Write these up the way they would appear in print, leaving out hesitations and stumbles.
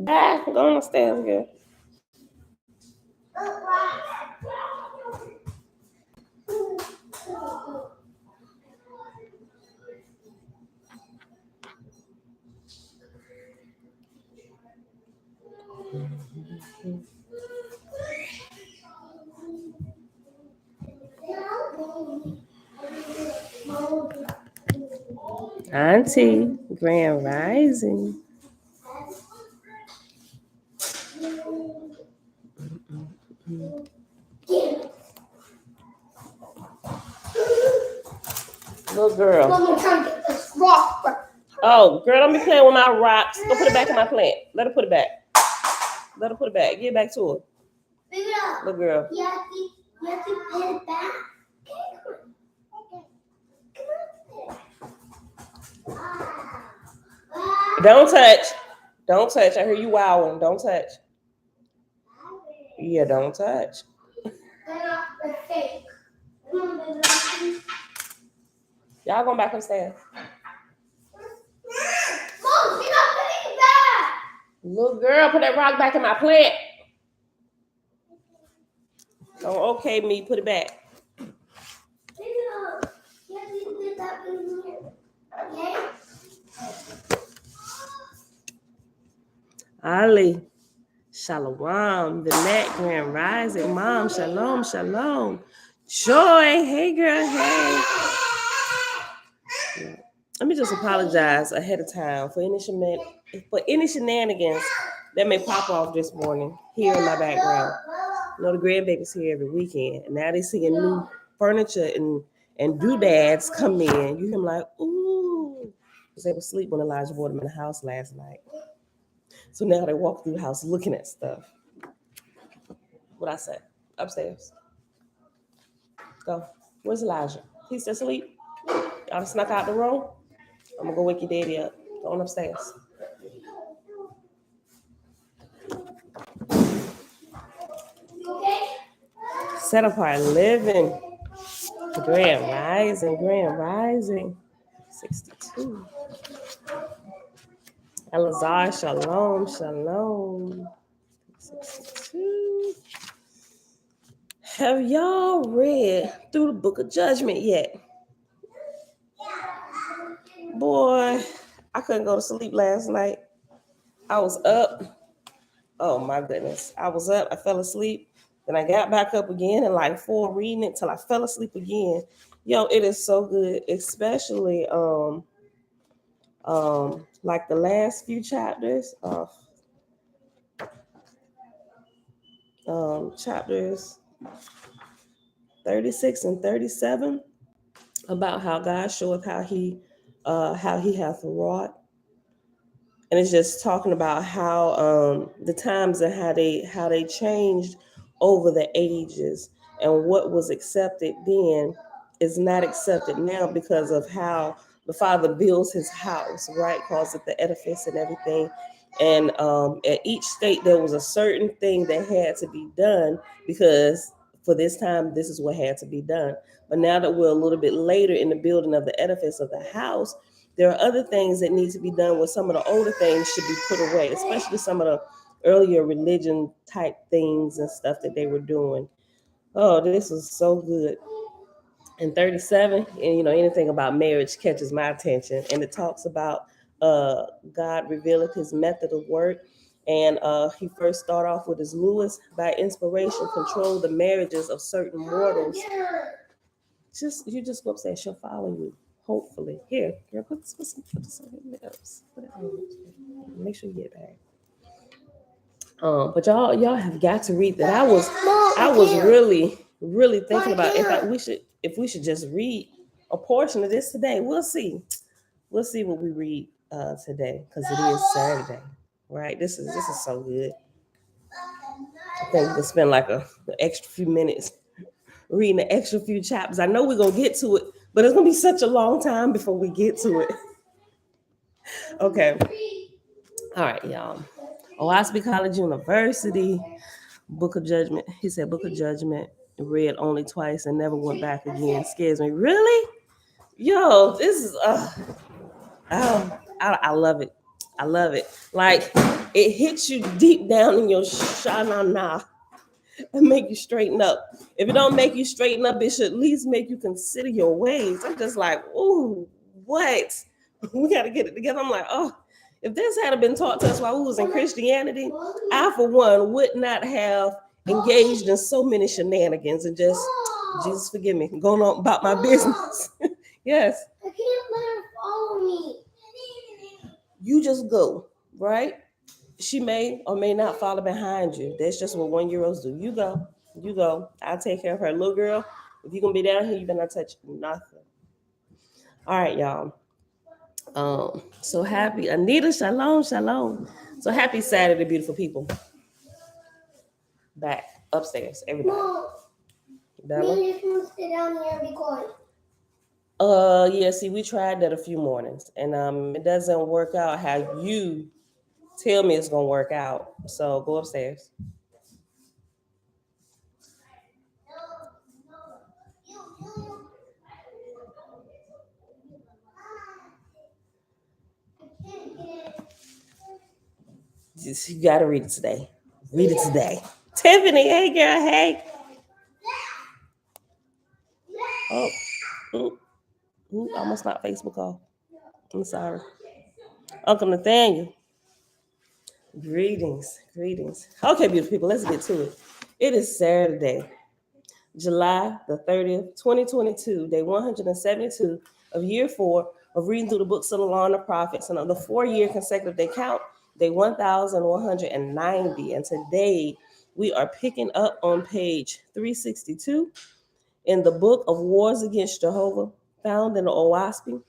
Bye. Go on the stairs, girl. Auntie, Grand Rising. Little girl. Oh, girl, don't be playing with my rocks. Go put it back in my plant. Let her put it back. Let her put it back. Give it back to her. Little girl. You have to put it back. Don't touch. Don't touch. I hear you wowing. Don't touch. Yeah, don't touch. Y'all going back upstairs. Mom, you're not putting it back. Little girl, put that rock back in my plant. Don't okay me. Put it back. You have to put that in here. Okay? Ali. Shalom. The Nat Grand Rising. Mom. Shalom. Shalom. Joy. Hey, girl. Hey. Yeah. Let me just apologize ahead of time for any shenanigans that may pop off this morning here in my background. You know, the grandbabies here every weekend, and now they seeing new furniture and doodads come in. You hear them like, ooh, because they were asleep when Elijah brought them in the house last night. So now they walk through the house looking at stuff. What I say? Upstairs. Go. Where's Elijah? He's still asleep? Y'all snuck out the room? I'm gonna go wake your daddy up. Go on upstairs. Okay? Set apart living. Grand Rising, Grand Rising. 62. Elazar, Shalom, Shalom. 62. Have y'all read through the book of Judgment yet? Boy, I couldn't go to sleep last night. I was up. Oh my goodness. I was up. I fell asleep. Then I got back up again and like 4 reading it till I fell asleep again. Yo, it is so good, especially like the last few chapters of chapters 36 and 37 about how God showeth how he hath wrought. And it's just talking about how the times and how they changed over the ages, and what was accepted then is not accepted now because of how the Father builds his house, right? Calls it the edifice and everything. And at each state there was a certain thing that had to be done because for this time this is what had to be done. But now that we're a little bit later in the building of the edifice of the house, there are other things that need to be done where some of the older things should be put away, especially some of the earlier religion type things and stuff that they were doing. Oh, this was so good. And 37, and you know, anything about marriage catches my attention. And it talks about God revealeth his method of work. And he first started off with his Lewis, by inspiration, control the marriages of certain mortals. You just go upstairs, she'll follow you. Hopefully. Here, put this on your lips. Put it on. Make sure you get back. But y'all have got to read that. I was really thinking about if we should just read a portion of this today. We'll see what we read today, because it is Saturday, right? This is so good. I think we can spend like an extra few minutes reading the extra few chapters. I know we're gonna get to it, but it's gonna be such a long time before we get to it. Okay. All right, y'all. Oahspe College University, Book of Judgment. He said Book of Judgment, read only twice and never went back again. Scares me. Really? Yo, this is I love it. I love it. Like, it hits you deep down in your shanana and make you straighten up. If it don't make you straighten up, it should at least make you consider your ways. I'm just like, ooh, what? We got to get it together. I'm like, oh, if this had been taught to us while we was in Christianity, I, for one, would not have engaged in so many shenanigans and just, Jesus forgive me, going on about my business. Yes. I can't let her follow me. You just go, right? She may or may not follow behind you. That's just what 1-year-olds do. You go. You go. I'll take care of her. Little girl, if you're going to be down here, you better not touch nothing. All right, y'all. So happy. Anita, shalom, shalom. So happy Saturday, beautiful people. Back upstairs, everybody. Mom, Bella? you just want to sit down here and be quiet. Yeah, see, we tried that a few mornings, and it doesn't work out how you tell me it's gonna work out. So go upstairs. Just, you gotta read it today. Read it today. Tiffany, hey girl, hey. Oh, almost not Facebook call. I'm sorry. Uncle Nathaniel. Greetings. Okay, beautiful people, let's get to it. It is Saturday, July the 30th, 2022, day 172 of year 4 of reading through the books of the law and the prophets, and on the 4-year consecutive day count, day 1190. And today we are picking up on page 362 in the book of Wars Against Jehovah, found in the Oahspe.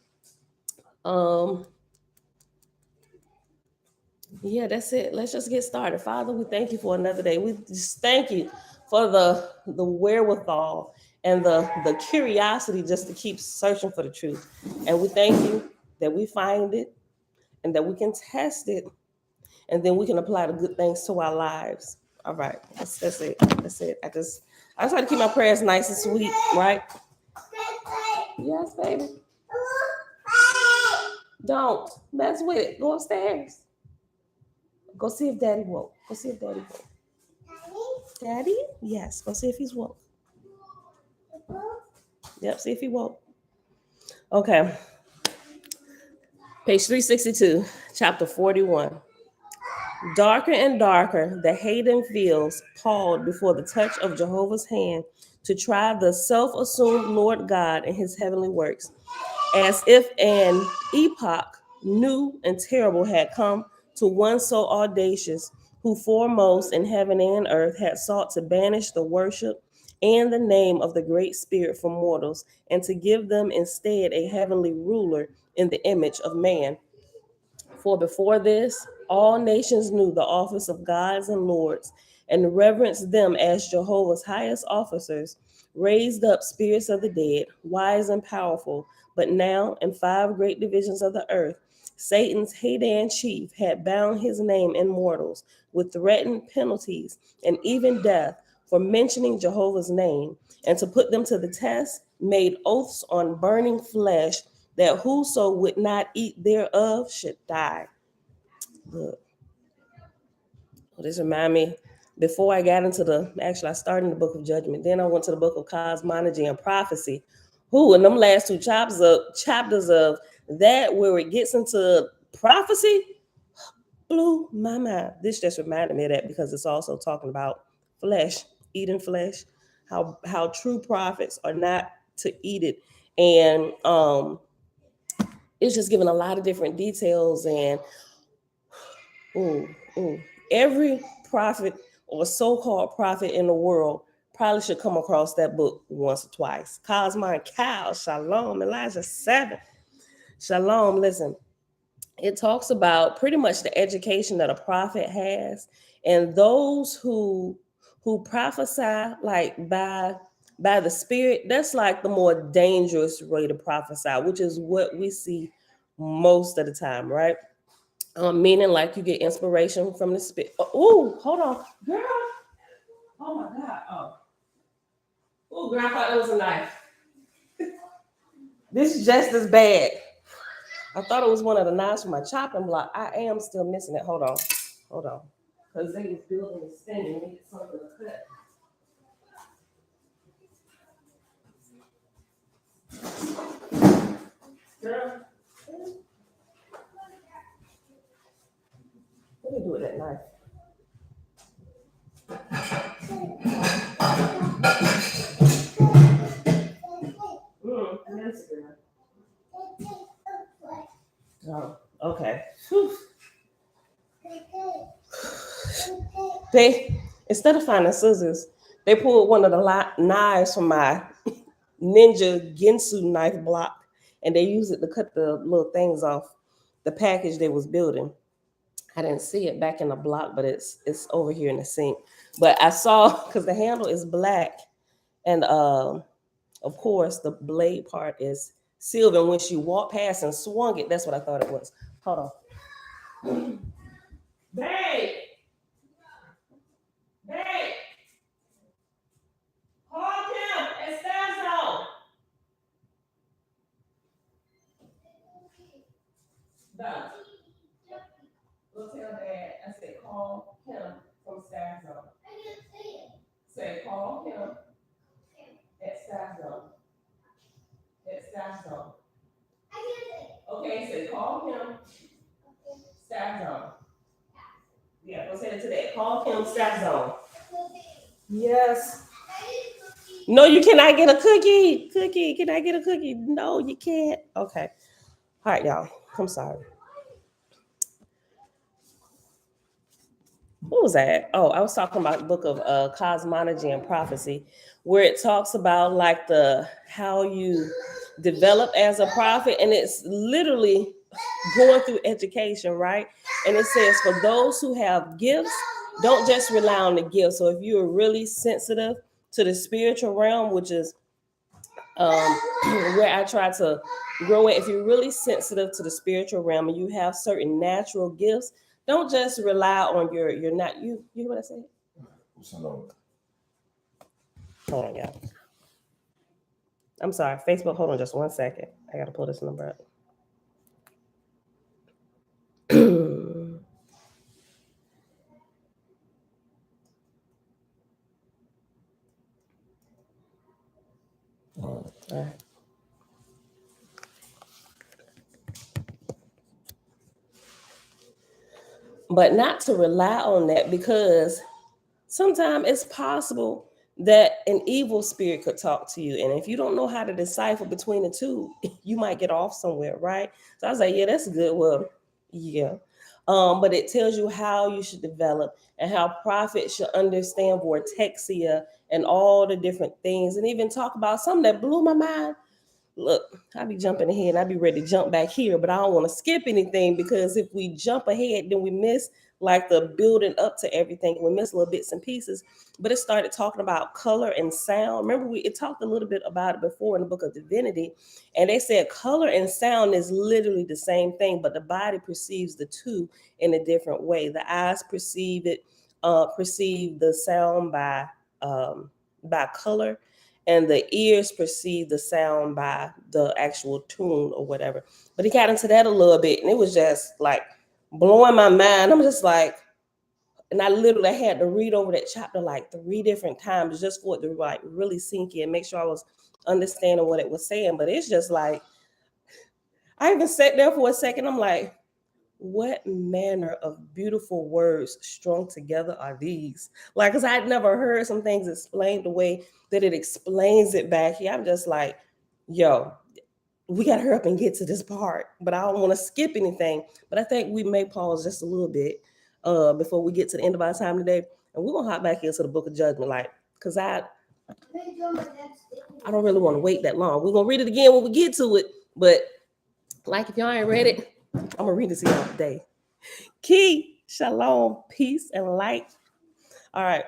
Yeah, that's it. Let's just get started. Father, we thank you for another day. We just thank you for the wherewithal and the curiosity just to keep searching for the truth. And we thank you that we find it and that we can test it, and then we can apply the good things to our lives. All right, that's it. That's it. I try to keep my prayers nice and sweet, right? Yes, baby. Don't mess with it. Go upstairs. Go see if Daddy woke. Go see if Daddy woke. Daddy? Yes. Go see if he's woke. Yep, see if he woke. Okay. Page 362, chapter 41. Darker and darker the Hayden feels palled before the touch of Jehovah's hand to try the self-assumed Lord God and his heavenly works, as if an epoch new and terrible had come to one so audacious, who foremost in heaven and earth had sought to banish the worship and the name of the great spirit from mortals, and to give them instead a heavenly ruler in the image of man. For before this, all nations knew the office of gods and lords, and reverenced them as Jehovah's highest officers, raised up spirits of the dead, wise and powerful. But now, in 5 great divisions of the earth, Satan's Hadan chief had bound his name in mortals with threatened penalties and even death for mentioning Jehovah's name, and to put them to the test, made oaths on burning flesh that whoso would not eat thereof should die. Look, this remind me, before I got into I started in the book of Judgment, then I went to the book of Cosmology and Prophecy. In them last 2 chapters of that, where it gets into prophecy, blew my mind. This just reminded me of that, because it's also talking about flesh, eating flesh, how true prophets are not to eat it. And it's just giving a lot of different details. And every prophet or so-called prophet in the world probably should come across that book once or twice. Cosmo and Cal, shalom. Elijah 7, shalom. Listen, it talks about pretty much the education that a prophet has, and those who prophesy like by the Spirit. That's like the more dangerous way to prophesy, which is what we see most of the time, right? Meaning like you get inspiration from the Spirit. Oh, hold on, girl. Oh my God. Oh, girl, I thought it was a knife. This is just as bad. I thought it was one of the knives from my chopping block. I am still missing it. Hold on. Hold on. Because they was building and spending, needed something to cut. Girl, let me do with that knife. Yes, girl. Oh, okay. Whew. They, instead of finding scissors, they pulled one of the knives from my Ninja Ginsu knife block, and they used it to cut the little things off the package they was building. I didn't see it back in the block, but it's over here in the sink. But I saw because the handle is black, and of course the blade part is silver. And when she walked past and swung it, that's what I thought it was. Hold on, babe, babe, call him and stand on. Done. Go tell Dad. I said call him from Staff Zone. Say call him at Staff Zone. At Staff Zone. Okay, say call him Staff Zone. Yeah, go say it to that. Call him Staff Zone. Yes. No, you cannot get a cookie. Cookie, can I get a cookie? No, you can't. Okay. All right, y'all. I'm sorry. What was that? Oh, I was talking about the book of cosmology and prophecy, where it talks about like the how you develop as a prophet, and it's literally going through education, right? And it says for those who have gifts, don't just rely on the gift. So if you're really sensitive to the spiritual realm, which is where I try to grow it, if you're really sensitive to the spiritual realm and you have certain natural gifts, don't just rely on your not you hear what I say? Hold on, y'all. I'm sorry, Facebook, hold on just 1 second. I gotta pull this number up. All right. But not to rely on that, because sometimes it's possible that an evil spirit could talk to you. And if you don't know how to decipher between the two, you might get off somewhere, right? So I was like, yeah, that's good. Well, yeah. But it tells you how you should develop and how prophets should understand vortexia and all the different things, and even talk about something that blew my mind. Look, I be jumping ahead and I be ready to jump back here, but I don't want to skip anything, because if we jump ahead, then we miss like the building up to everything. We miss little bits and pieces. But it started talking about color and sound. Remember, it talked a little bit about it before in the book of Divinity, and they said color and sound is literally the same thing, but the body perceives the two in a different way. The eyes perceive it, perceive the sound by color, and the ears perceive the sound by the actual tune or whatever. But he got into that a little bit, and it was just like blowing my mind. I'm just like, and I literally had to read over that chapter like 3 different times just for it to like really sink in, make sure I was understanding what it was saying. But it's just like, I even sat there for a second. I'm like, what manner of beautiful words strung together are these? Like, because I'd never heard some things explained the way that it explains it back here. I'm just like, yo, we got to hurry up and get to this part, but I don't want to skip anything. But I think we may pause just a little bit before we get to the end of our time today. And we're going to hop back into the book of Judgment, like, because I don't really want to wait that long. We're going to read it again when we get to it. But like, if y'all ain't read it, I'm going to read it to y'all today. Key, shalom, peace, and light. All right.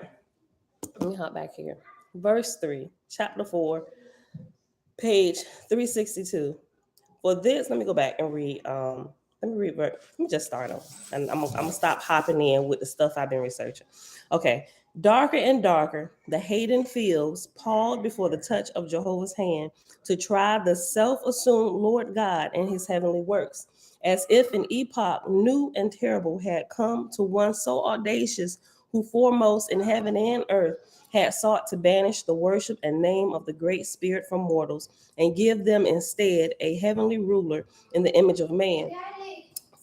Let me hop back here. Verse 3, chapter 4, page 362. For this, let me go back and read. Let me just start on. And I'm going to stop hopping in with the stuff I've been researching. Okay. Darker and darker, the Hayden fields pawed before the touch of Jehovah's hand to try the self-assumed Lord God and his heavenly works. as if an epoch new and terrible had come to one so audacious, who foremost in heaven and earth had sought to banish the worship and name of the Great Spirit from mortals, and give them instead a heavenly ruler in the image of man.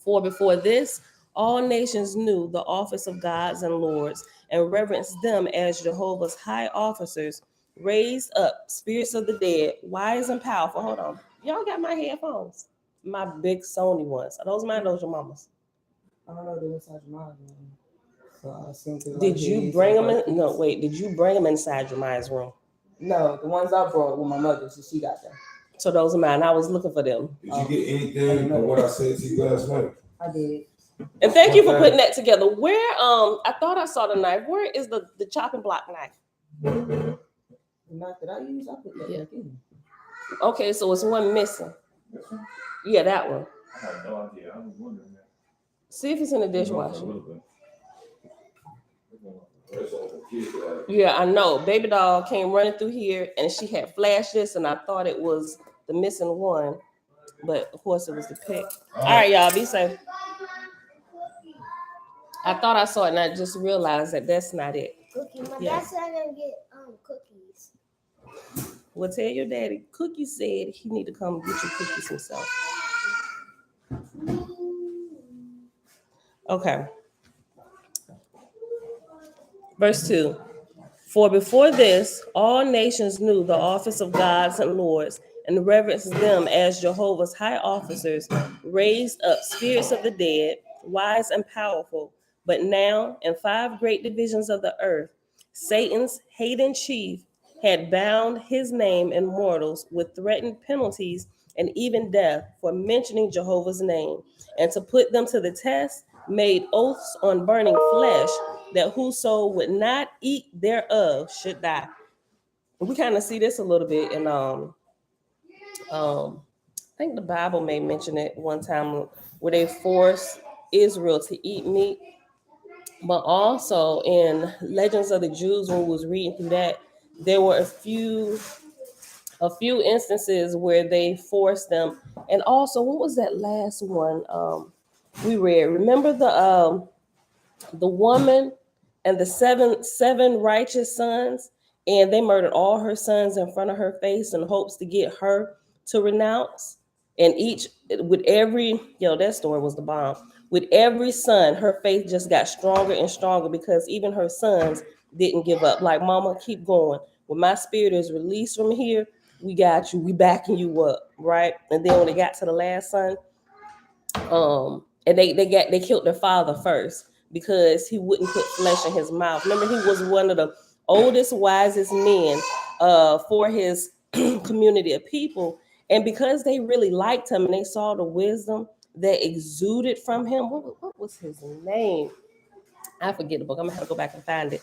For before this, all nations knew the office of gods and lords, and reverenced them as Jehovah's high officers, raised up spirits of the dead, wise and powerful. Hold on. Y'all got my headphones. My big Sony ones. Are those mine? Those your mama's? I don't know, they were inside your mind. So I assumed it was Did like you these, bring them like in? No, wait. Did you bring them inside your mind's room? No, the ones I brought with my mother, so she got them. So those are mine. I was looking for them. Did you get anything of what I said to you last night? I did. And thank you for putting that together. Where I thought I saw the knife. Where is the chopping block knife? The knife that I use, I put that back in. Okay, so it's one missing. Yeah, that one. I had no idea. I was wondering that. See if it's in the dishwasher. Yeah, I know. Baby doll came running through here and she had flashed this, and I thought it was the missing one, but of course it was the pick. All right, y'all, be safe. I thought I saw it and I just realized that that's not it. Cookie. My Yeah. dad said I'm gonna get cookies. Well, tell your daddy. Cookie said he need to come get you cookies himself. Okay. Verse 2. For before this, all nations knew the office of gods and lords, and reverenced them as Jehovah's high officers, raised up spirits of the dead, wise and powerful. But now, in 5 great divisions of the earth, Satan's hating chief had bound his name in mortals with threatened penalties and even death for mentioning Jehovah's name, and to put them to the test, made oaths on burning flesh, that whoso would not eat thereof should die. We kind of see this a little bit in I think the Bible may mention it one time where they forced Israel to eat meat, but also in Legends of the Jews, when we was reading through that, there were a few instances where they forced them. And also, what was that last one we read? Remember the woman and the seven righteous sons, and they murdered all her sons in front of her face in hopes to get her to renounce. And each, with every, that story was the bomb. With every son, her faith just got stronger and stronger, because even her sons didn't give up. Like, mama, keep going. When my spirit is released from here, we got you. We backing you up, right? And then when it got to the last son, and they killed their father first, because he wouldn't put flesh in his mouth. Remember, he was one of the oldest, wisest men for his community of people. And because they really liked him and they saw the wisdom that exuded from him, what was his name? I forget the book. I'm gonna have to go back and find it.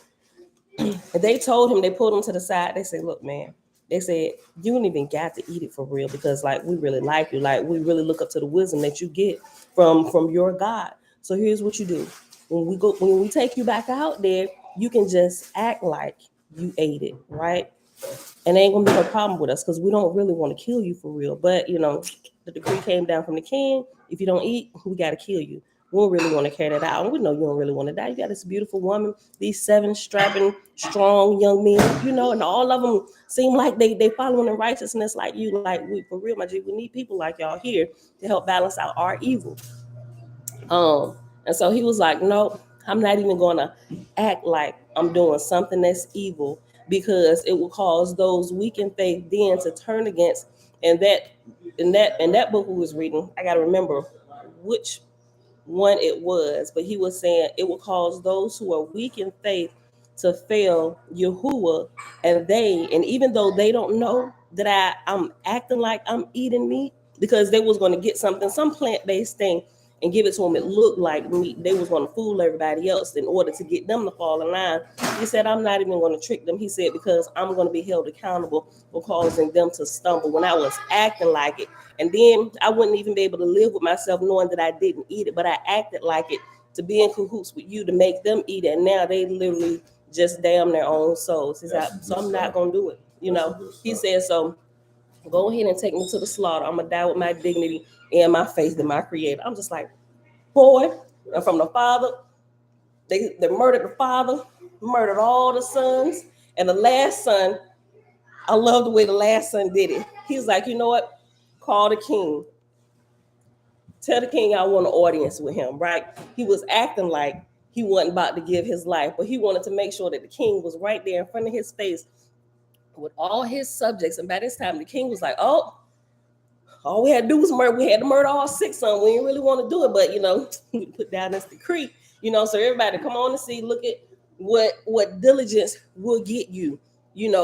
And they told him, they pulled him to the side. They said, look, man, they said, you don't even got to eat it for real, because like, we really like you. Like, we really look up to the wisdom that you get from your God. So here's what you do. When we take you back out there, you can just act like you ate it, right? And there ain't gonna be no problem with us, because we don't really want to kill you for real. But the decree came down from the king. If you don't eat, we gotta kill you. We don't really want to carry that out. And we know you don't really want to die. You got this beautiful woman, these 7 strapping, strong young men, and all of them seem like they following in righteousness like you. Like, we, for real, my G, we need people like y'all here to help balance out our evil. And so he was like, nope, I'm not even gonna act like I'm doing something that's evil, because it will cause those weak in faith then to turn against. And in that book we was reading, I gotta remember which one it was, but he was saying it will cause those who are weak in faith to fail Yahuwah, and even though they don't know that I'm acting like I'm eating meat, because they was going to get some plant-based thing and give it to them, it looked like meat. They was going to fool everybody else in order to get them to fall in line. He said, I'm not even going to trick them. He said, because I'm going to be held accountable for causing them to stumble when I was acting like it. And then I wouldn't even be able to live with myself knowing that I didn't eat it, but I acted like it to be in cahoots with you to make them eat it. And now they literally just damn their own souls. He said, so I'm not going to do it. He said, so Go ahead and take me to the slaughter. I'm gonna die with my dignity and my faith in my creator. I'm just like, boy, and from the father, they murdered the father, murdered all the sons, and the last son, I love the way the last son did it. He's like, you know what? Call the king. Tell the king I want an audience with him, right? He was acting like he wasn't about to give his life, but he wanted to make sure that the king was right there in front of his face with all his subjects. And by this time, the king was like, oh, all we had to do was murder. We had to murder all 6 of them. We didn't really want to do it, but we put down this decree. So everybody come on and see, look at what diligence will get you.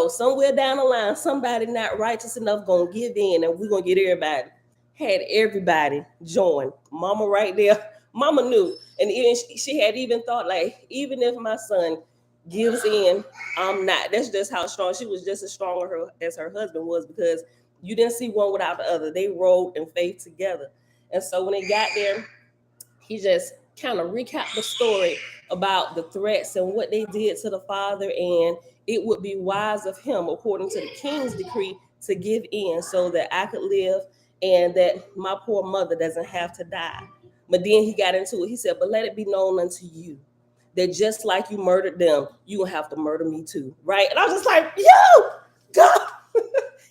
Somewhere down the line, somebody not righteous enough gonna give in, and we're gonna get everybody. Had everybody join. Mama right there. Mama knew, and even she had even thought, like, even if my son gives in, I'm not. That's just how strong she was. Just as strong as her husband was, because you didn't see one without the other. They rode in faith together. And so when they got there, he just kind of recapped the story about the threats and what they did to the father. And it would be wise of him, according to the king's decree, to give in so that I could live and that my poor mother doesn't have to die. But then he got into it. He said, but let it be known unto you that just like you murdered them, you will have to murder me too. Right? And I was just like, yo, God.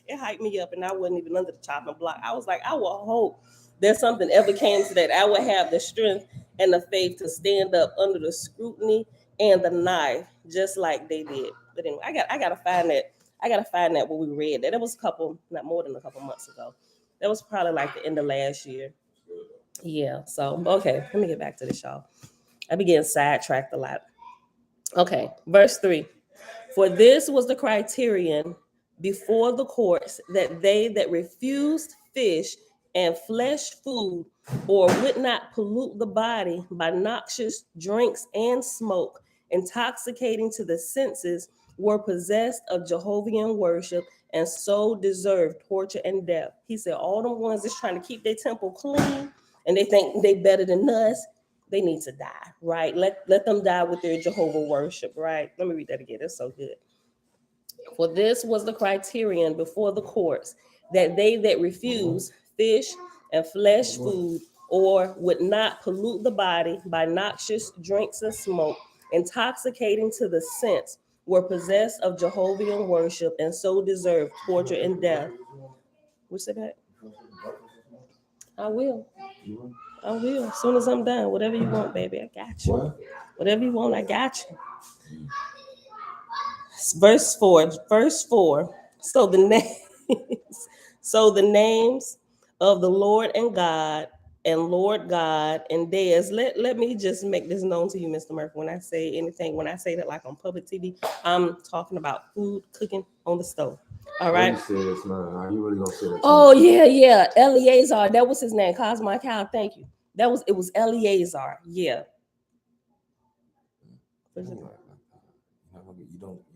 It hyped me up, and I wasn't even under the chopping block. I was like, I will hope that something ever came to that. I would have the strength and the faith to stand up under the scrutiny and the knife, just like they did. But anyway, I gotta find that. I gotta find that when we read that. It was not more than a couple months ago. That was probably like the end of last year. Yeah. So okay, let me get back to this, y'all. I began sidetracked a lot. Okay, verse 3. For this was the criterion before the courts, that they that refused fish and flesh food, or would not pollute the body by noxious drinks and smoke, intoxicating to the senses, were possessed of Jehovian worship, and so deserved torture and death. He said, all the ones that's trying to keep their temple clean and they think they better than us, they need to die, right? Let them die with their Jehovah worship, right? Let me read that again. It's so good. For this was the criterion before the courts, that they that refuse fish and flesh food, or would not pollute the body by noxious drinks and smoke, intoxicating to the sense, were possessed of Jehovian worship, and so deserved torture and death. What's that? I will. I will. As soon as I'm done, whatever you want, baby, I got you. What? Whatever you want, I got you. Verse 4. So the names, of the Lord and God and Lord God and theirs. Let me just make this known to you, Mr. Murphy. When I say anything, when I say that like on public TV, I'm talking about food cooking on the stove. All right. You said it's not. Are you really gonna say that? Oh yeah. Eleazar, that was his name. Cosmo Cow, thank you. It was Eleazar. Yeah. You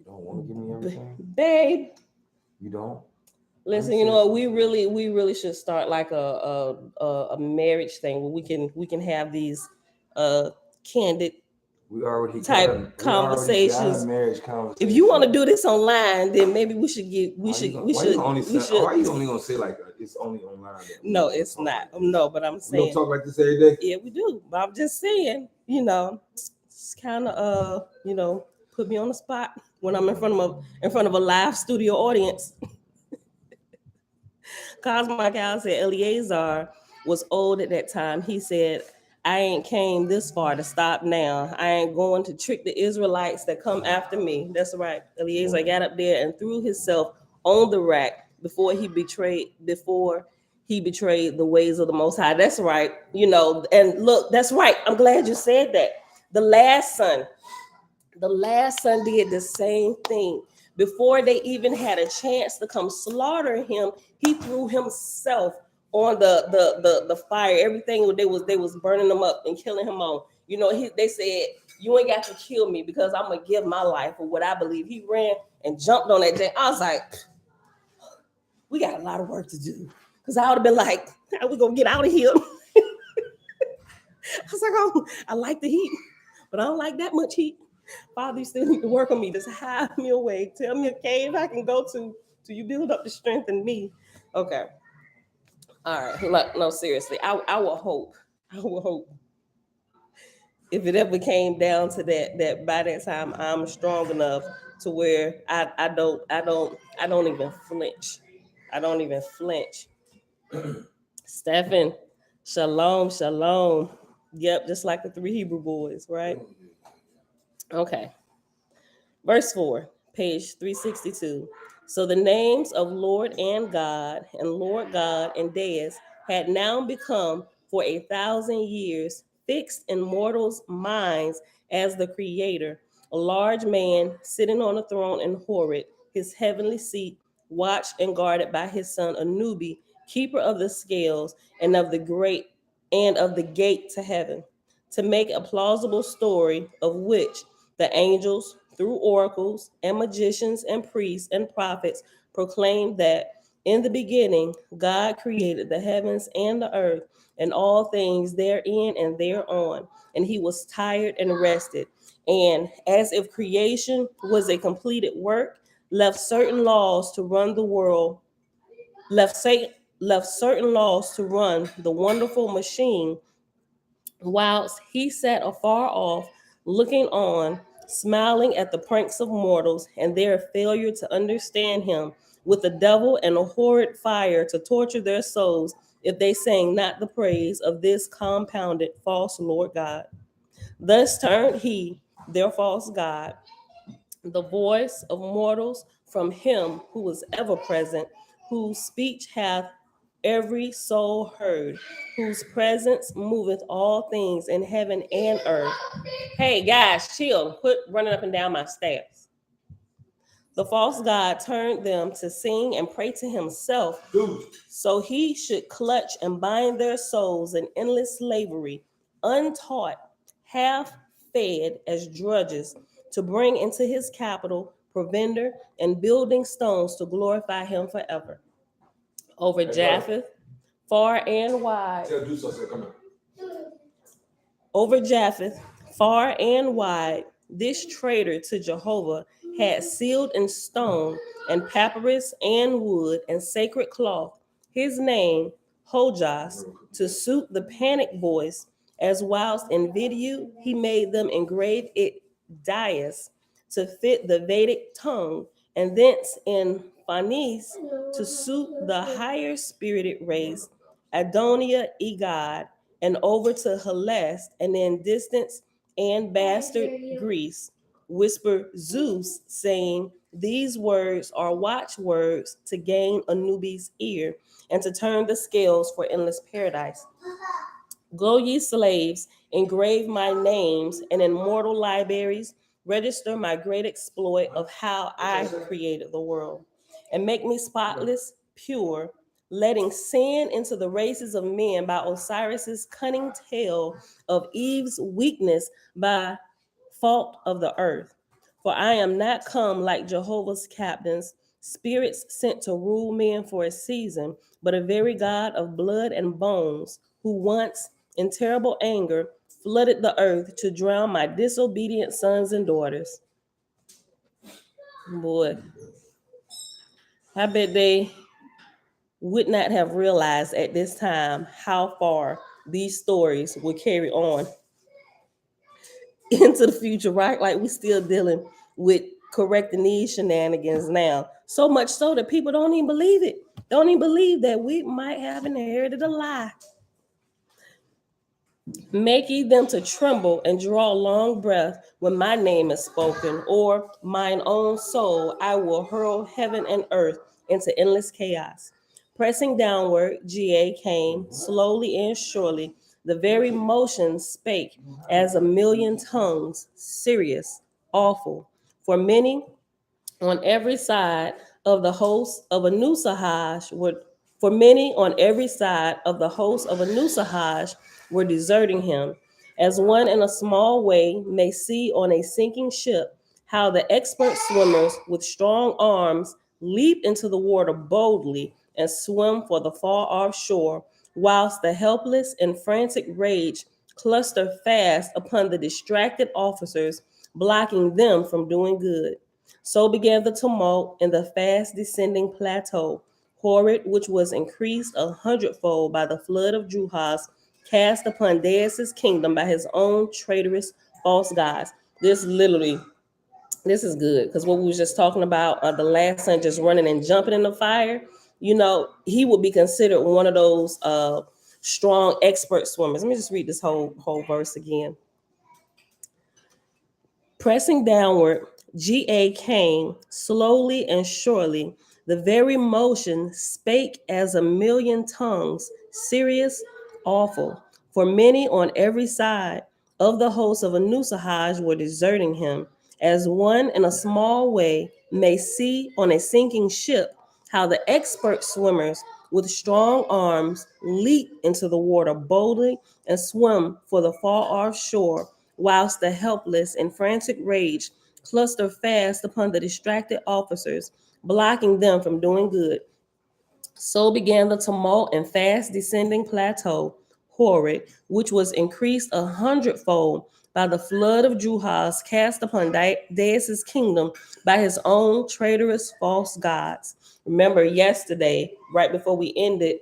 don't want to give me everything, Babe. You don't. Listen, you know what? We really should start like a marriage thing where we can have these candid We already type conversations. Marriage conversation. If you want to do this online, then maybe we should Why you only gonna say like it's only online? No, it's not. No, but I'm saying we don't talk like this every day. Yeah, we do. But I'm just saying, it's kind of put me on the spot when I'm in front of a live studio audience. Cosmo Cow said Eleazar was old at that time. He said, I ain't came this far to stop now. I ain't going to trick the Israelites that come after me. That's right. Eleazar got up there and threw himself on the rack before he betrayed the ways of the Most High. That's right. And look, that's right. I'm glad you said that. The last son did the same thing. Before they even had a chance to come slaughter him, he threw himself on the fire. Everything they was burning him up and killing him on. They said, you ain't got to kill me because I'm gonna give my life for what I believe. He ran and jumped on that day. I was like, we got a lot of work to do. Because I would have been like, how we gonna get out of here? I was like, oh, I like the heat, but I don't like that much heat. Father, you still need to work on me. Just hide me away. Tell me a cave I can go to till you build up the strength in me Okay. All right. Look, no, seriously. I will hope. I will hope if it ever came down to that by that time I'm strong enough to where I don't even flinch. I don't even flinch. Stephen, shalom, shalom. Yep, just like the three Hebrew boys, right? Okay. Verse 4, page 362. So the names of Lord and God and Deus had now become for 1,000 years fixed in mortals' minds as the Creator, a large man sitting on a throne in Horeb, his heavenly seat, watched and guarded by his son Anubi, keeper of the scales and of the gate to heaven, to make a plausible story of which the angels, through oracles and magicians and priests and prophets, proclaimed that in the beginning God created the heavens and the earth and all things therein and thereon. And he was tired and rested. And as if creation was a completed work, left certain laws to run the world, left certain laws to run the wonderful machine, whilst he sat afar off, looking on, smiling at the pranks of mortals and their failure to understand him, with the devil and a horrid fire to torture their souls if they sang not the praise of this compounded false Lord God. Thus turned he, their false God, the voice of mortals from him who was ever present, whose speech hath every soul heard, whose presence moveth all things in heaven and earth. Hey guys, chill. Quit running up and down my stairs. The false God turned them to sing and pray to himself, so he should clutch and bind their souls in endless slavery, untaught, half fed as drudges, to bring into his capital provender and building stones to glorify him forever. Over Japheth, far and wide. Over Japheth, far and wide, this traitor to Jehovah had sealed in stone and papyrus and wood and sacred cloth his name, Hojas, to suit the panic voice, as whilst in video he made them engrave it Dias to fit the Vedic tongue, and thence in Phanis to suit the higher spirited race, Adonia Egad, and over to Hellas, and in distance and bastard Greece, whispered Zeus, saying, these words are watchwords to gain Anubi's ear, and to turn the scales for endless paradise. Go ye slaves, engrave my names, and in mortal libraries register my great exploit of how I created the world, and make me spotless, pure, letting sin into the races of men by Osiris's cunning tale of Eve's weakness by fault of the earth. For I am not come like Jehovah's captains, spirits sent to rule men for a season, but a very God of blood and bones, who once, in terrible anger, flooded the earth to drown my disobedient sons and daughters. Boy, I bet they would not have realized at this time how far these stories would carry on into the future, right? Like we still dealing with correcting these shenanigans now. So much so that people don't even believe it. Don't even believe that we might have inherited a lie. Make ye them to tremble and draw long breath when my name is spoken, or mine own soul I will hurl heaven and earth into endless chaos. Pressing downward, GA came slowly and surely. The very motion spake as a million tongues, serious, awful. For many on every side of the host of a Nusahaj were for many on every side of the host of a Nusahaj were deserting him, as one in a small way may see on a sinking ship how the expert swimmers with strong arms leap into the water boldly and swim for the far off shore, whilst the helpless in frantic rage cluster fast upon the distracted officers, blocking them from doing good. So began the tumult in the fast descending plateau. horrid, which was increased 100-fold by the flood of Juhas, cast upon Deus's kingdom by his own traitorous false gods. This is good because what we was just talking about, the last son just running and jumping in the fire, he would be considered one of those strong expert swimmers. Let me just read this whole verse again. Pressing downward, Ga came slowly and surely. The very motion spake as a million tongues, serious, awful. For many on every side of the host of Anusahaj were deserting him, as one in a small way may see on a sinking ship how the expert swimmers with strong arms leap into the water boldly and swim for the far off shore, whilst the helpless in frantic rage cluster fast upon the distracted officers, blocking them from doing good. So began the tumult and fast descending plateau, horrid, which was increased 100-fold by the flood of Juhas cast upon Deus's kingdom by his own traitorous false gods. Remember yesterday, right before we ended,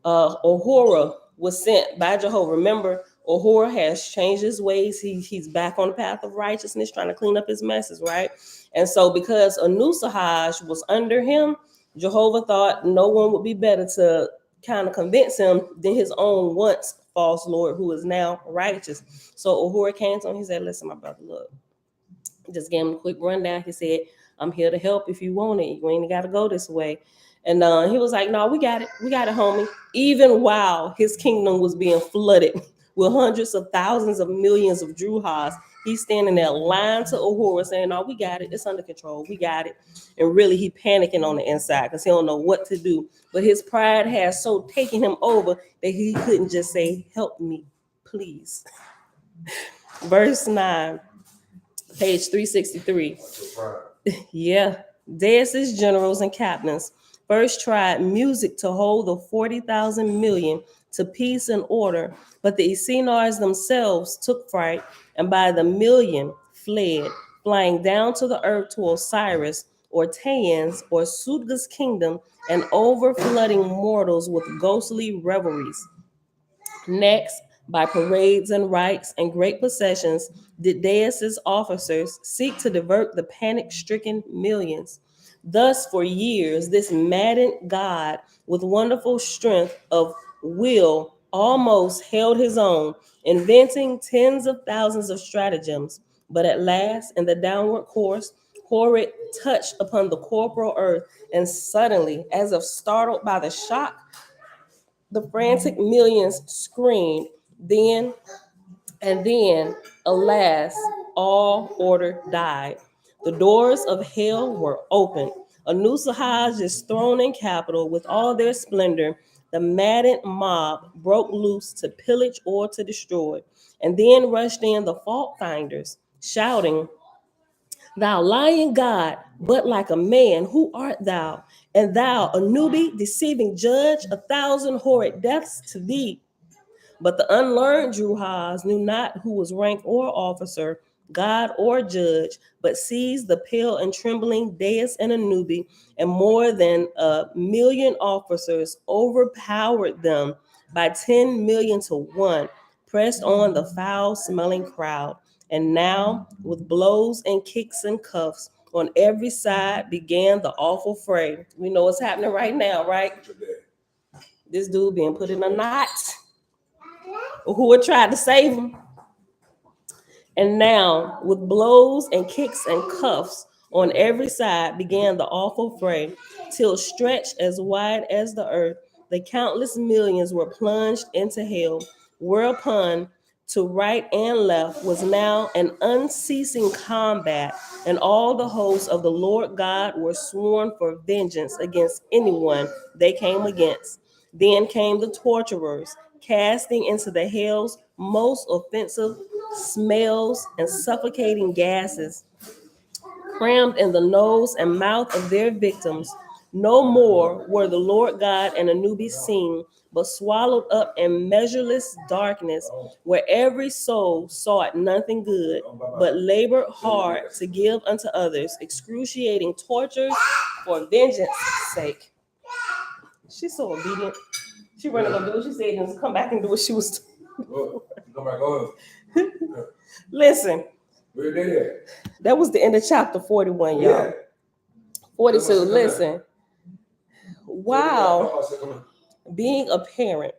Ahura was sent by Jehovah. Remember, Ahura has changed his ways. He's back on the path of righteousness, trying to clean up his messes, right? And so because Anusahaj was under him, Jehovah thought no one would be better to kind of convince him than his own once false Lord, who is now righteous. So Ahura came to him. He said, listen, my brother, look, just gave him a quick rundown. He said, I'm here to help if you want it. You ain't got to go this way. And he was like, no, we got it. We got it, homie. Even while his kingdom was being flooded with hundreds of thousands of millions of Druhas, he's standing there lying to Ahura saying, no, we got it. It's under control. We got it. And really, he panicking on the inside because he don't know what to do. But his pride has so taken him over that he couldn't just say, help me, please. Verse 9, page 363. Yeah. Deus's generals and captains first tried music to hold the 40,000 million to peace and order, but the Essenars themselves took fright and by the million fled, flying down to the earth to Osiris or Taean's or Sudga's kingdom and overflooding mortals with ghostly revelries. Next, by parades and rites and great processions, did Deus's officers seek to divert the panic-stricken millions. Thus, for years, this maddened god with wonderful strength of will almost held his own, inventing tens of thousands of stratagems. But at last, in the downward course, horrid touched upon the corporal earth, and suddenly, as if startled by the shock, the frantic millions screamed. Then, alas, all order died. The doors of hell were opened. Anusahaj's throne and capital, with all their splendor, the maddened mob broke loose to pillage or to destroy. And then rushed in the fault finders, shouting, thou lying God, but like a man, who art thou? And thou, a newbie, deceiving judge, 1,000 horrid deaths to thee. But the unlearned Druhas knew not who was rank or officer, God or judge, but seized the pale and trembling Deus and Anubi, and more than 1,000,000 officers overpowered them by 10 million to 1, pressed on the foul-smelling crowd. And now, with blows and kicks and cuffs, on every side began the awful fray. We know what's happening right now, right? This dude being put in a knot. Who had tried to save him. And now, with blows and kicks and cuffs on every side, began the awful fray, till stretched as wide as the earth, the countless millions were plunged into hell, whereupon to right and left was now an unceasing combat, and all the hosts of the Lord God were sworn for vengeance against anyone they came against. Then came the torturers, casting into the hell's most offensive smells and suffocating gases, crammed in the nose and mouth of their victims. No more were the Lord God and Anubis seen, but swallowed up in measureless darkness, where every soul sought nothing good, but labored hard to give unto others excruciating tortures for vengeance' sake. She's so obedient. She running gonna do what she said and just come back and do what she was doing. Come back on. Listen, Where they at? that was the end of chapter 41, y'all. Yeah. 42. Come on. Listen. Wow. Being a parent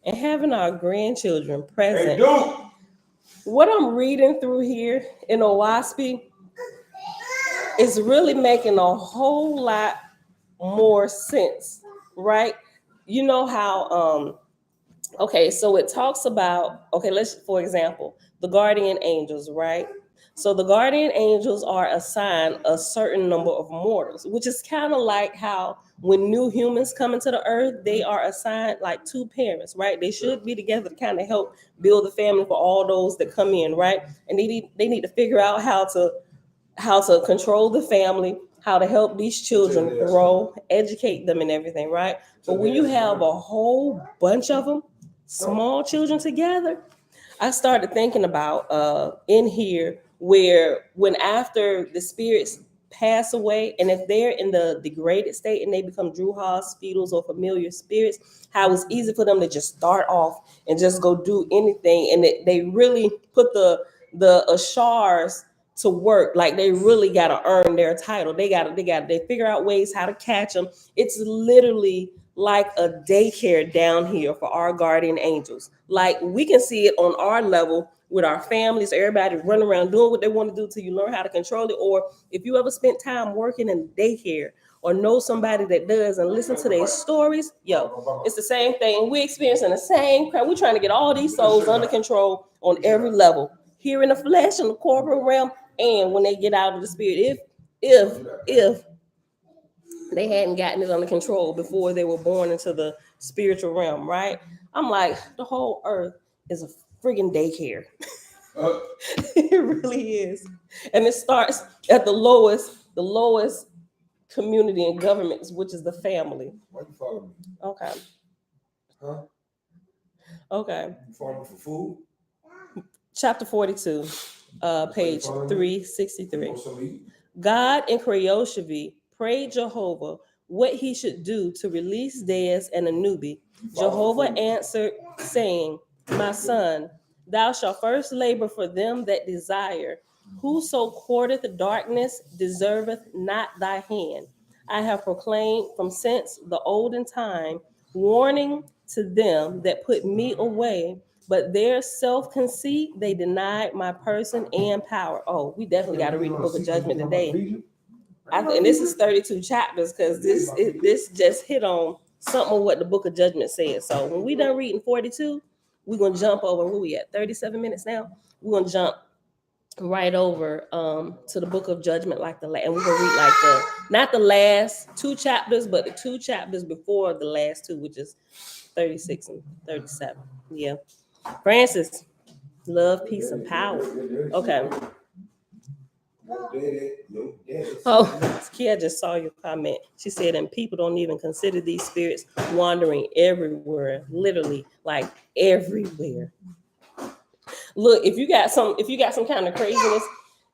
and having our grandchildren present. Hey, dude. What I'm reading through here in Oahspe is really making a whole lot more sense, right? You know how okay, so it talks about, okay, let's, for example, the guardian angels, right? So the guardian angels are assigned a certain number of mortals, which is kind of like how when new humans come into the earth, they are assigned like two parents, right? They should be together to kind of help build the family for all those that come in, right? And they need to figure out how to control the family, how to help these children grow, educate them and everything, right? But when you have a whole bunch of them, small children together, I started thinking about in here where when after the spirits pass away, and if they're in the degraded state and they become druhas, fetals, or familiar spirits, how it's easy for them to just start off and just go do anything, and they really put the ashars to work. Like they really got to earn their title. They figure out ways how to catch them. It's literally like a daycare down here for our guardian angels. Like we can see it on our level with our families, everybody running around doing what they want to do till you learn how to control it. Or if you ever spent time working in daycare or know somebody that does and listen to their stories, yo, it's the same thing. We're experiencing the same crap. We're trying to get all these souls under control on every level, here in the flesh, in the corporal realm, and when they get out of the spirit. If they hadn't gotten it under control before they were born into the spiritual realm, right? I'm like, the whole earth is a friggin' daycare. It really is. And it starts at the lowest community and governments, which is the family. Why you following me? Okay. Huh? Okay. You following me for food? Chapter 42, page 363. You God in Jehovih prayed Jehovah what he should do to release Deus and Anubi. Jehovah answered, saying, my son, thou shalt first labor for them that desire. Whoso courteth darkness deserveth not thy hand. I have proclaimed from since the olden time, warning to them that put me away, but their self-conceit, they denied my person and power. Oh, we definitely got to read the book of Judgment today. And this is 32 chapters, because this just hit on something of what the book of Judgment says. So when we done reading 42, we're going to jump over, where we at, 37 minutes now? We're going to jump right over to the book of Judgment, and we're going to read like not the last two chapters, but the two chapters before the last two, which is 36 and 37. Yeah. Francis, love, peace, and power. Okay. Oh, Kia just saw your comment. She said, and people don't even consider these spirits wandering everywhere, literally, like everywhere. Look, if you got some kind of craziness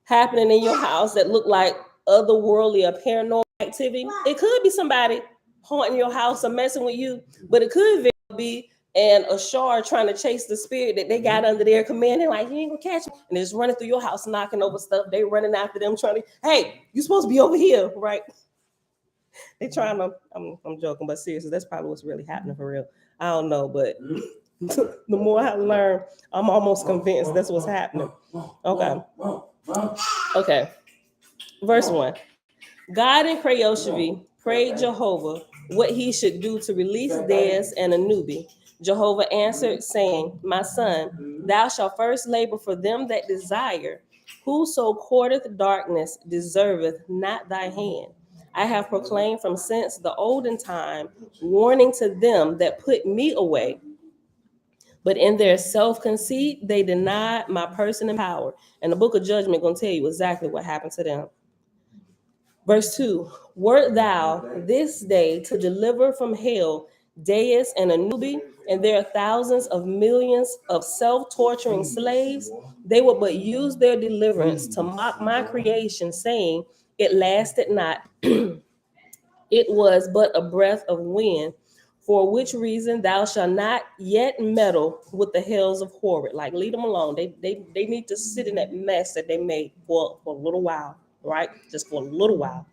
happening in your house that look like otherworldly or paranormal activity, it could be somebody haunting your house or messing with you, but it could very well be and a shard trying to chase the spirit that they got under their command. They're like, you ain't gonna catch me. And they're just running through your house, knocking over stuff. They running after them, trying to, hey, you supposed to be over here, right? They trying to, I'm joking, but seriously, that's probably what's really happening for real. I don't know, but the more I learn, I'm almost convinced that's what's happening. Okay. Verse 1. God in Jehovih prayed Jehovah what he should do to release Deus and Anubi. Jehovah answered, saying, my son, thou shalt first labor for them that desire. Whoso courteth darkness deserveth not thy hand. I have proclaimed from since the olden time, warning to them that put me away. But in their self-conceit, they denied my person and power. And the book of Judgment going to tell you exactly what happened to them. Verse 2, wert thou this day to deliver from hell Deus and Anubi, and there are thousands of millions of self-torturing slaves, they would but use their deliverance to mock my creation, saying, it lasted not, it was but a breath of wind. For which reason thou shalt not yet meddle with the hills of Horeb. Like, leave them alone. They need to sit in that mess that they made for a little while, right? Just for a little while.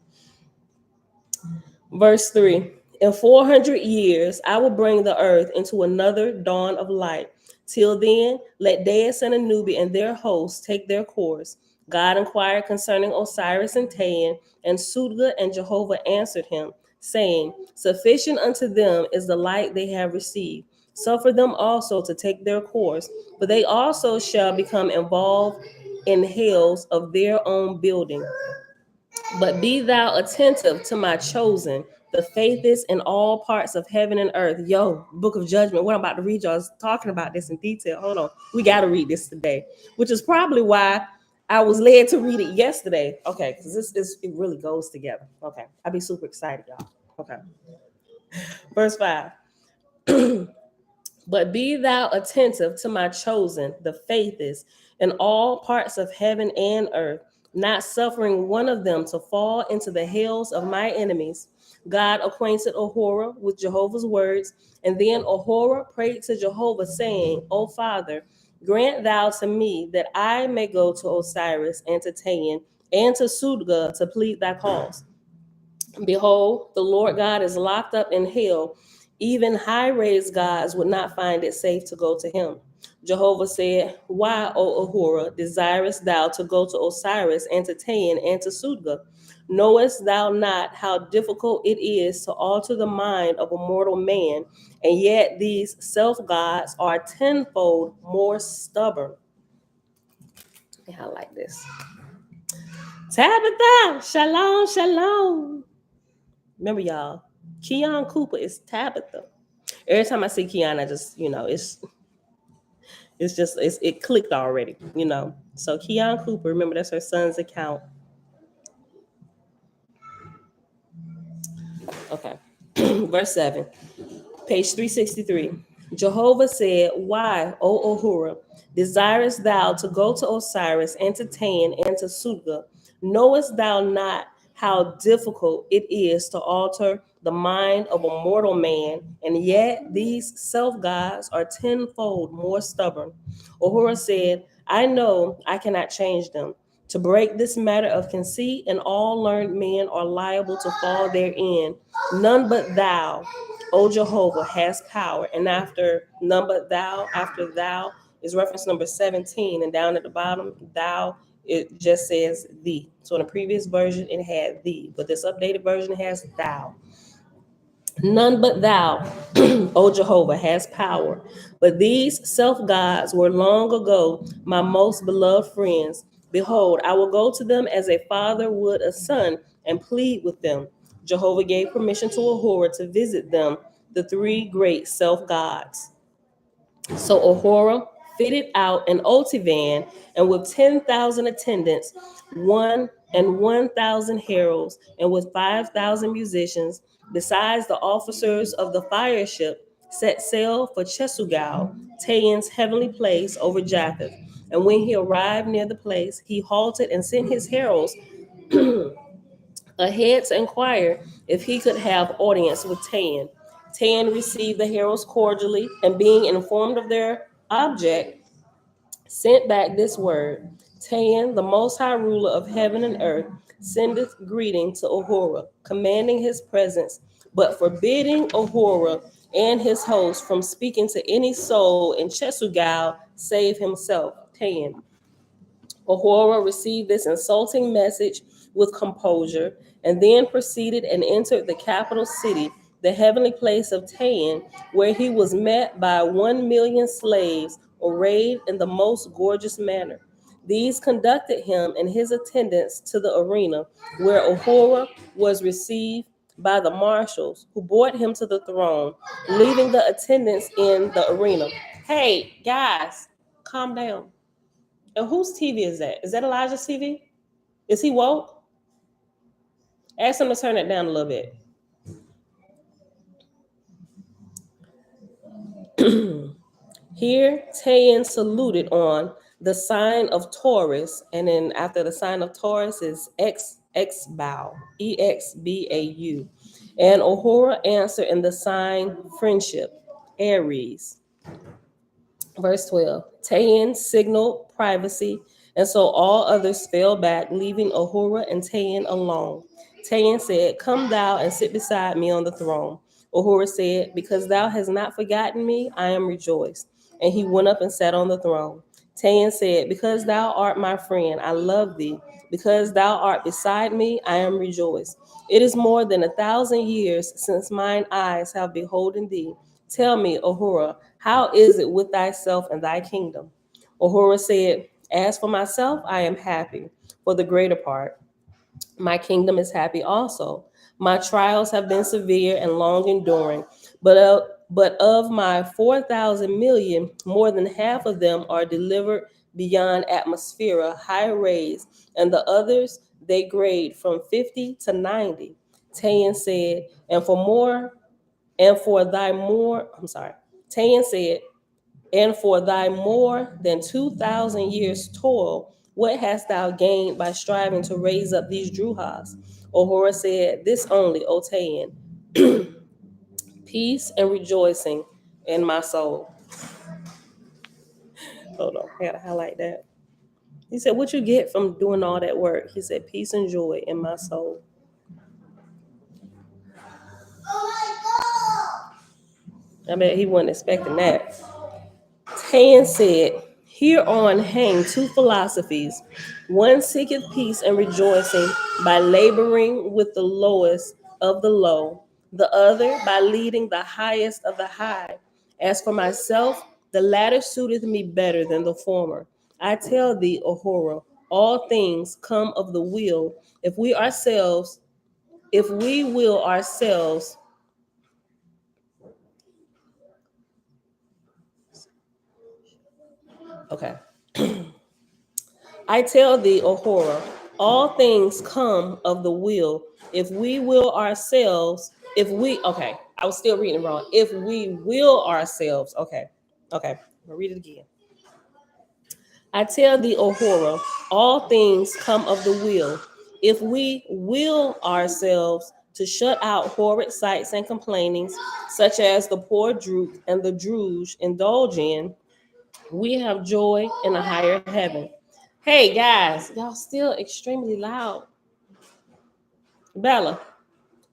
Verse 3. In 400 years I will bring the earth into another dawn of light. Till then, let Deus and Anubi and their hosts take their course. God inquired concerning Osiris and Taan, and Sudga and Jehovah answered him, saying, Sufficient unto them is the light they have received. Suffer them also to take their course, but they also shall become involved in hells of their own building. But be thou attentive to my chosen, the faithest in all parts of heaven and earth. Yo, book of Judgment. What I'm about to read y'all is talking about this in detail. Hold on. We got to read this today, which is probably why I was led to read it yesterday. Okay, because it really goes together. Okay, I'll be super excited, y'all. Okay. Verse 5. But be thou attentive to my chosen, the faithest, in all parts of heaven and earth, not suffering one of them to fall into the hells of my enemies. God acquainted Ahura with Jehovah's words, and then Ahura prayed to Jehovah, saying, O Father, grant thou to me that I may go to Osiris and to Taan and to Sudga to plead thy cause. Behold, the Lord God is locked up in hell. Even high-raised gods would not find it safe to go to him. Jehovah said, Why, O Ahura, desirest thou to go to Osiris and to Taan and to Sudga? Knowest thou not how difficult it is to alter the mind of a mortal man, and yet these self-gods are tenfold more stubborn? I like this. Tabitha, shalom, shalom. Remember, y'all, Keon Cooper is Tabitha. Every time I see Keon, I just, it clicked already, So Keon Cooper, remember, that's her son's account. Okay. Verse 7, page 363. Jehovah said, Why, O Ahura, desirest thou to go to Osiris and to Taan and to Sudga? Knowest thou not how difficult it is to alter the mind of a mortal man, and yet these self-gods are tenfold more stubborn? Ahura said, I know I cannot change them. To break this matter of conceit, and all learned men are liable to fall therein. None but thou, O Jehovah, has power. And after none but thou, after thou is reference number 17, and down at the bottom, thou, it just says thee. So in the previous version, it had thee, but this updated version has thou. None but thou, O Jehovah, has power. But these self-gods were long ago my most beloved friends. Behold, I will go to them as a father would a son and plead with them. Jehovah gave permission to Ahura to visit them, the three great self-gods. So Ahura fitted out an otivan, and with 10,000 attendants, 1,000 heralds, and with 5,000 musicians, besides the officers of the fire ship, set sail for Chesugal, Taan's heavenly place over Japheth. And when he arrived near the place, he halted and sent his heralds ahead to inquire if he could have audience with Taan. Taan received the heralds cordially, and being informed of their object, sent back this word: Taan, the most high ruler of heaven and earth, sendeth greeting to Ahura, commanding his presence, but forbidding Ahura and his host from speaking to any soul in Chesugal save himself, Taan. Ahura received this insulting message with composure, and then proceeded and entered the capital city, the heavenly place of Taan, where he was met by 1,000,000 slaves arrayed in the most gorgeous manner. These conducted him and his attendants to the arena, where Ahura was received by the marshals, who brought him to the throne, leaving the attendants in the arena. Hey, guys, calm down. And whose TV is that? Is that Elijah's TV? Is he woke? Ask him to turn it down a little bit. Here, Taan saluted on the sign of Taurus, and then after the sign of Taurus is Exbau, Exbau. And Ahura answered in the sign friendship, Aries. Verse 12, Tahan signaled privacy, and so all others fell back, leaving Ahura and Tahan alone. Tahan said, come thou and sit beside me on the throne. Ahura said, because thou hast not forgotten me, I am rejoiced. And he went up and sat on the throne. Tahan said, because thou art my friend, I love thee. Because thou art beside me, I am rejoiced. It is more than 1,000 years since mine eyes have beholden thee. Tell me, Ahura, how is it with thyself and thy kingdom? Ahura said, as for myself, I am happy. For the greater part, my kingdom is happy also. My trials have been severe and long enduring, but of my 4,000 million, more than half of them are delivered beyond atmosphere, high rays, and the others they grade from 50 to 90. Tayan said, Tayan said, and for thy more than 2,000 years toil, what hast thou gained by striving to raise up these Druhas? Ahura said, this only, O Tayan, peace and rejoicing in my soul. Hold on, I gotta highlight that. He said, what you get from doing all that work? He said, peace and joy in my soul. I bet he wasn't expecting that. Tan said, hereon hang two philosophies. One seeketh peace and rejoicing by laboring with the lowest of the low, the other by leading the highest of the high. As for myself, the latter suiteth me better than the former. I tell thee, Ahura, all things come of the will. If we will ourselves, okay. I tell thee, Ahura, all things come of the will. If we will ourselves, okay, I was still reading wrong. If we will ourselves, okay, I'll read it again. I tell thee, Ahura, all things come of the will. If we will ourselves to shut out horrid sights and complainings, such as the poor droop and the druge indulge in, we have joy in a higher heaven. Hey guys, y'all still extremely loud. Bella,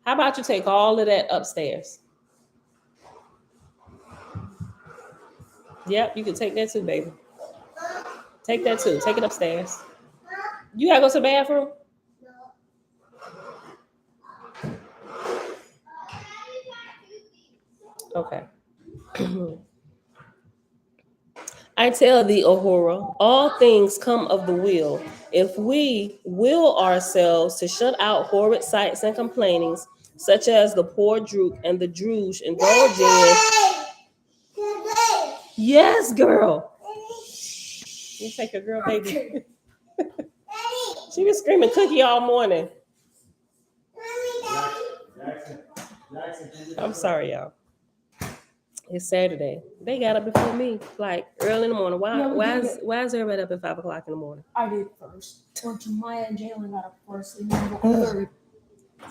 how about you take all of that upstairs? Yep, you can take that too, baby. Take that too. Take it upstairs. You gotta go to the bathroom? Okay. I tell thee, Ahura, all things come of the will. If we will ourselves to shut out horrid sights and complainings, such as the poor droop and the druge indulge in. Yes, girl. You take your girl, baby. She was screaming cookie all morning. I'm sorry, y'all. It's Saturday. They got up before me, like early in the morning. Why is everybody up at 5 o'clock in the morning? I did first. Or Jemiah and Jalen got up first. And then third.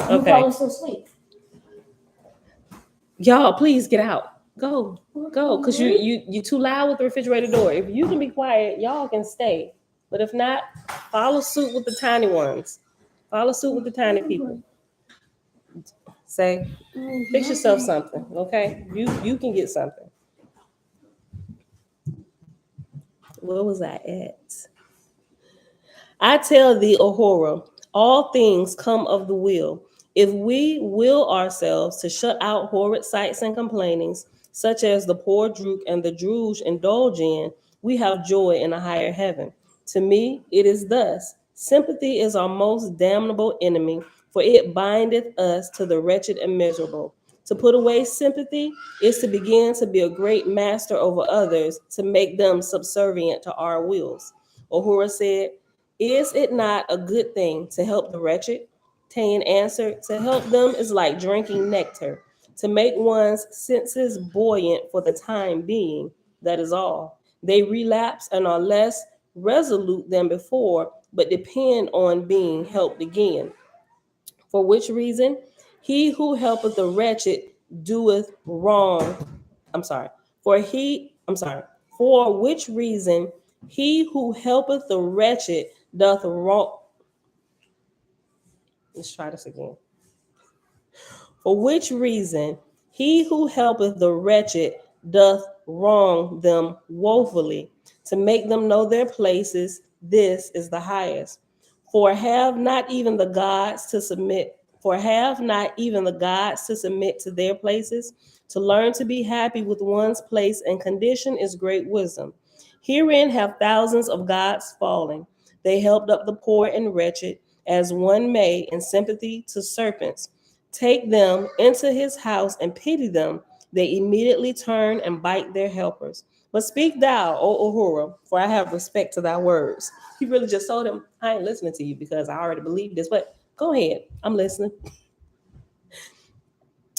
Okay. You still asleep. Y'all, please get out. Go, cause you too loud with the refrigerator door. If you can be quiet, y'all can stay. But if not, follow suit with the tiny ones. Follow suit with the tiny people. Say, fix yourself something, okay? You can get something. Where was I at? I tell thee, Ahura, all things come of the will. If we will ourselves to shut out horrid sights and complainings, such as the poor droop and the druge indulge in, we have joy in a higher heaven. To me, it is thus. Sympathy is our most damnable enemy, for it bindeth us to the wretched and miserable. To put away sympathy is to begin to be a great master over others, to make them subservient to our wills. Ahura said, is it not a good thing to help the wretched? Tayan answered, to help them is like drinking nectar, to make one's senses buoyant for the time being, that is all. They relapse and are less resolute than before, but depend on being helped again. For which reason, He who helpeth the wretched doeth wrong. I'm sorry. For which reason he who helpeth the wretched doth wrong. Let's try this again. For which reason he who helpeth the wretched doth wrong them woefully, to make them know their places. This is the highest. For have not even the gods to submit, for have not even the gods to submit to their places? To learn to be happy with one's place and condition is great wisdom. Herein have thousands of gods fallen. They helped up the poor and wretched, as one may in sympathy to serpents. Take them into his house and pity them. They immediately turn and bite their helpers. But speak thou, O Uhura, for I have respect to thy words. He really just told him, I ain't listening to you because I already believe this, but go ahead, I'm listening.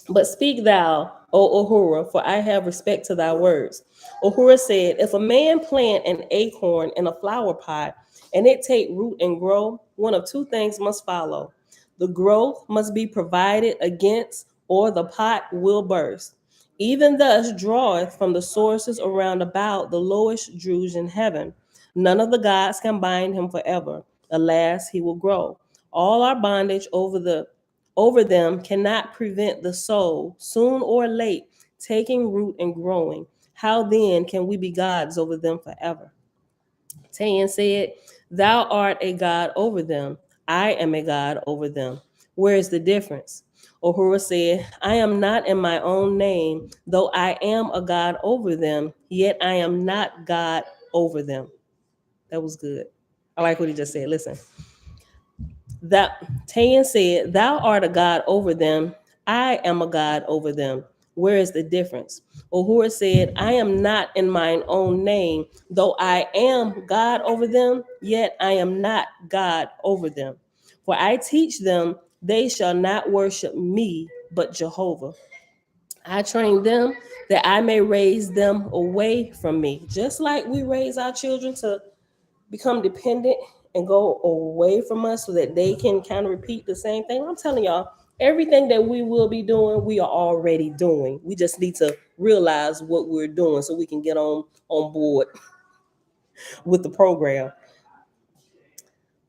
But speak thou, O Uhura, for I have respect to thy words. Uhura said, if a man plant an acorn in a flower pot and it take root and grow, one of two things must follow. The growth must be provided against, or the pot will burst. Even thus draweth from the sources around about the lowest druge in heaven. None of the gods can bind him forever. Alas, he will grow. All our bondage over them cannot prevent the soul, soon or late, taking root and growing. How then can we be gods over them forever? Tan said, thou art a god over them. I am a god over them. Where is the difference? Uhura said, I am not in my own name, though I am a god over them, yet I am not God over them. That was good. I like what he just said. Listen. That Tan said, thou art a god over them. I am a god over them. Where is the difference? Uhura said, I am not in mine own name, though I am God over them, yet I am not God over them. For I teach them they shall not worship me, but Jehovah. I train them that I may raise them away from me, just like we raise our children to become dependent and go away from us so that they can kind of repeat the same thing. I'm telling y'all, everything that we will be doing, we are already doing. We just need to realize what we're doing so we can get on board with the program.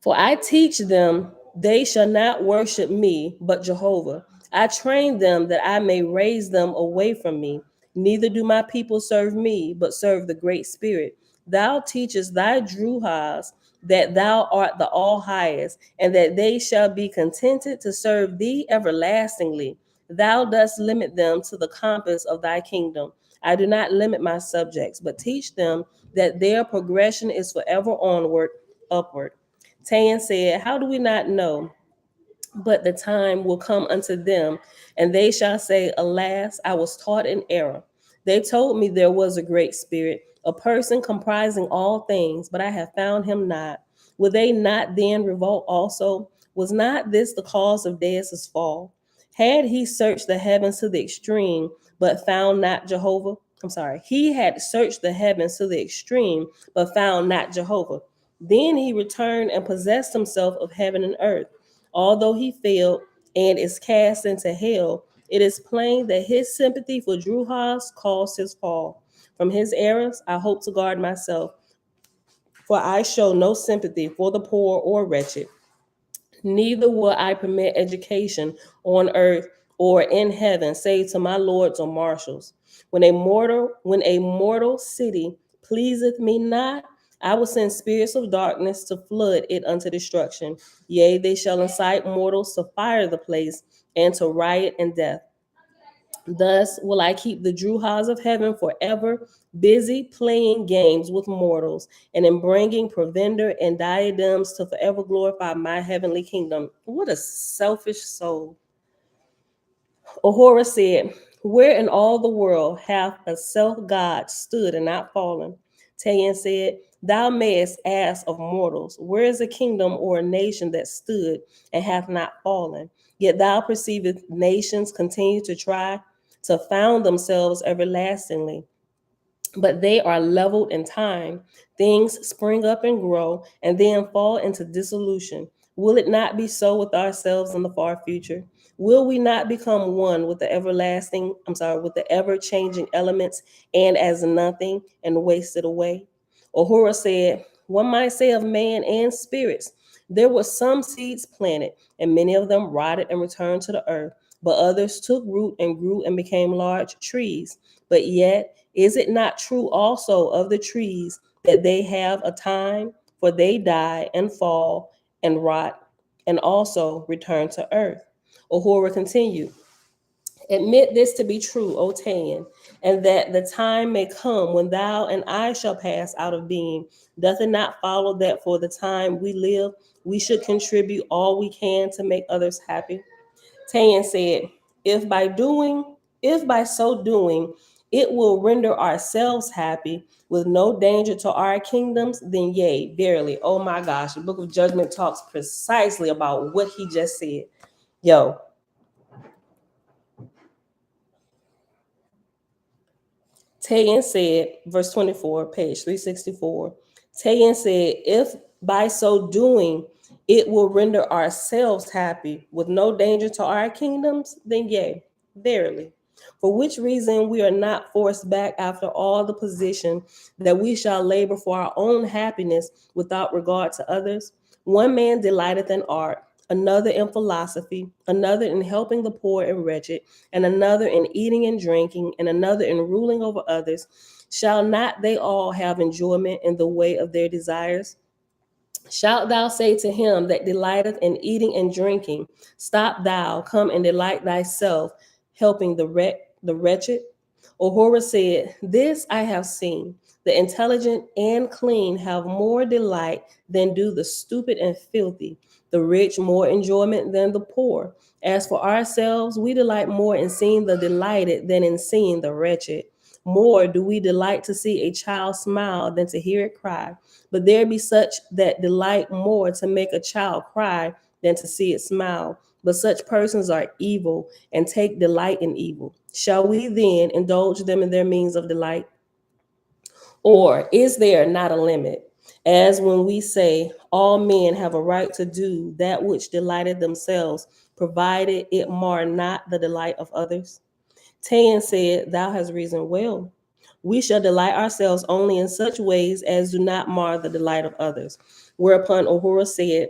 For I teach them they shall not worship me, but Jehovah. I train them that I may raise them away from me. Neither do my people serve me, but serve the Great Spirit. Thou teachest thy Druhas that thou art the all highest, and that they shall be contented to serve thee everlastingly. Thou dost limit them to the compass of thy kingdom. I do not limit my subjects, but teach them that their progression is forever onward, upward. Tan said, how do we not know? But the time will come unto them, and they shall say, alas, I was taught in error. They told me there was a great spirit, a person comprising all things, but I have found him not. Will they not then revolt also? Was not this the cause of Deus's fall? Had he searched the heavens to the extreme, but found not Jehovah? I'm sorry, he had searched the heavens to the extreme, but found not Jehovah. Then he returned and possessed himself of heaven and earth. Although he failed and is cast into hell, it is plain that his sympathy for Druhas caused his fall. From his errors, I hope to guard myself, for I show no sympathy for the poor or wretched. Neither will I permit education on earth or in heaven, save to my lords or marshals. When a mortal city pleaseth me not, I will send spirits of darkness to flood it unto destruction. Yea, they shall incite mortals to fire the place and to riot and death. Thus will I keep the Druhas of heaven forever busy playing games with mortals, and in bringing provender and diadems to forever glorify my heavenly kingdom. What a selfish soul. Uhura said, where in all the world hath a self-God stood and not fallen? Tayan said, thou mayest ask of mortals, where is a kingdom or a nation that stood and hath not fallen? Yet thou perceivest nations continue to try to found themselves everlastingly, but they are leveled in time. Things spring up and grow and then fall into dissolution. Will it not be so with ourselves in the far future? Will we not become one with the with the ever changing elements and as nothing and wasted away? Ahura said, one might say of man and spirits, there were some seeds planted, and many of them rotted and returned to the earth, but others took root and grew and became large trees. But yet, is it not true also of the trees that they have a time, for they die and fall and rot, and also return to earth? Ahura continued, admit this to be true, O Tan, and that the time may come when thou and I shall pass out of being. Doth it not follow that for the time we live, we should contribute all we can to make others happy? Tan said, if by doing, if by so doing, it will render ourselves happy with no danger to our kingdoms, then yea, verily. Oh my gosh, the book of Judgment talks precisely about what he just said. Yo, Tayan said, verse 24, page 364. Tayan said, if by so doing it will render ourselves happy with no danger to our kingdoms, then yea, verily. For which reason we are not forced back after all the position that we shall labor for our own happiness without regard to others. One man delighteth in art, another in philosophy, another in helping the poor and wretched, and another in eating and drinking, and another in ruling over others. Shall not they all have enjoyment in the way of their desires? Shalt thou say to him that delighteth in eating and drinking, stop thou, come and delight thyself, helping the wretched? Ahura said, this I have seen. The intelligent and clean have more delight than do the stupid and filthy, the rich more enjoyment than the poor. As for ourselves, we delight more in seeing the delighted than in seeing the wretched. More do we delight to see a child smile than to hear it cry. But there be such that delight more to make a child cry than to see it smile. But such persons are evil and take delight in evil. Shall we then indulge them in their means of delight? Or is there not a limit? As when we say, all men have a right to do that which delighted themselves, provided it mar not the delight of others? Tan said, thou hast reasoned well. We shall delight ourselves only in such ways as do not mar the delight of others. Whereupon Ahura said,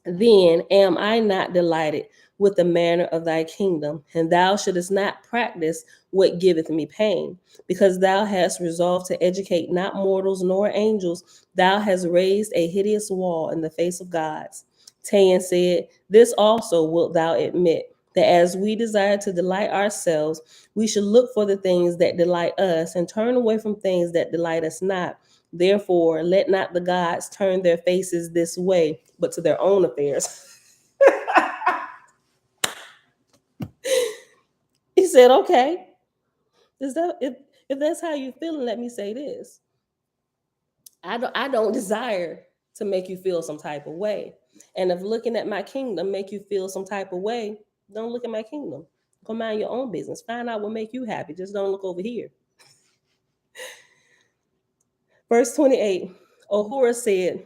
then am I not delighted with the manner of thy kingdom, and thou shouldest not practice what giveth me pain, because thou hast resolved to educate not mortals nor angels, thou hast raised a hideous wall in the face of gods. Tan said, this also wilt thou admit, that as we desire to delight ourselves, we should look for the things that delight us and turn away from things that delight us not. Therefore, let not the gods turn their faces this way, but to their own affairs. He said, okay, if that's how you feeling, let me say this. I don't desire to make you feel some type of way. And if looking at my kingdom make you feel some type of way, don't look at my kingdom. Go mind your own business. Find out what make you happy. Just don't look over here. Verse 28, Ahura said,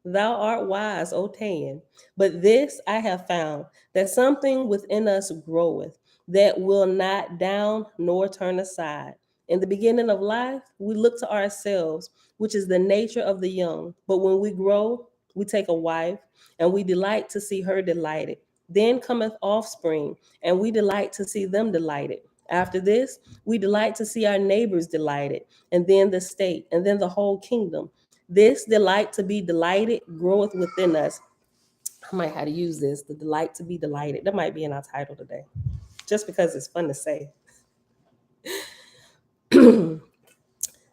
thou art wise, O Tan, but this I have found, that something within us groweth, that will not down nor turn aside. In the beginning of life, we look to ourselves, which is the nature of the young. But when we grow, we take a wife, and we delight to see her delighted. Then cometh offspring, and we delight to see them delighted. After this, we delight to see our neighbors delighted, and then the state, and then the whole kingdom. This delight to be delighted groweth within us. I might have to use this, the delight to be delighted. That might be in our title today, just because it's fun to say.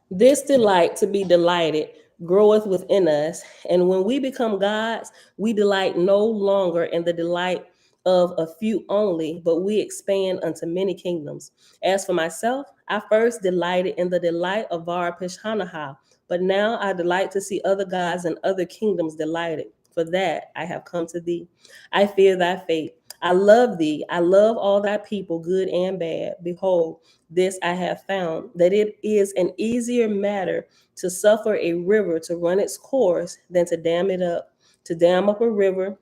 This delight to be delighted groweth within us. And when we become gods, we delight no longer in the delight of a few only, but we expand unto many kingdoms. As for myself, I first delighted in the delight of Var-Pishanaha, but now I delight to see other gods and other kingdoms delighted. For that I have come to thee. I fear thy fate. I love thee. I love all thy people, good and bad. Behold, this I have found, that it is an easier matter to suffer a river to run its course than to dam it up. to dam up a river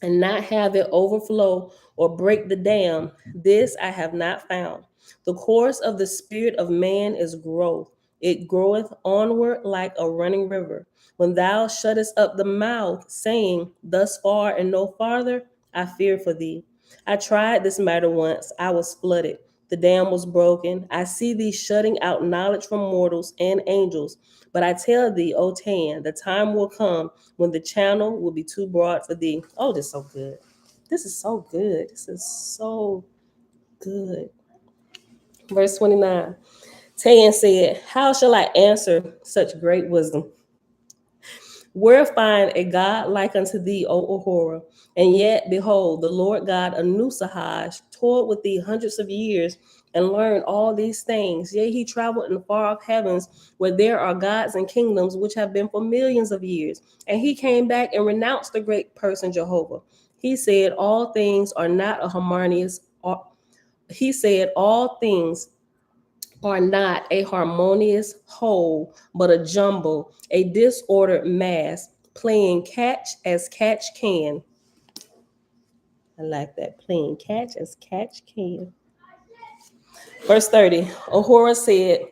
and not have it overflow or break the dam, this I have not found. The course of the spirit of man is growth. It groweth onward like a running river. When thou shuttest up the mouth, saying, thus far and no farther, I fear for thee. I tried this matter once. I was flooded. The dam was broken. I see thee shutting out knowledge from mortals and angels. But I tell thee, O Tan, the time will come when the channel will be too broad for thee. Oh, this is so good. This is so good. This is so good. Verse 29. Tan said, how shall I answer such great wisdom? Where find a God like unto thee, O Ahura? And yet, behold, the Lord God Anusahaj toiled with thee hundreds of years and learned all these things. Yea, he traveled in the far off heavens where there are gods and kingdoms which have been for millions of years. And he came back and renounced the great person Jehovah. He said, all things are not a harmonious. He said, all things are not a harmonious whole, but a jumble, a disordered mass, playing catch as catch can. I like that. Playing catch as catch can. Verse 30, Ahura said,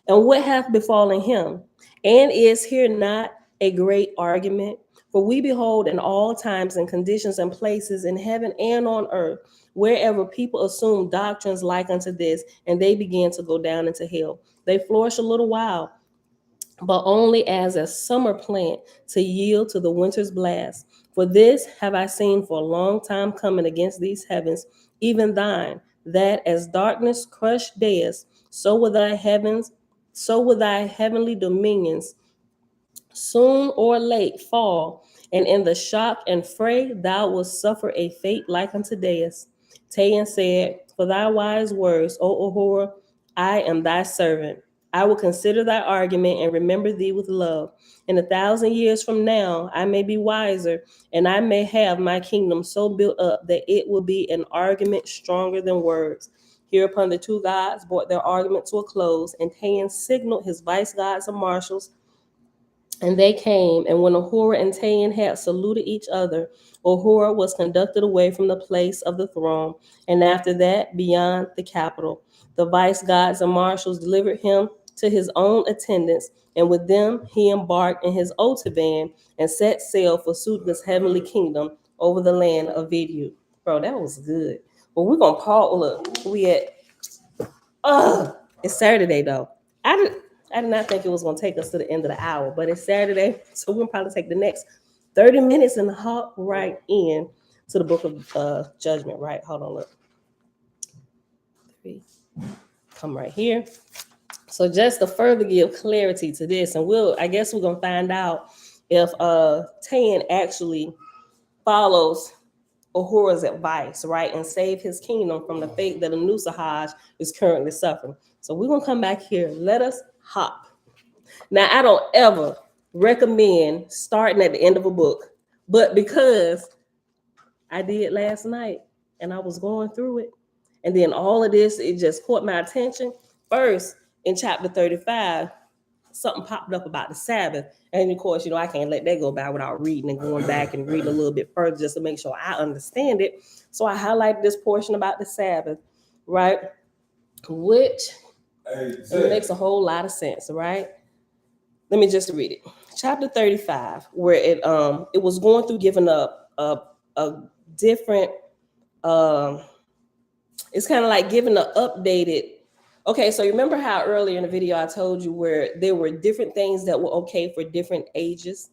and what hath befallen him? And is here not a great argument? For we behold in all times and conditions and places in heaven and on earth, wherever people assume doctrines like unto this, and they begin to go down into hell. They flourish a little while, but only as a summer plant to yield to the winter's blast. For this have I seen for a long time coming against these heavens, even thine, that as darkness crushed dayest, so will thy heavenly dominions soon or late fall, and in the shock and fray thou wilt suffer a fate like unto Deus. Tayan said, for thy wise words, O Ahura, I am thy servant. I will consider thy argument and remember thee with love. In 1,000 years from now, I may be wiser, and I may have my kingdom so built up that it will be an argument stronger than words. Hereupon the two gods brought their argument to a close, and Tayan signaled his vice gods and marshals, and they came, and when Ahura and Tayan had saluted each other, Ahura was conducted away from the place of the throne, and after that, beyond the capital. The vice gods and marshals delivered him to his own attendants, and with them he embarked in his Otavan and set sail for Sudga's heavenly kingdom over the land of Vidu. Bro, that was good. But we're gonna pause. Look, we at it's Saturday though. I did not think it was going to take us to the end of the hour, but it's Saturday, so we'll probably take the next 30 minutes and hop right in to the book of Judgment, right? Hold on, look. Come right here. So just to further give clarity to this, and I guess we're going to find out if Tan actually follows Ahura's advice, right, and save his kingdom from the fate that Anusahaj is currently suffering. So we're going to come back here. Let us hop. Now, I don't ever recommend starting at the end of a book, but because I did last night and I was going through it, and then all of this, it just caught my attention. First, in chapter 35, something popped up about the Sabbath. And of course, I can't let that go by without reading and going back and reading a little bit further just to make sure I understand it. So I highlighted this portion about the Sabbath, right? Which makes a whole lot of sense, right? Let me just read it. Chapter 35, where it was going through giving up a different, it's kind of like giving an updated. Okay, so remember how earlier in the video I told you where there were different things that were okay for different ages?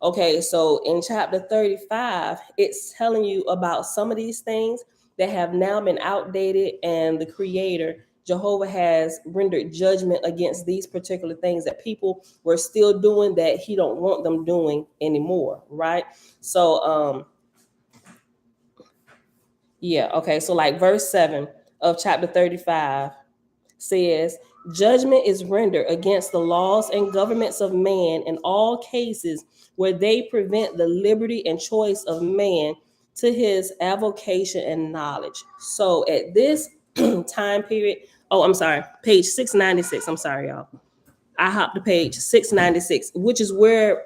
Okay, so in chapter 35, it's telling you about some of these things that have now been outdated, and the Creator, Jehovah, has rendered judgment against these particular things that people were still doing that he don't want them doing anymore, right? So, so like verse 7 of chapter 35 says, judgment is rendered against the laws and governments of man in all cases where they prevent the liberty and choice of man to his avocation and knowledge. So at this time period, page 696, I'm sorry, y'all. I hopped to page 696, which is where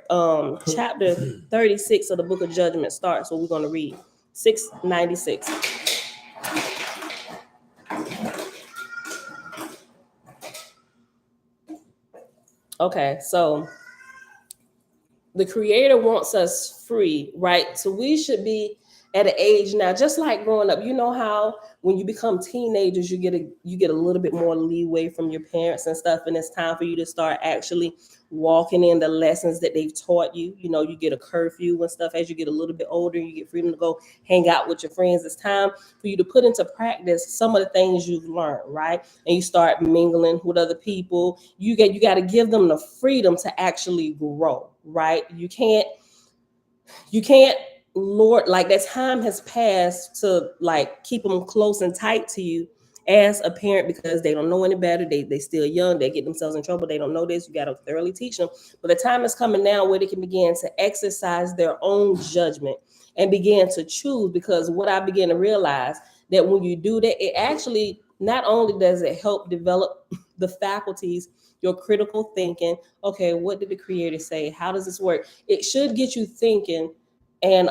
chapter 36 of the book of Judgment starts. So we're going to read 696. Okay, so the Creator wants us free, right? So we should be at an age now, just like growing up. You know how when you become teenagers, you get a little bit more leeway from your parents and stuff, and it's time for you to start actually walking in the lessons that they've taught you. You know, you get a curfew and stuff. As you get a little bit older, you get freedom to go hang out with your friends. It's time for you to put into practice some of the things you've learned, right? And you start mingling with other people. You got to give them the freedom to actually grow, right? You can't Lord, like that time has passed to like keep them close and tight to you as a parent, because they don't know any better. They still young. They get themselves in trouble. They don't know this. You got to thoroughly teach them. But the time is coming now where they can begin to exercise their own judgment and begin to choose. Because what I began to realize, that when you do that, it actually not only does it help develop the faculties, your critical thinking. Okay, what did the Creator say? How does this work? It should get you thinking and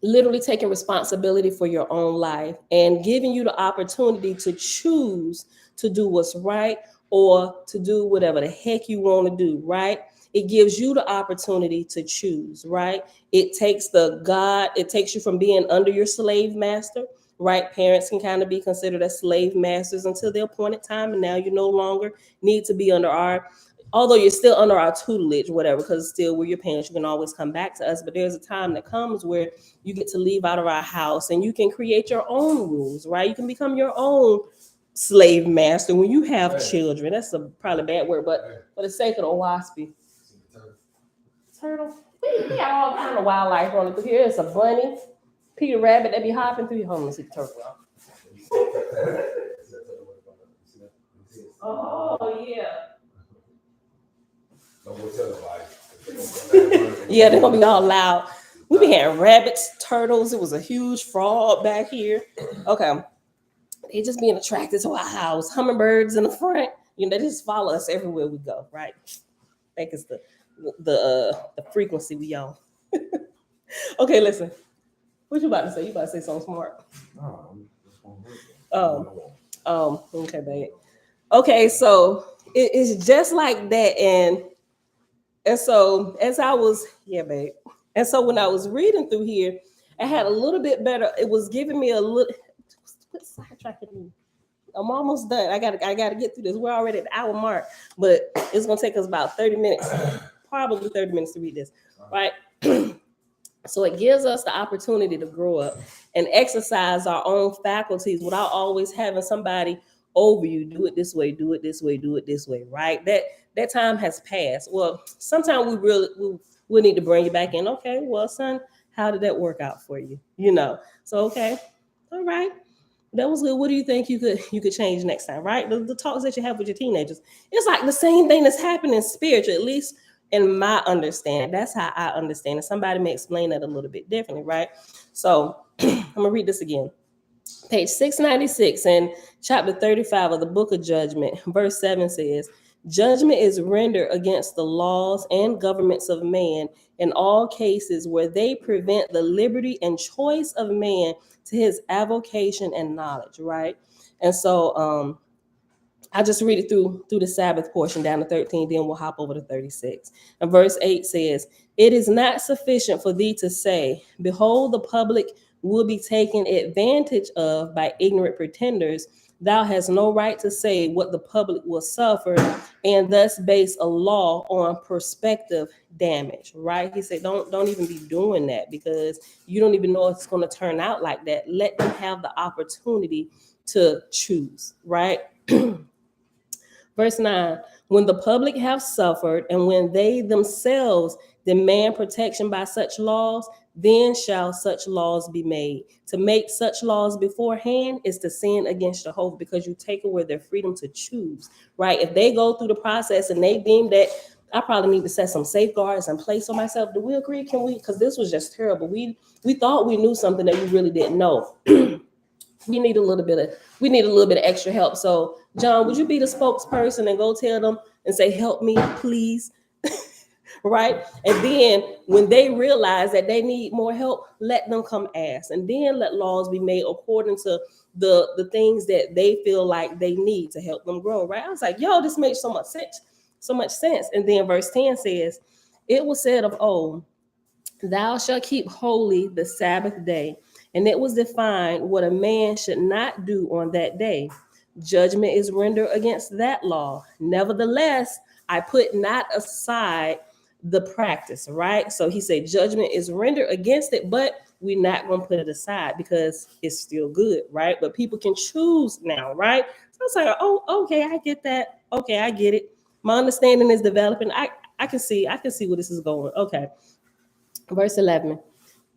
literally taking responsibility for your own life and giving you the opportunity to choose to do what's right or to do whatever the heck you want to do, right? It gives you the opportunity to choose, right? It takes you from being under your slave master, right? Parents can kind of be considered as slave masters until their appointed time, and now you no longer need to be although you're still under our tutelage, whatever, because still we're your parents, you can always come back to us. But there's a time that comes where you get to leave out of our house and you can create your own rules, right? You can become your own slave master when you have children. That's probably a bad word, but for the sake of the Oahspe. Turtle. We got all kind of wildlife running through here. It's a bunny, Peter Rabbit that be hopping through your home. Let's see the turtle. Oh, yeah. Yeah, they're gonna be all loud. We be having rabbits, turtles. It was a huge frog back here. Okay, they just being attracted to our house. Hummingbirds in the front. You know, they just follow us everywhere we go. Right? I think it's the frequency we on. Okay, listen. What you about to say? You about to say something smart? Okay, babe. Okay, so it's just like that, and so as I was, babe. And so when I was reading through here, I had a little bit better. It was giving me a little. Quit sidetracking me. I'm almost done. I gotta get through this. We're already at the hour mark, but it's gonna take us about 30 minutes, probably 30 minutes to read this, right? So it gives us the opportunity to grow up and exercise our own faculties without always having somebody over you. Do it this way, do it this way, do it this way, right? That time has passed. Well, sometimes we need to bring you back in. Okay, well, son, how did that work out for you? You know. So okay, all right. That was good. What do you think you could change next time, right? The talks that you have with your teenagers, it's like the same thing that's happening spiritually, at least in my understanding. That's how I understand it. Somebody may explain that a little bit differently, right? So I'm gonna read this again. Page 696 and chapter 35 of the book of Judgment, verse 7 says, "Judgment is rendered against the laws and governments of man in all cases where they prevent the liberty and choice of man to his avocation and knowledge," right? And so I just read it through the Sabbath portion down to 13, then we'll hop over to 36. And verse 8 says, "It is not sufficient for thee to say, behold, the public will be taken advantage of by ignorant pretenders. Thou hast no right to say what the public will suffer and thus base a law on prospective damage," right? He said, don't even be doing that, because you don't even know if it's going to turn out like that. Let them have the opportunity to choose, right? Verse 9, "When the public have suffered, and when they themselves demand protection by such laws, then shall such laws be made." To make such laws beforehand is to sin against Jehovah, because you take away their freedom to choose, right? If they go through the process and they deem that I probably need to set some safeguards in place for myself, do we agree? Can we? Because this was just terrible. We thought we knew something that we really didn't know. we need a little bit of extra help. So John, would you be the spokesperson and go tell them and say, help me, please? Right? And then when they realize that they need more help, let them come ask. And then let laws be made according to the things that they feel like they need to help them grow. Right? I was like, yo, this makes so much sense. So much sense. And then verse 10 says, it was said of old, thou shalt keep holy the Sabbath day. And it was defined what a man should not do on that day. Judgment is rendered against that law. Nevertheless, I put not aside the practice, right? So he said judgment is rendered against it, but we're not going to put it aside because it's still good, right? But people can choose now, right? So I was like, oh, okay, I get that. Okay, I get it. My understanding is developing. I can see where this is going. Okay. Verse 11.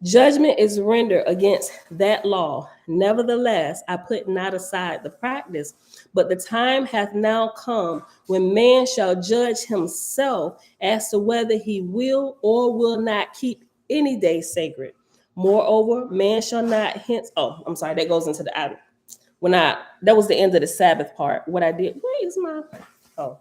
Judgment is rendered against that law. Nevertheless, I put not aside the practice, but the time hath now come when man shall judge himself as to whether he will or will not keep any day sacred. Moreover, man shall not hence. Oh, I'm sorry. That goes into the that was the end of the Sabbath part. What I did. Where is my? Oh,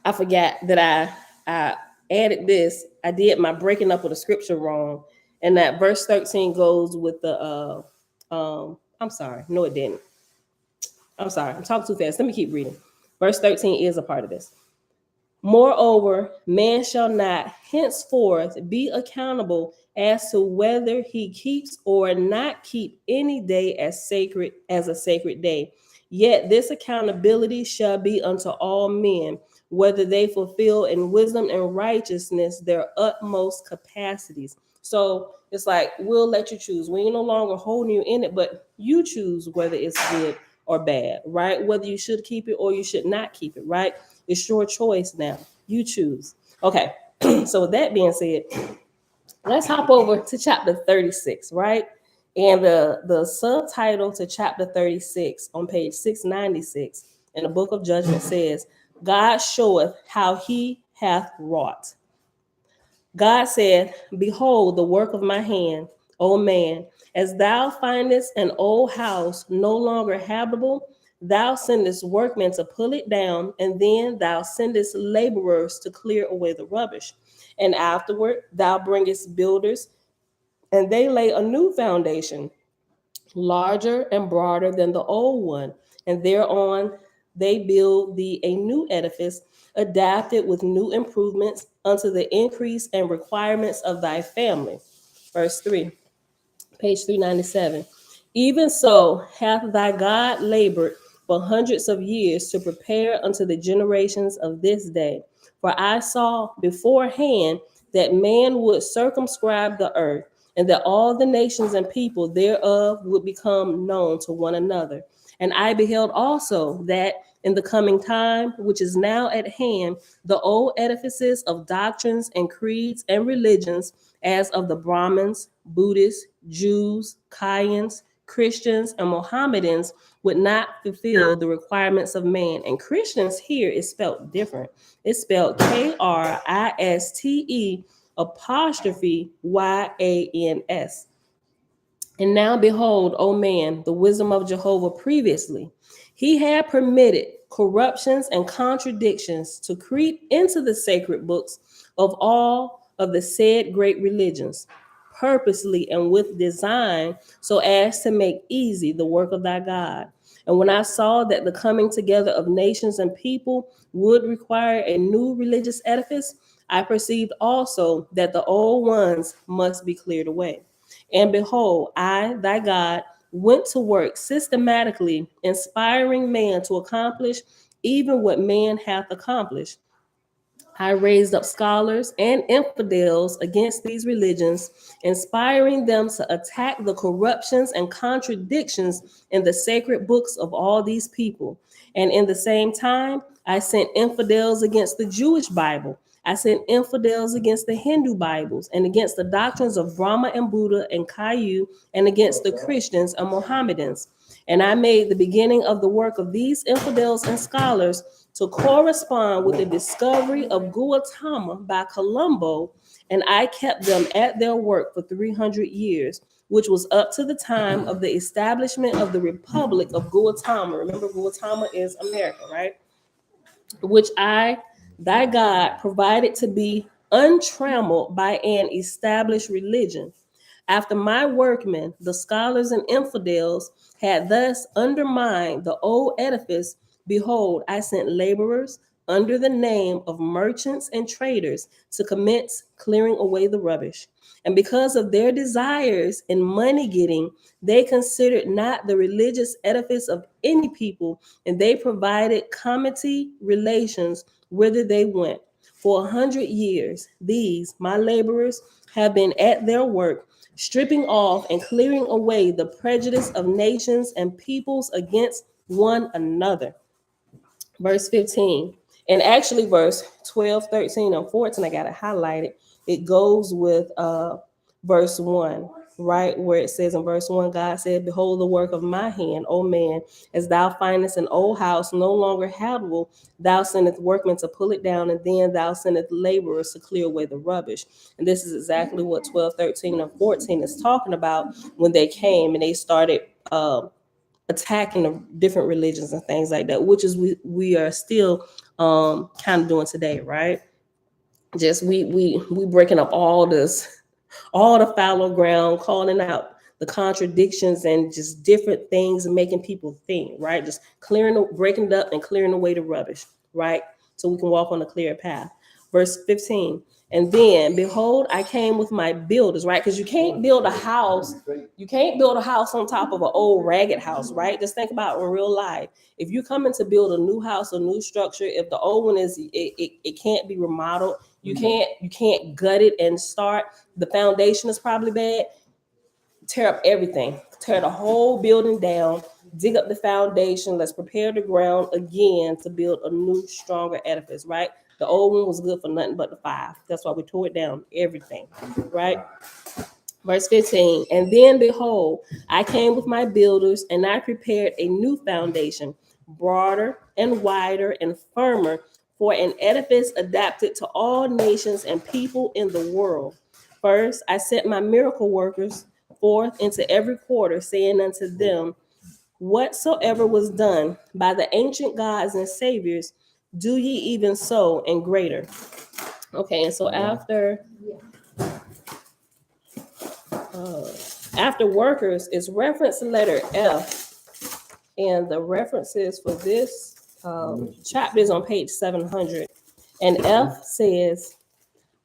I forgot that I added this. I did my breaking up of the scripture wrong, and that verse 13 goes with the I'm sorry, no, it didn't. I'm sorry, I'm talking too fast. Let me keep reading. Verse 13 is a part of this. Moreover, man shall not henceforth be accountable as to whether he keeps or not keep any day as a sacred day. Yet this accountability shall be unto all men, whether they fulfill in wisdom and righteousness their utmost capacities. So it's like, we'll let you choose. We ain't no longer holding you in it, but you choose whether it's good or bad, right? Whether you should keep it or you should not keep it, right? It's your choice now. You choose. Okay. So with that being said, let's hop over to chapter 36, right? And the subtitle to chapter 36 on page 696 in the book of Judgment says, God showeth how he hath wrought. God said, behold the work of my hand, O man, as thou findest an old house no longer habitable, thou sendest workmen to pull it down, and then thou sendest laborers to clear away the rubbish. And afterward thou bringest builders, and they lay a new foundation, larger and broader than the old one, and thereon they build thee a new edifice, adapted with new improvements unto the increase and requirements of thy family. Verse 3, page 397. Even so hath thy God labored for hundreds of years to prepare unto the generations of this day. For I saw beforehand that man would circumscribe the earth, and that all the nations and people thereof would become known to one another. And I beheld also that in the coming time, which is now at hand, the old edifices of doctrines and creeds and religions, as of the Brahmins, Buddhists, Jews, Kayans, Christians, and Mohammedans, would not fulfill the requirements of man. And Christians here is spelled different. It's spelled Kriste apostrophe YANS. And now behold, O man, the wisdom of Jehovah previously. He had permitted corruptions and contradictions to creep into the sacred books of all of the said great religions, purposely and with design, so as to make easy the work of thy God. And when I saw that the coming together of nations and people would require a new religious edifice, I perceived also that the old ones must be cleared away. And behold, I, thy God, went to work systematically, inspiring man to accomplish even what man hath accomplished. I raised up scholars and infidels against these religions, inspiring them to attack the corruptions and contradictions in the sacred books of all these people. And in the same time, I sent infidels against the Jewish Bible. I sent infidels against the Hindu Bibles, and against the doctrines of Brahma and Buddha and Kayu, and against the Christians and Mohammedans. And I made the beginning of the work of these infidels and scholars to correspond with the discovery of Gautama by Colombo, and I kept them at their work for 300 years, which was up to the time of the establishment of the Republic of Gautama. Remember, Gautama is America, right? Which I, thy God, provided to be untrammeled by an established religion. After my workmen, the scholars and infidels, had thus undermined the old edifice, behold, I sent laborers under the name of merchants and traders to commence clearing away the rubbish. And because of their desires in money getting, they considered not the religious edifice of any people, and they provided comity relations whither they went. For 100 years, these, my laborers, have been at their work, stripping off and clearing away the prejudice of nations and peoples against one another. Verse 15, and actually verse 12, 13, and 14, I got it highlighted. It goes with verse 1, right, where it says in verse 1, God said, behold the work of my hand, O man, as thou findest an old house no longer habitable, thou sendest workmen to pull it down, and then thou sendest laborers to clear away the rubbish. And this is exactly what 12, 13, and 14 is talking about when they came and they started attacking the different religions and things like that, which is we are still kind of doing today, right? Just we breaking up all this, all the fallow ground, calling out the contradictions and just different things and making people think, right? Just breaking it up and clearing away the rubbish, right? So we can walk on a clear path. Verse 15, and then behold, I came with my builders, right? Because you can't build a house on top of an old ragged house, right? Just think about in real life. If you're coming to build a new house, a new structure, if the old one is it can't be remodeled, you can't gut it and start. The foundation is probably bad. Tear up everything. Tear the whole building down. Dig up the foundation. Let's prepare the ground again to build a new, stronger edifice, right? The old one was good for nothing but the five. That's why we tore it down, everything, right? Verse 15, and then behold, I came with my builders, and I prepared a new foundation, broader and wider and firmer, for an edifice adapted to all nations and people in the world. First, I sent my miracle workers forth into every quarter, saying unto them, whatsoever was done by the ancient gods and saviors, do ye even so and greater. Okay, and so after workers is reference letter F, and the references for this chapter is on page 700. And F says,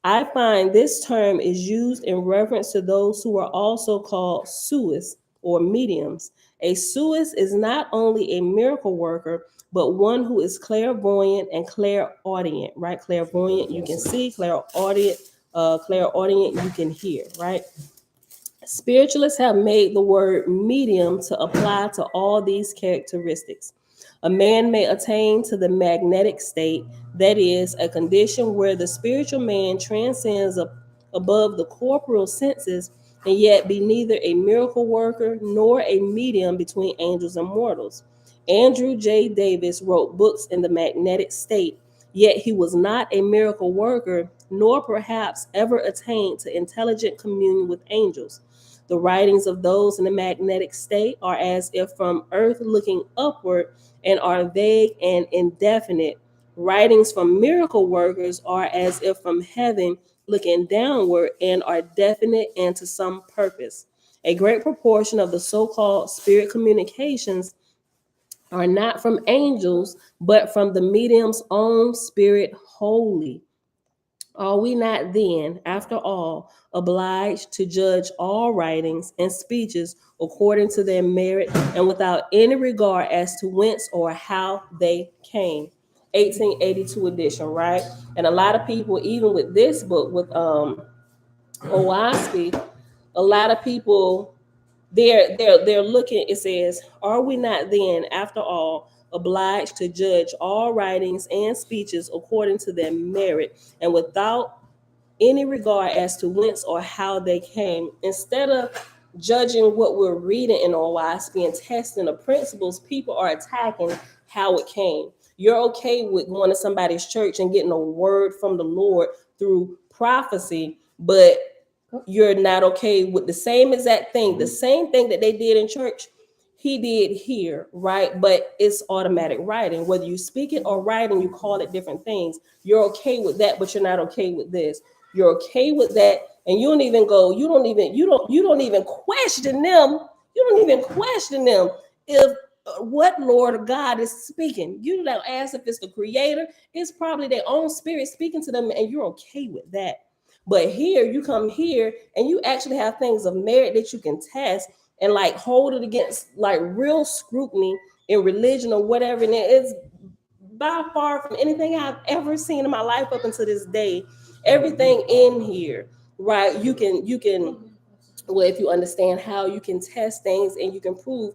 I find this term is used in reference to those who are also called suis or mediums. A suis is not only a miracle worker, but one who is clairvoyant and clairaudient, right? Clairvoyant, you can see, clairaudient, you can hear, right? Spiritualists have made the word medium to apply to all these characteristics. A man may attain to the magnetic state, that is, a condition where the spiritual man transcends above the corporeal senses, and yet be neither a miracle worker nor a medium between angels and mortals. Andrew J. Davis wrote books in the magnetic state, yet he was not a miracle worker, nor perhaps ever attained to intelligent communion with angels. The writings of those in the magnetic state are as if from earth looking upward and are vague and indefinite. Writings from miracle workers are as if from heaven looking downward and are definite and to some purpose. A great proportion of the so-called spirit communications are not from angels, but from the medium's own spirit wholly. Are we not then, after all, obliged to judge all writings and speeches according to their merit and without any regard as to whence or how they came? 1882 edition, right? And a lot of people, even with this book, with Oahspe, a lot of people they're looking, it says, are we not then, after all, obliged to judge all writings and speeches according to their merit and without any regard as to whence or how they came? Instead of judging what we're reading in Oahspe and testing the principles, people are attacking how it came. You're okay with going to somebody's church and getting a word from the Lord through prophecy, but you're not okay with the same exact thing, the same thing that they did in church, he did here, right? But it's automatic writing. Whether you speak it or writing, you call it different things. You're okay with that, but you're not okay with this. You're okay with that, and you don't even go, you don't even question them. You don't even question them if what Lord God is speaking. You don't ask if it's the creator. It's probably their own spirit speaking to them, and you're okay with that. But here, you come here and you actually have things of merit that you can test and like hold it against like real scrutiny in religion or whatever. And it's by far from anything I've ever seen in my life up until this day. Everything in here, right? You can, well, if you understand how you can test things and you can prove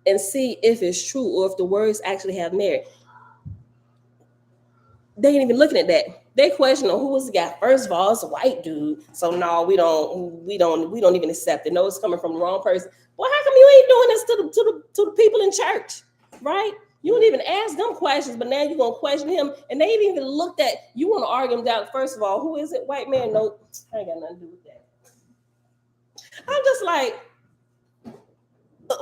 and see if it's true or if the words actually have merit. They ain't even looking at that. They question who was the guy. First of all, it's a white dude. So no, we don't even accept it. No, it's coming from the wrong person. Well, how come you ain't doing this to the people in church? Right? You don't even ask them questions, but now you're gonna question him. And they ain't even looked at you want to argue them down. First of all, who is it? White man? Nope. I ain't got nothing to do with that. I'm just like,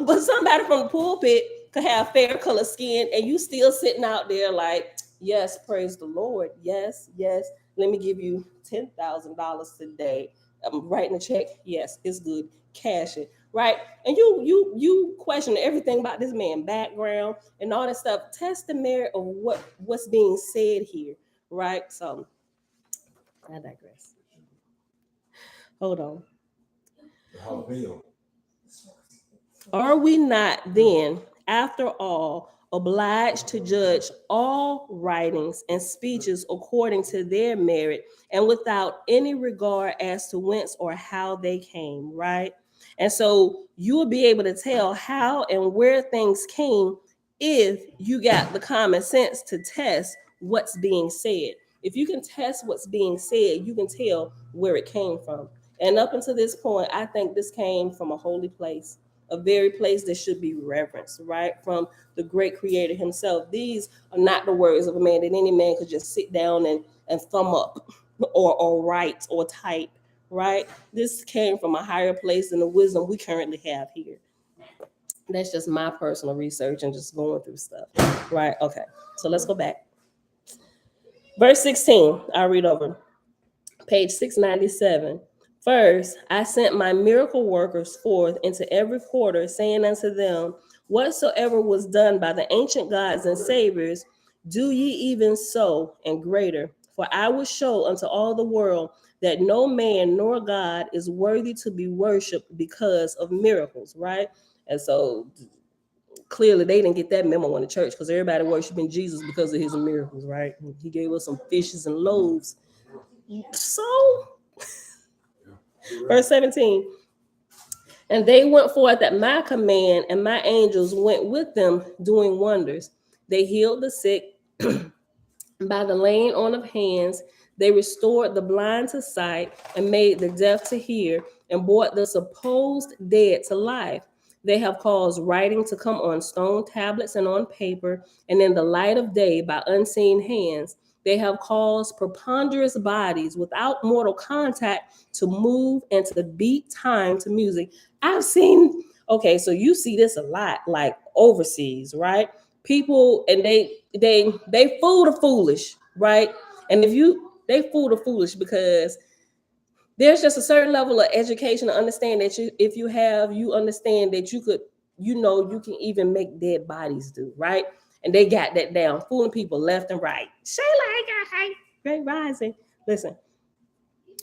but somebody from the pulpit could have fair color skin and you still sitting out there like, yes, praise the Lord. Yes, yes. Let me give you $10,000 today. I'm writing a check. Yes, it's good. Cash it. Right. And you question everything about this man's background and all that stuff. Test the merit of what's being said here. Right. So I digress. Hold on. Are we not then, after all, obliged to judge all writings and speeches according to their merit and without any regard as to whence or how they came, right? And so you will be able to tell how and where things came if you got the common sense to test what's being said. If you can test what's being said, you can tell where it came from. And up until this point, I think this came from a holy place, a very place that should be reverenced, right? From the great creator himself. These are not the words of a man that any man could just sit down and thumb up or write or type, right? This came from a higher place than the wisdom we currently have here. That's just my personal research and just going through stuff, right? Okay, so let's go back. Verse 16, I'll read over. Page 697. First, I sent my miracle workers forth into every quarter, saying unto them, whatsoever was done by the ancient gods and saviors, do ye even so and greater. For I will show unto all the world that no man nor God is worthy to be worshipped because of miracles, right? And so clearly they didn't get that memo in the church because everybody worshiping Jesus because of his miracles, right? He gave us some fishes and loaves. So, verse 17, and they went forth at my command, and my angels went with them doing wonders. They healed the sick by the laying on of hands. They restored the blind to sight and made the deaf to hear and brought the supposed dead to life. They have caused writing to come on stone tablets and on paper and in the light of day by unseen hands. They have caused preponderous bodies without mortal contact to move and to beat time to music. I've seen, okay, so you see this a lot, like overseas, right? People and they fool the foolish, right? And if you they fool the foolish because there's just a certain level of education to understand that if you understand that you could, you can even make dead bodies do, right? And they got that down, fooling people left and right. Shayla, great rising. Listen,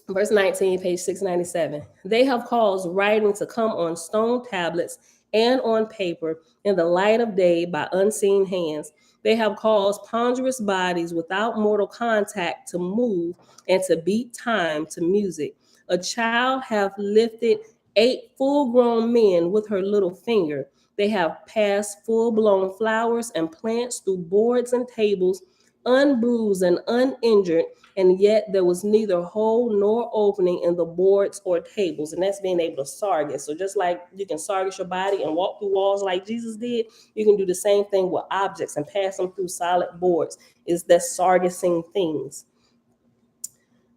verse 19, page 697. They have caused writing to come on stone tablets and on paper in the light of day by unseen hands. They have caused ponderous bodies without mortal contact to move and to beat time to music. A child hath lifted 8 full-grown men with her little finger. They have passed full-blown flowers and plants through boards and tables unbruised and uninjured, and yet there was neither hole nor opening in the boards or tables. And that's being able to sargus. So just like you can sargus your body and walk through walls like Jesus did, you can do the same thing with objects and pass them through solid boards. Is that sargusing things.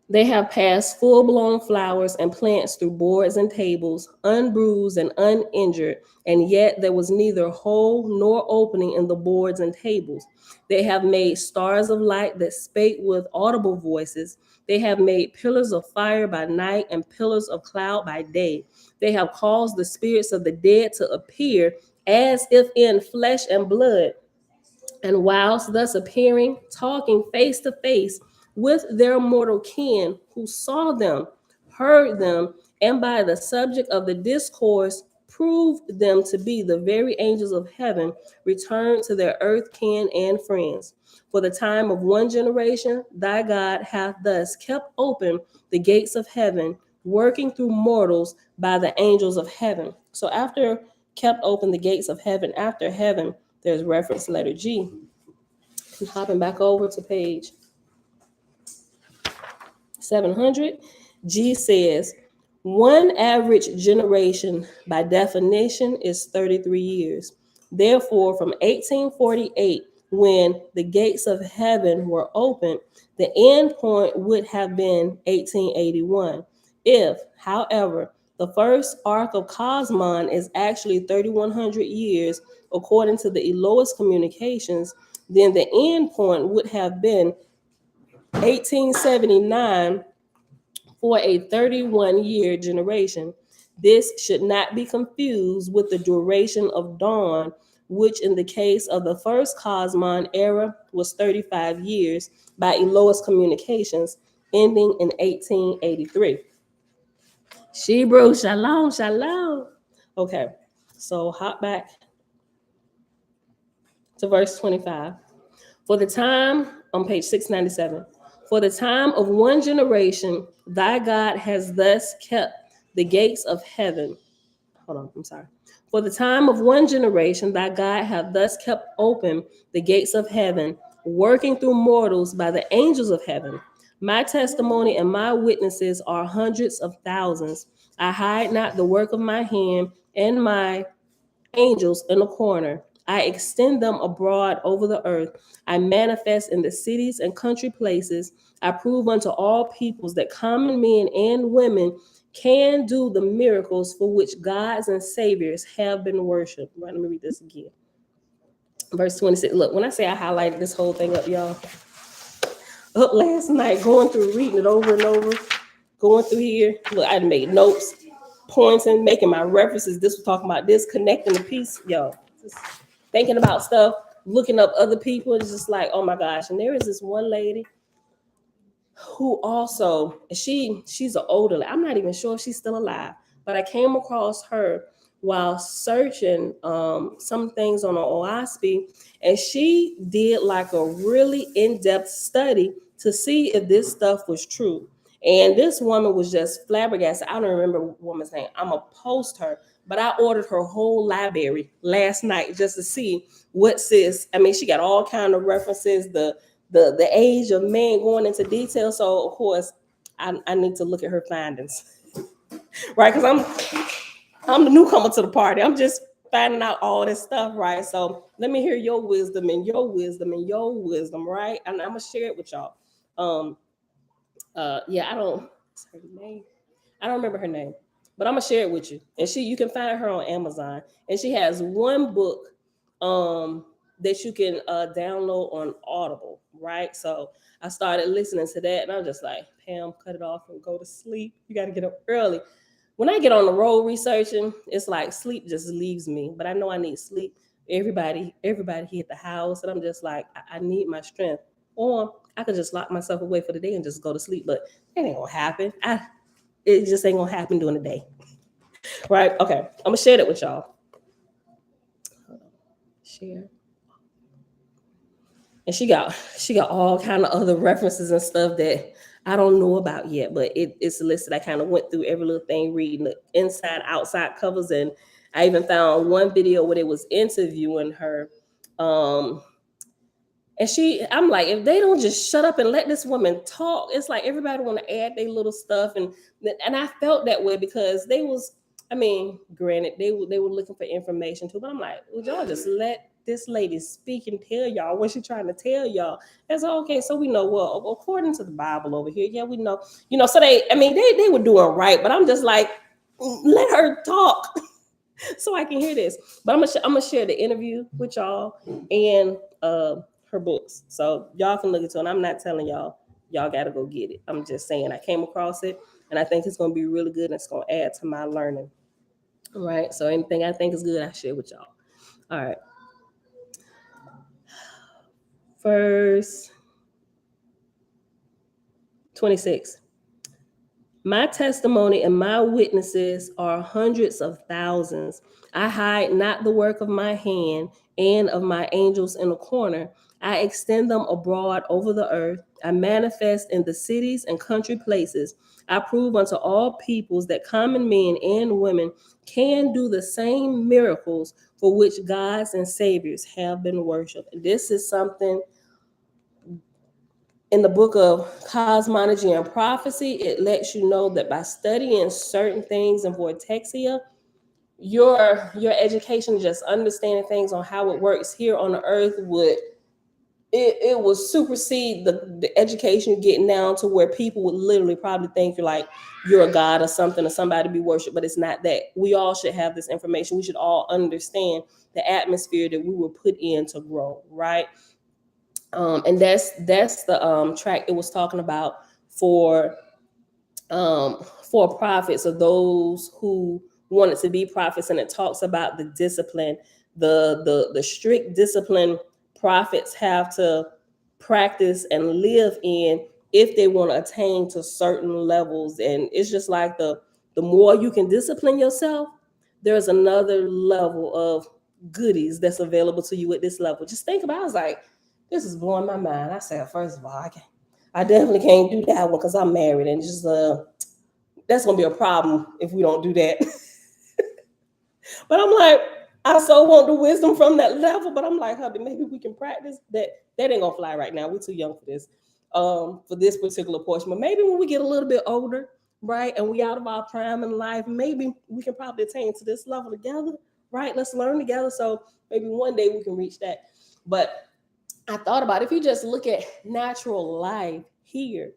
They have passed full-blown flowers and plants through boards and tables, unbruised and uninjured, and yet there was neither hole nor opening in the boards and tables. They have made stars of light that spake with audible voices. They have made pillars of fire by night and pillars of cloud by day. They have caused the spirits of the dead to appear as if in flesh and blood. And whilst thus appearing, talking face to face with their mortal kin who saw them, heard them, and by the subject of the discourse proved them to be the very angels of heaven, returned to their earth kin and friends. For the time of one generation, thy God hath thus kept open the gates of heaven, working through mortals by the angels of heaven. So after kept open the gates of heaven, after heaven, there's reference letter G. I'm hopping back over to page 700. G says, one average generation by definition is 33 years. Therefore, from 1848, when the gates of heaven were opened, the end point would have been 1881. If, however, the first arc of Cosmon is actually 3,100 years, according to the Elohist communications, then the end point would have been 1879 for a 31-year generation. This should not be confused with the duration of dawn, which in the case of the first Cosmon era was 35 years by Elohist communications, ending in 1883. Shebrew, shalom, shalom. Okay, so hop back to verse 25. For the time, on page 697, for the time of one generation, thy God has thus kept the gates of heaven. Hold on, I'm sorry. For the time of one generation, thy God hath thus kept open the gates of heaven, working through mortals by the angels of heaven. My testimony and my witnesses are hundreds of thousands. I hide not the work of my hand and my angels in a corner. I extend them abroad over the earth. I manifest in the cities and country places. I prove unto all peoples that common men and women can do the miracles for which gods and saviors have been worshipped. Right, let me read this again. Verse 26. Look, when I say I highlighted this whole thing up, y'all, up last night, going through, reading it over and over, going through here. Look, I made notes, pointing, making my references. This was talking about this, connecting the piece, yo. Just thinking about stuff, looking up other people. It's just like, oh my gosh. And there is this one lady who also, she's an older, I'm not even sure if she's still alive, but I came across her while searching some things on Oahspe, and she did like a really in-depth study to see if this stuff was true. And this woman was just flabbergasted. I don't remember the woman's name. I'm gonna post her, but I ordered her whole library last night just to see what sis. I mean, she got all kind of references, the age of man going into detail. So of course, I need to look at her findings, right? Because I'm the newcomer to the party. I'm just finding out all this stuff, right? So let me hear your wisdom and your wisdom and your wisdom, right? And I'm gonna share it with y'all. Yeah, I don't. What's her name? I don't remember her name, but I'm gonna share it with you. And you can find her on Amazon, and she has one book that you can download on Audible, right? So I started listening to that, and I'm just like, Pam, cut it off and go to sleep. You got to get up early. When I get on the road researching, it's like sleep just leaves me. But I know I need sleep. Everybody here at the house, and I'm just like, I need my strength. Or I could just lock myself away for the day and just go to sleep. But it ain't gonna happen. It just ain't gonna happen during the day. Right? Okay. I'm gonna share that with y'all. Share. And she got all kind of other references and stuff that I don't know about yet, but it's listed. I kind of went through every little thing, reading the inside, outside covers, and I even found one video where they was interviewing her, And I'm like, if they don't just shut up and let this woman talk, it's like everybody want to add their little stuff. And I felt that way because granted, they were looking for information too, but I'm like, would y'all just let this lady speak and tell y'all what she's trying to tell y'all? And so, okay, so we know, well, according to the Bible over here, yeah, we know, so they were doing right, but I'm just like, let her talk so I can hear this. But I'm gonna share the interview with y'all and her books, so y'all can look into it. And I'm not telling y'all gotta go get it. I'm just saying I came across it, and I think it's gonna be really good, and it's gonna add to my learning. All right. So anything I think is good, I share with y'all. All right. Verse 26. My testimony and my witnesses are hundreds of thousands. I hide not the work of my hand and of my angels in a corner. I extend them abroad over the earth. I manifest in the cities and country places. I prove unto all peoples that common men and women can do the same miracles for which gods and saviors have been worshipped. This is something in the book of Cosmology and Prophecy. It lets you know that by studying certain things in Vortexia, your education, just understanding things on how it works here on the earth, would supersede the education you're getting now, to where people would literally probably think you're a god or something, or somebody to be worshipped. But it's not that. We all should have this information. We should all understand the atmosphere that we were put in to grow, right? And that's the track it was talking about for prophets, or those who wanted to be prophets. And it talks about the discipline, the strict discipline prophets have to practice and live in if they want to attain to certain levels. And it's just like the more you can discipline yourself, there's another level of goodies that's available to you at this level. Just think about it. I was like, this is blowing my mind. I said, first of all, I definitely can't do that one because I'm married, and just that's gonna be a problem if we don't do that. But I'm like, I so want the wisdom from that level, but I'm like, hubby, maybe we can practice that. That ain't gonna fly right now. We're too young for this, for this particular portion. But maybe when we get a little bit older, right, and we out of our prime in life, maybe we can probably attain to this level together, right? Let's learn together. So maybe one day we can reach that. But I thought about, if you just look at natural life here,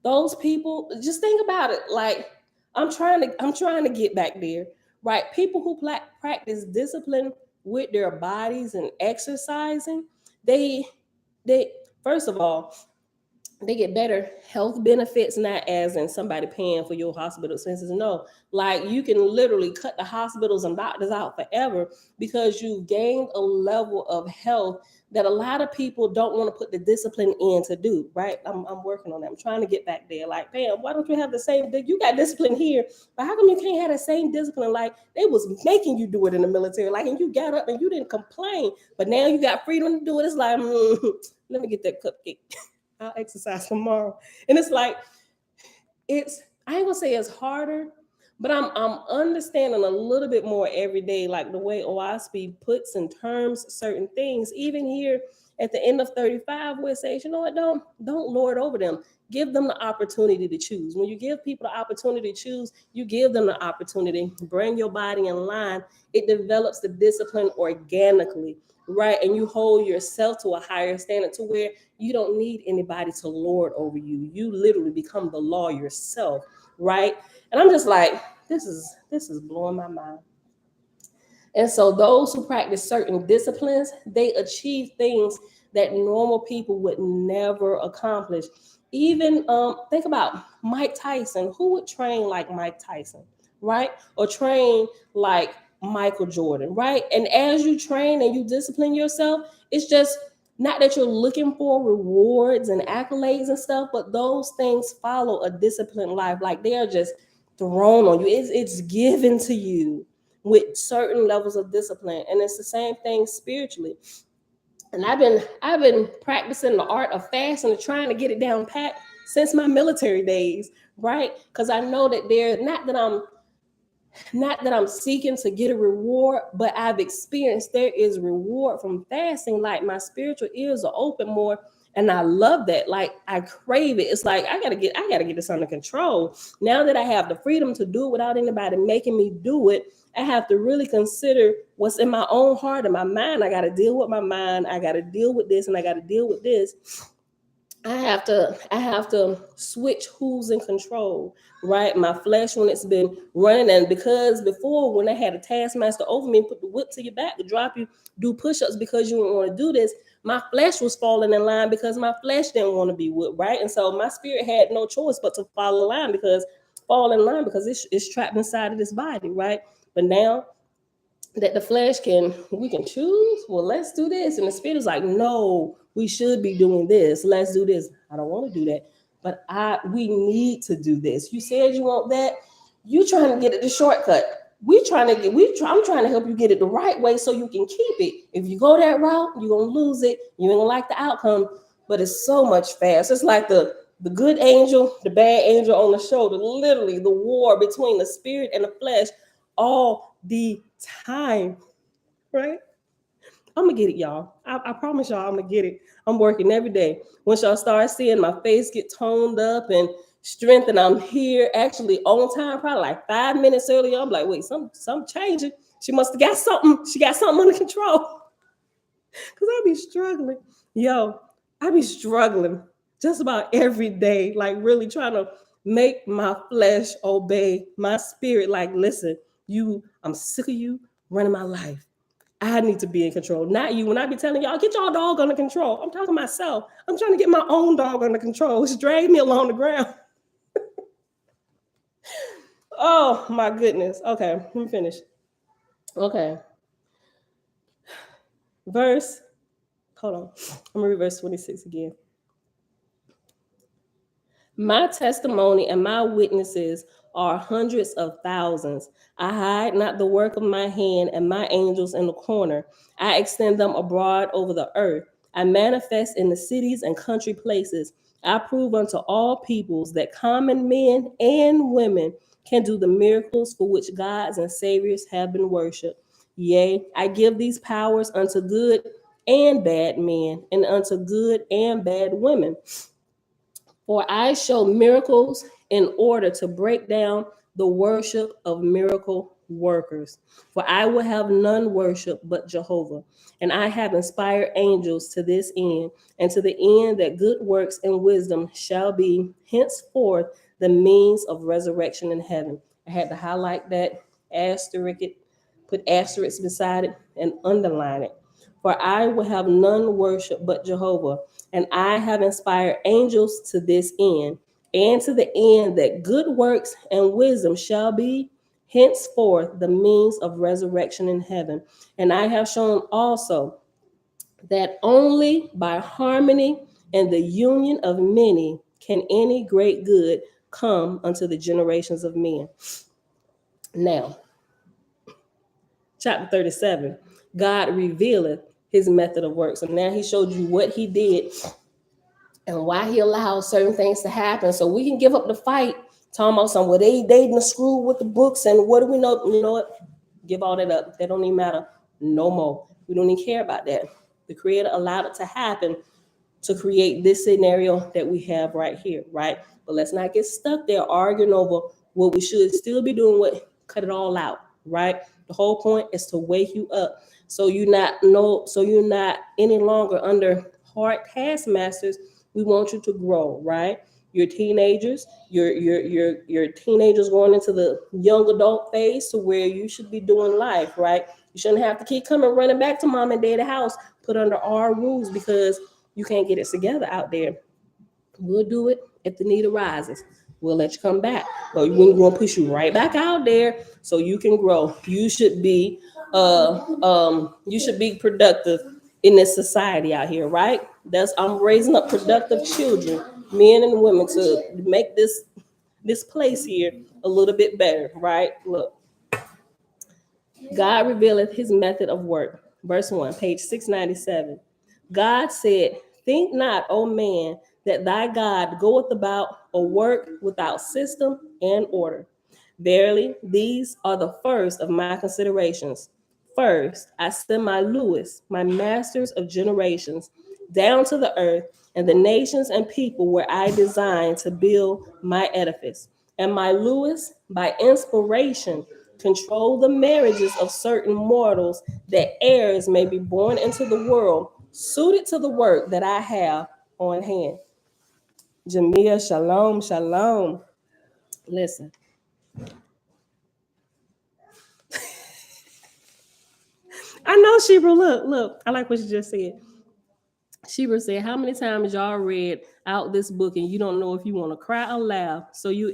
those people, just think about it. Like, I'm trying to get back there, right? People who practice discipline with their bodies and exercising, they first of all, they get better health benefits, not as in somebody paying for your hospital expenses. No, like, you can literally cut the hospitals and doctors out forever because you've gained a level of health that a lot of people don't want to put the discipline in to do, right? I'm working on that. I'm trying to get back there. Like, damn, why don't you have the same, you got discipline here, but how come you can't have the same discipline? Like, they was making you do it in the military, like, and you got up and you didn't complain, but now you got freedom to do it. It's like, let me get that cupcake. I'll exercise tomorrow. And it's like, I ain't gonna say it's harder, but I'm understanding a little bit more every day, like the way Oahspe puts in terms certain things. Even here at the end of 35, where it says, you know what, don't lord over them. Give them the opportunity to choose. When you give people the opportunity to choose, you give them the opportunity to bring your body in line. It develops the discipline organically, right? And you hold yourself to a higher standard, to where you don't need anybody to lord over you. You literally become the law yourself, right? And I'm just like, this is blowing my mind. And so those who practice certain disciplines, they achieve things that normal people would never accomplish. Even think about Mike Tyson. Who would train like Mike Tyson, right? Or train like Michael Jordan, right? And as you train and you discipline yourself, it's just not that you're looking for rewards and accolades and stuff, but those things follow a disciplined life. Like, they are just thrown on you. It's given to you with certain levels of discipline. And it's the same thing spiritually. And I've been practicing the art of fasting and trying to get it down pat since my military days, right? Because I know that not that I'm not that I'm seeking to get a reward, but I've experienced there is reward from fasting. Like my spiritual ears are open more, and I love that. Like I crave it. It's like I gotta get this under control. Now that I have the freedom to do it without anybody making me do it, I have to really consider what's in my own heart and my mind. I gotta deal with my mind. I gotta deal with this, and I gotta deal with this. I have to switch who's in control, right? My flesh when it's been running, and because before when I had a taskmaster over me, put the whip to your back to drop you, do push-ups because you didn't want to do this. My flesh was falling in line because my flesh didn't want to be whipped, right? And so my spirit had no choice but to fall in line because it's trapped inside of this body, right? But now that the flesh we can choose, well, let's do this, and the spirit is like, no, we should be doing this, let's do this. I don't want to do that, but we need to do this. You said you want that, you trying to get it the shortcut. I'm trying to help you get it the right way so you can keep it. If you go that route, you're gonna lose it, you ain't gonna like the outcome. But it's so much fast. It's like the good angel, the bad angel on the shoulder, literally the war between the spirit and the flesh all the time, right? I'm gonna get it, y'all. I promise y'all I'm gonna get it. I'm working every day. Once y'all start seeing my face get toned up and strength, and I'm here actually on time, probably like 5 minutes earlier. I'm like, wait, some changing. She must have got something. She got something under control. Cause I be struggling. Yo, I be struggling just about every day, like really trying to make my flesh obey my spirit. Like, listen, I'm sick of you running my life. I need to be in control, not you. When I be telling y'all, get y'all dog under control, I'm talking myself. I'm trying to get my own dog under control. It's dragging me along the ground. Oh my goodness. Okay, let me finish. Okay. Hold on. I'm gonna read verse 26 again. My testimony and my witnesses are hundreds of thousands. I hide not the work of my hand and my angels in the corner. I extend them abroad over the earth. I manifest in the cities and country places. I prove unto all peoples that common men and women can do the miracles for which gods and saviors have been worshipped. Yea, I give these powers unto good and bad men, and unto good and bad women. For I show miracles in order to break down the worship of miracle workers. For I will have none worship but Jehovah. And I have inspired angels to this end, and to the end that good works and wisdom shall be henceforth the means of resurrection in heaven. I had to highlight that, asterisk it, put asterisks beside it, and underline it. For I will have none worship but Jehovah, and I have inspired angels to this end, and to the end that good works and wisdom shall be henceforth the means of resurrection in heaven. And I have shown also that only by harmony and the union of many can any great good come unto the generations of men. Now, chapter 37, God revealeth his method of work. So now he showed you what he did and why he allows certain things to happen. So we can give up the fight, talking about some, well, they didn't screw with the books, and what do we know? You know what? Give all that up. That don't even matter no more. We don't even care about that. The creator allowed it to happen to create this scenario that we have right here, right? But let's not get stuck there arguing over what we should still be doing, cut it all out, right? The whole point is to wake you up so you're not any longer under hard taskmasters. We want you to grow, right? You're teenagers, you're teenagers going into the young adult phase to where you should be doing life, right? You shouldn't have to keep coming running back to mom and dad's house, put under our rules because you can't get it together out there. We'll do it if the need arises. We'll let you come back, but we're going to push you right back out there so you can grow. You should be productive in this society out here, right? I'm raising up productive children, men and women, to make this place here a little bit better, right? Look, God revealeth his method of work. Verse 1, page 697. God said, think not, O man, that thy God goeth about a work without system and order. Verily, these are the first of my considerations. First, I send my Lewis, my masters of generations, down to the earth and the nations and people where I designed to build my edifice. And my Lewis, by inspiration, control the marriages of certain mortals, that heirs may be born into the world, suited to the work that I have on hand. Jamia, shalom, shalom. Listen. I know Shebra, look. I like what you just said. Shebra said, how many times y'all read out this book and you don't know if you want to cry or laugh? So you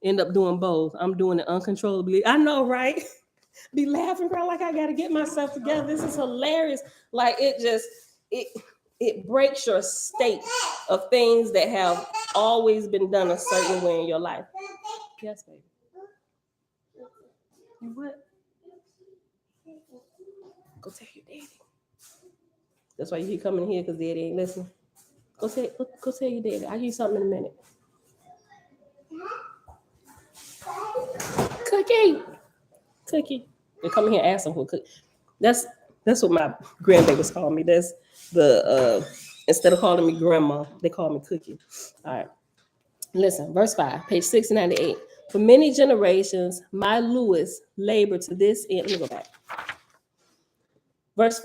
end up doing both. I'm doing it uncontrollably. I know, right? Be laughing, crying like I gotta get myself together. This is hilarious. Like it breaks your state of things that have always been done a certain way in your life. Yes, baby. What? Go tell your daddy. That's why you keep coming here, because daddy ain't listening. Go tell your daddy. I'll give you something in a minute. Cookie. They come here and ask them for cookie. That's what my grandbabies call me. That's the instead of calling me grandma, they call me Cookie. All right. Listen, verse 5, page 698. For many generations, my Lewis labored to this end. Let me go back. Verse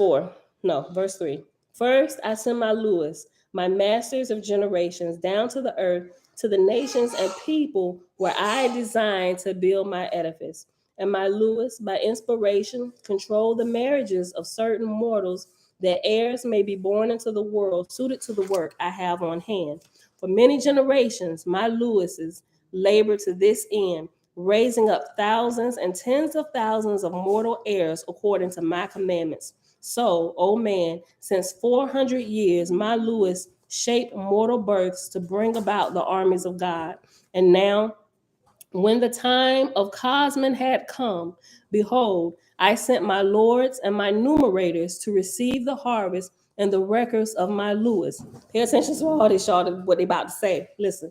3. First, I send my Lewis, my masters of generations, down to the earth, to the nations and people where I designed to build my edifice. And my Lewis, by inspiration, control the marriages of certain mortals, that heirs may be born into the world, suited to the work I have on hand. For many generations, my Lewises labor to this end, raising up thousands and tens of thousands of mortal heirs according to my commandments. So, O man, since 400 years, my Lewis shaped mortal births to bring about the armies of God. And now, when the time of Cosman had come, behold, I sent my lords and my numerators to receive the harvest and the records of my Lewis. Pay attention to all this, y'all, what they about to say. Listen.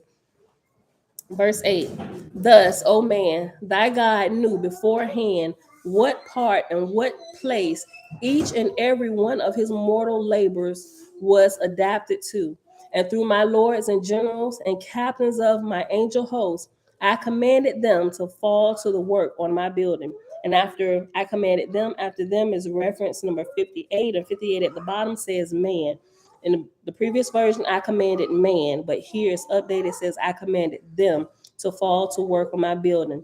Verse 8. Thus, O man, thy God knew beforehand what part and what place each and every one of his mortal labors was adapted to. And through my lords and generals and captains of my angel hosts, I commanded them to fall to the work on my building. And after I commanded them, after them is reference number 58, and 58 at the bottom says man. In the previous version, I commanded man, but here it's updated, it says I commanded them to fall to work on my building.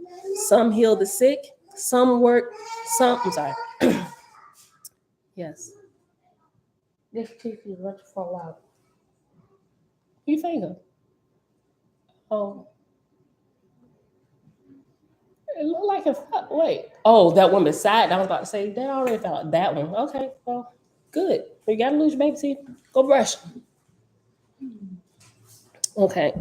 Some heal the sick, some work, I'm sorry. Yes. This teeth is about to fall out. You finger. Oh. It looked like a wait. Oh, that one beside. I was about to say that already fell out. That one. Okay. Well, good. You gotta lose your baby teeth. Go brush. Okay.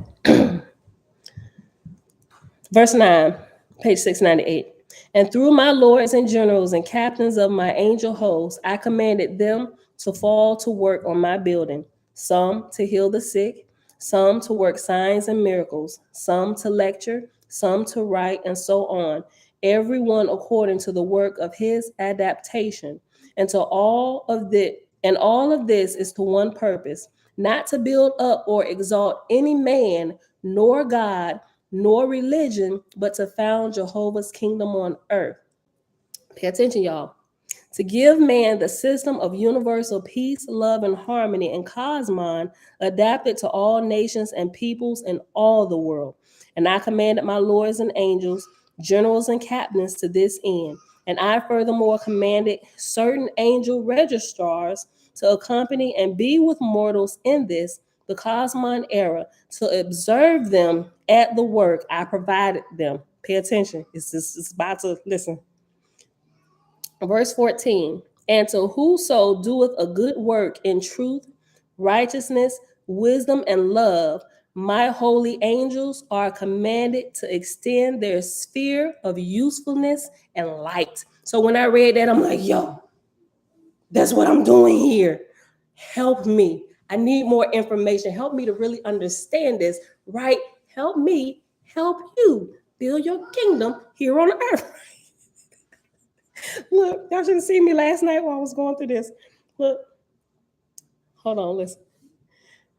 Verse 9, page 698. And through my lords and generals and captains of my angel hosts, I commanded them to fall to work on my building, some to heal the sick, some to work signs and miracles, some to lecture, some to write, and so on, everyone according to the work of his adaptation. And all of this is to one purpose, not to build up or exalt any man nor God nor religion, but to found Jehovah's kingdom on earth. Pay attention, y'all. To give man the system of universal peace, love, and harmony in Cosmon, adapted to all nations and peoples in all the world. And I commanded my lords and angels, generals and captains to this end. And I furthermore commanded certain angel registrars to accompany and be with mortals in this, the Cosmon era, to observe them at the work I provided them. Pay attention. It's about to listen. Verse 14, and to whoso doeth a good work in truth, righteousness, wisdom, and love, my holy angels are commanded to extend their sphere of usefulness and light. So when I read that, I'm like, yo, that's what I'm doing here. Help me. I need more information. Help me to really understand this, right? Help me help you. build your kingdom here on earth. Look, y'all should have seen me last night while I was going through this. Look, hold on, listen.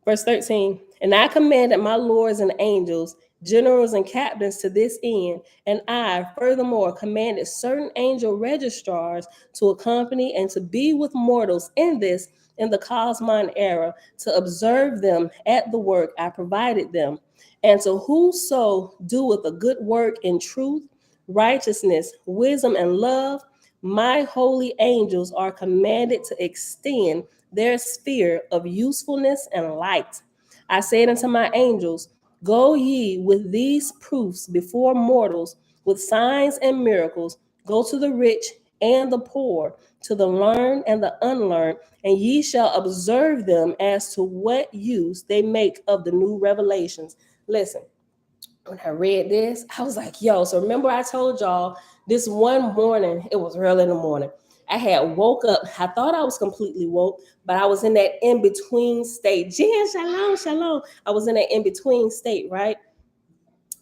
Verse 13, and I commanded my lords and angels, generals and captains to this end, and I furthermore commanded certain angel registrars to accompany and to be with mortals in the Cosmine era, to observe them at the work I provided them, and to whoso doeth a good work in truth, righteousness, wisdom, and love, my holy angels are commanded to extend their sphere of usefulness and light. I said unto my angels, go ye with these proofs before mortals, with signs and miracles. Go to the rich and the poor, to the learned and the unlearned, and ye shall observe them as to what use they make of the new revelations. Listen, when I read this, I was like, yo, so remember I told y'all this one morning, it was early in the morning, I had woke up. I thought I was completely woke, but I was in that in-between state. Jen, shalom, shalom. I was in that in-between state, right?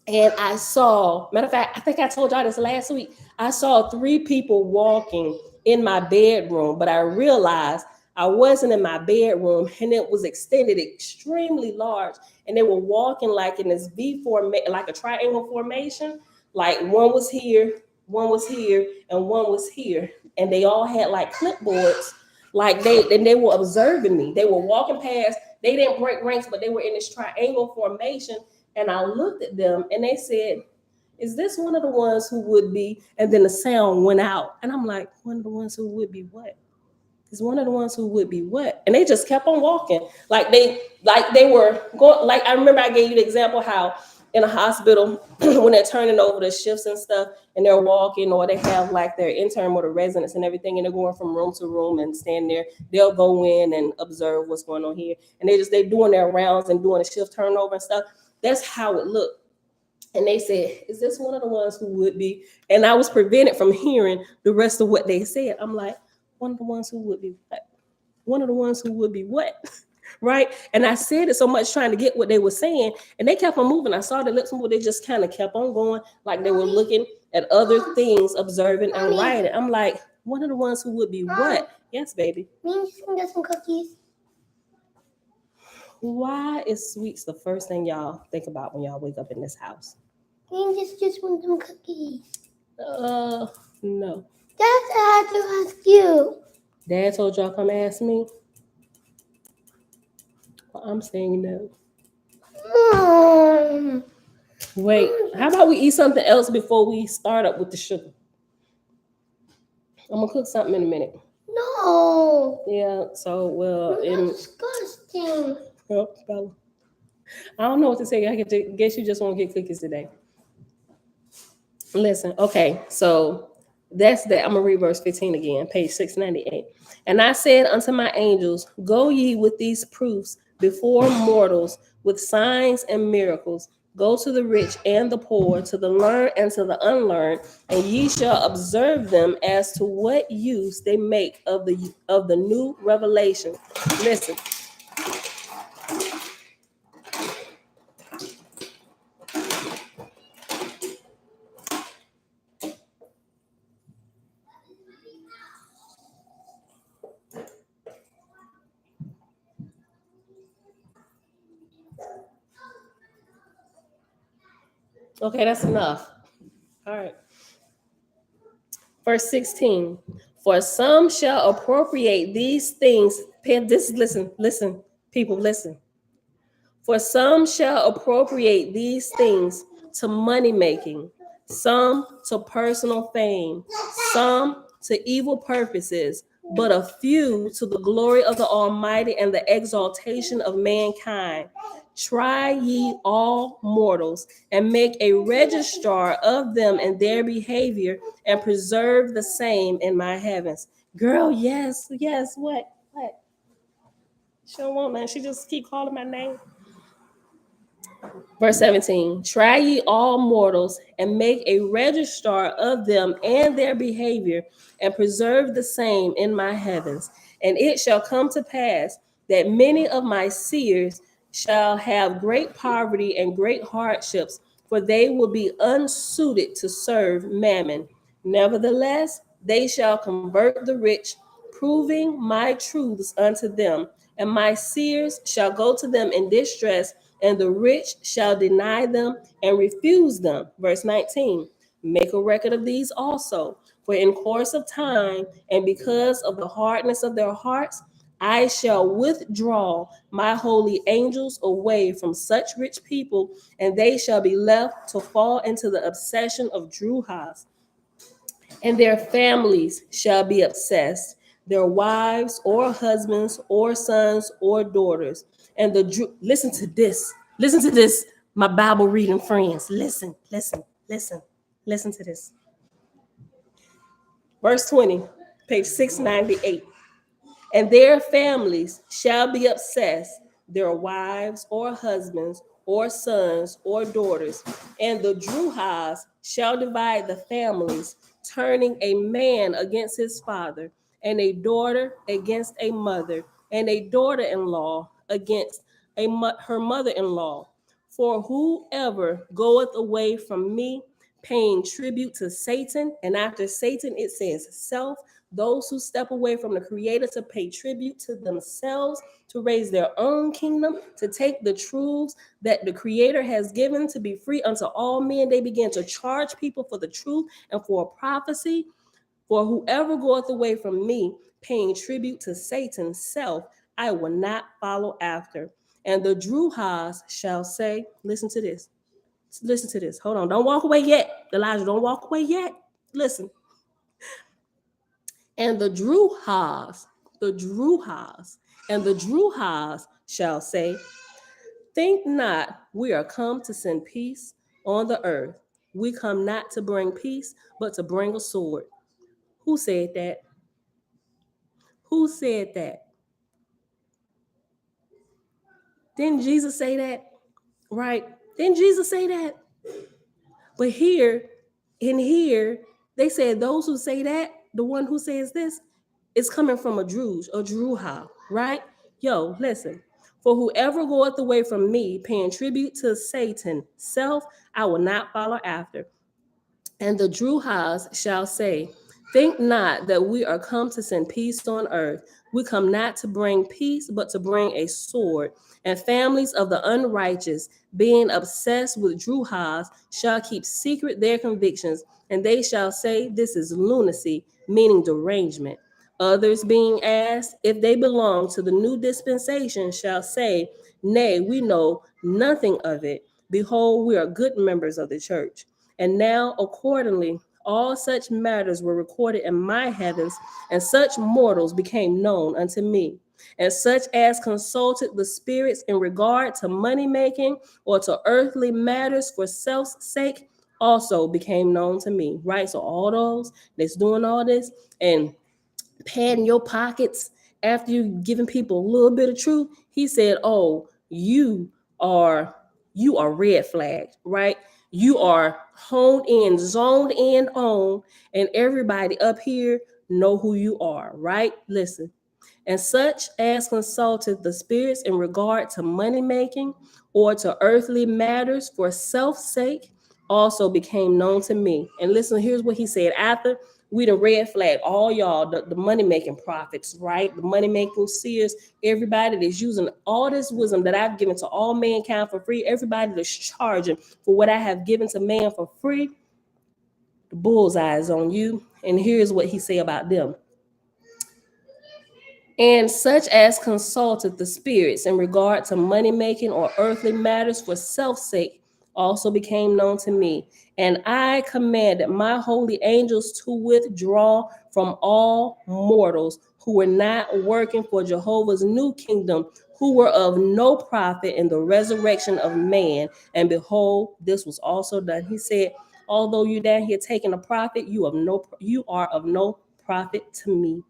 And I saw, matter of fact, I think I told y'all this last week, I saw 3 people walking in my bedroom, but I realized I wasn't in my bedroom, and it was extended extremely large, and they were walking like in this V formation, like a triangle formation. Like one was here, and one was here, and they all had like clipboards. Like they were observing me. They were walking past. They didn't break ranks, but they were in this triangle formation. And I looked at them, and they said, is this one of the ones who would be? And then the sound went out. And I'm like, one of the ones who would be what? Is one of the ones who would be what? And they just kept on walking. Like they were going, like I remember I gave you the example how in a hospital, when they're turning over the shifts and stuff, and they're walking, or they have like their intern or the residents and everything, and they're going from room to room and stand there, they'll go in and observe what's going on here. And they're doing their rounds and doing a shift turnover and stuff. That's how it looked. And they said, is this one of the ones who would be? And I was prevented from hearing the rest of what they said. I'm like, one of the ones who would be what? One of the ones who would be what? Right? And I said it so much trying to get what they were saying, and they kept on moving. I saw the lips move. They just kind of kept on going, like they were looking at other things, observing and writing. I'm like, one of the ones who would be what? Yes, baby. Me and you can get some cookies. Why is sweets the first thing y'all think about when y'all wake up in this house? Me and just want some cookies. No. That's what I had to ask you. Dad told y'all come ask me. Well, I'm saying no. Mom. Wait, how about we eat something else before we start up with the sugar? I'm gonna cook something in a minute. No. Yeah, so That's disgusting. Oh, Bella. I don't know what to say. I guess you just want to get cookies today. Listen, okay, so that's that. I'm gonna read verse 15 again, page 698. And I said unto my angels, go ye with these proofs before mortals, with signs and miracles. Go to the rich and the poor, to the learned and to the unlearned, and ye shall observe them as to what use they make of the new revelation. Listen. Okay, that's enough. All right. Verse 16. For some shall appropriate these things. Listen, people, listen. For some shall appropriate these things to money making, some to personal fame, some to evil purposes, but a few to the glory of the Almighty and the exaltation of mankind. Try ye all mortals, and make a registrar of them and their behavior, and preserve the same in my heavens. Girl, yes, what? She don't want that. She just keep calling my name. Verse 17, try ye all mortals, and make a registrar of them and their behavior, and preserve the same in my heavens. And it shall come to pass that many of my seers shall have great poverty and great hardships, for they will be unsuited to serve mammon. Nevertheless, they shall convert the rich, proving my truths unto them, and my seers shall go to them in distress, and the rich shall deny them and refuse them. Verse 19. Make a record of these also, for in course of time, and because of the hardness of their hearts, I shall withdraw my holy angels away from such rich people, and they shall be left to fall into the obsession of Druhas, and their families shall be obsessed, their wives or husbands or sons or daughters. And listen to this, my Bible reading friends. Listen to this. Verse 20, page 698. And their families shall be obsessed, their wives or husbands or sons or daughters. And the Druhas shall divide the families, turning a man against his father, and a daughter against a mother, and a daughter-in-law against her mother-in-law. For whoever goeth away from me, paying tribute to Satan, and after Satan it says self, those who step away from the Creator to pay tribute to themselves, to raise their own kingdom, to take the truths that the Creator has given to be free unto all men, they begin to charge people for the truth and for a prophecy. For whoever goeth away from me, paying tribute to Satan's self, I will not follow after. And the Druhas shall say, listen to this. Listen to this. Hold on. Don't walk away yet. Elijah, don't walk away yet. Listen. And the Druhas shall say, think not we are come to send peace on the earth. We come not to bring peace, but to bring a sword. Who said that? Who said that? Didn't Jesus say that? Right? Didn't Jesus say that? But here, they said those who say that, the one who says this, is coming from a Druha, right? Yo, listen. For whoever goeth away from me, paying tribute to Satan, self, I will not follow after. And the Druhas shall say, think not that we are come to send peace on earth. We come not to bring peace, but to bring a sword. And families of the unrighteous, being obsessed with Druhas, shall keep secret their convictions, and they shall say, this is lunacy, meaning derangement. Others being asked if they belong to the new dispensation shall say, nay, we know nothing of it. Behold, we are good members of the church. And now, accordingly, all such matters were recorded in my heavens, and such mortals became known unto me. And such as consulted the spirits in regard to money making or to earthly matters for self's sake also became known to me. Right? So all those that's doing all this and padding your pockets after you giving people a little bit of truth, he said, oh, you are red flagged, right? You are honed in, zoned in on, and everybody up here know who you are, right? Listen. And such as consulted the spirits in regard to money making or to earthly matters for self's sake also became known to me. And listen, here's what he said. After we the red flag, all y'all, the money making prophets, right? The money making seers, everybody that's using all this wisdom that I've given to all mankind for free, everybody that's charging for what I have given to man for free, the bullseye is on you. And here's what he say about them. And such as consulted the spirits in regard to money making or earthly matters for self's sake also became known to me. And I commanded my holy angels to withdraw from all mortals who were not working for Jehovah's new kingdom, who were of no profit in the resurrection of man. And behold, this was also done. He said, although you're down here taking a profit, you are of no profit to me.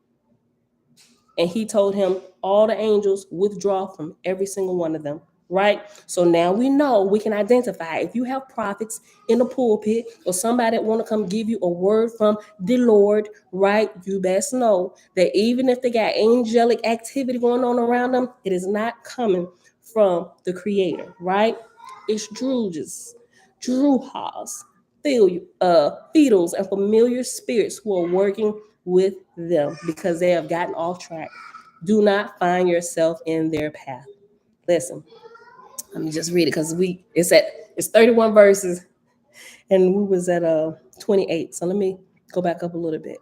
And he told him all the angels withdraw from every single one of them, right? So now we know, we can identify if you have prophets in the pulpit or somebody that want to come give you a word from the Lord, right? You best know that even if they got angelic activity going on around them, it is not coming from the Creator, right? It's Druges. Druhas, Fetals, and familiar spirits who are working with them because they have gotten off track. Do not find yourself in their path. Listen, let me just read it because it's 31 verses and we was at 28. So let me go back up a little bit.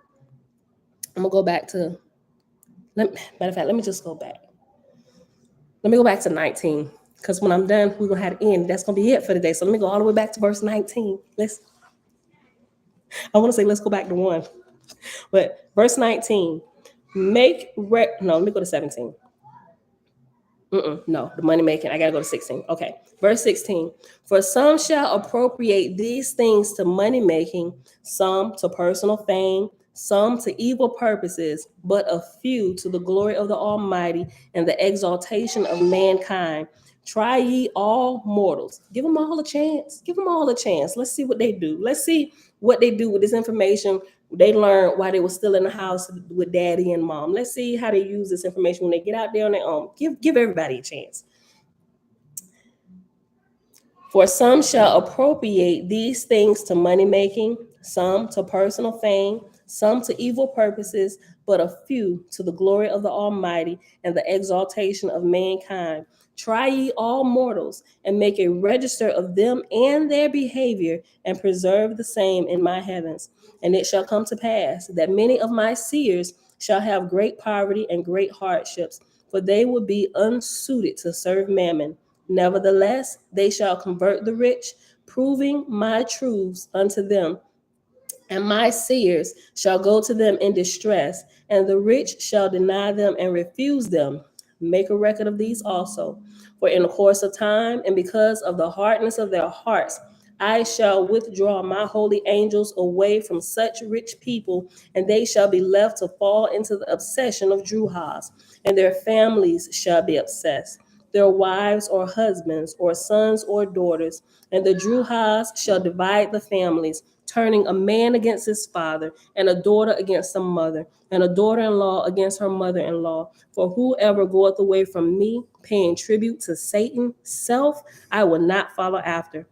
I'm gonna go back to matter of fact, let me just go back. Let me go back to 19. Because when I'm done, we're gonna have to end. That's gonna be it for today. So let me go all the way back to verse 19. I want to say let's go back to 1. But verse 19. No, let me go to 17. No, the money making. I gotta go to 16. Okay, verse 16. For some shall appropriate these things to money making, some to personal fame, some to evil purposes, but a few to the glory of the Almighty and the exaltation of mankind. Try ye all mortals. Give them all a chance. Give them all a chance. Let's see what they do. Let's see what they do with this information they learned while they were still in the house with daddy and mom. Let's see how they use this information when they get out there on their own. Give everybody a chance. For some shall appropriate these things to money making, some to personal fame, some to evil purposes, but a few to the glory of the Almighty and the exaltation of mankind. Try ye all mortals, and make a register of them and their behavior, and preserve the same in my heavens. And it shall come to pass that many of my seers shall have great poverty and great hardships, for they will be unsuited to serve mammon. Nevertheless, they shall convert the rich, proving my truths unto them. And my seers shall go to them in distress, and the rich shall deny them and refuse them. Make a record of these also. For in the course of time, and because of the hardness of their hearts, I shall withdraw my holy angels away from such rich people, and they shall be left to fall into the obsession of Druhas, and their families shall be obsessed, their wives or husbands, or sons or daughters. And the Druhas shall divide the families, turning a man against his father, and a daughter against the mother, and a daughter-in-law against her mother-in-law. For whoever goeth away from me, paying tribute to Satan, self, I will not follow after.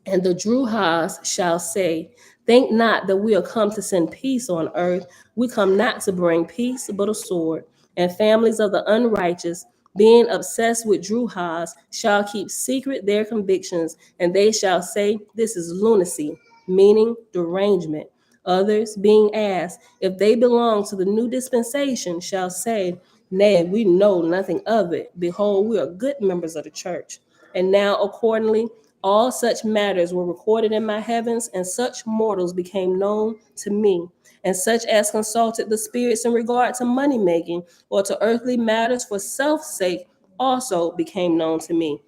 And the Druhas shall say, think not that we are come to send peace on earth. We come not to bring peace, but a sword. And families of the unrighteous, being obsessed with Druhas, shall keep secret their convictions, and they shall say, this is lunacy, meaning derangement. Others, being asked if they belong to the new dispensation, shall say, nay, we know nothing of it. Behold, we are good members of the church. And now, accordingly, all such matters were recorded in my heavens, and such mortals became known to me. And such as consulted the spirits in regard to money making or to earthly matters for self's sake also became known to me.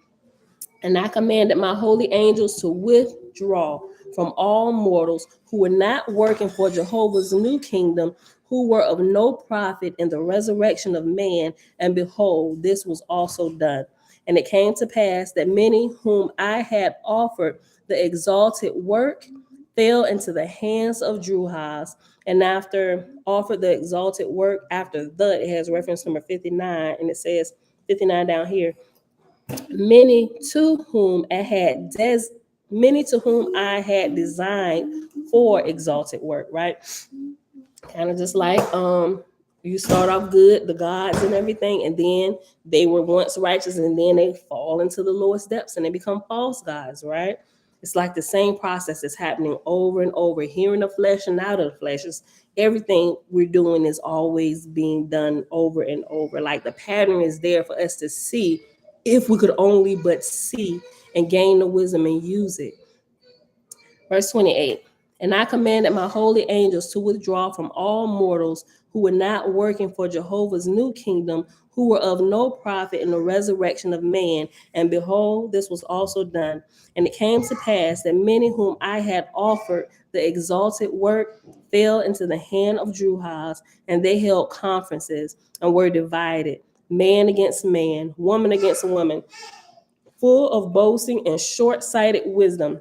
And I commanded my holy angels to withdraw from all mortals who were not working for Jehovah's new kingdom, who were of no profit in the resurrection of man. And behold, this was also done. And it came to pass that many whom I had offered the exalted work fell into the hands of Druhas. And after offered the exalted work, after it has reference number 59, and it says 59 down here, many to whom I had designed for exalted work, right? Kind of just like you start off good, the gods and everything, and then they were once righteous, and then they fall into the lowest depths and they become false gods, right? It's like the same process is happening over and over, here in the flesh and out of the flesh. It's, everything we're doing is always being done over and over. Like the pattern is there for us to see if we could only but see and gain the wisdom and use it. Verse 28. And I commanded my holy angels to withdraw from all mortals who were not working for Jehovah's new kingdom, who were of no profit in the resurrection of man. And behold, this was also done. And it came to pass that many whom I had offered the exalted work fell into the hand of Druhas, and they held conferences and were divided, man against man, woman against woman, full of boasting and short-sighted wisdom,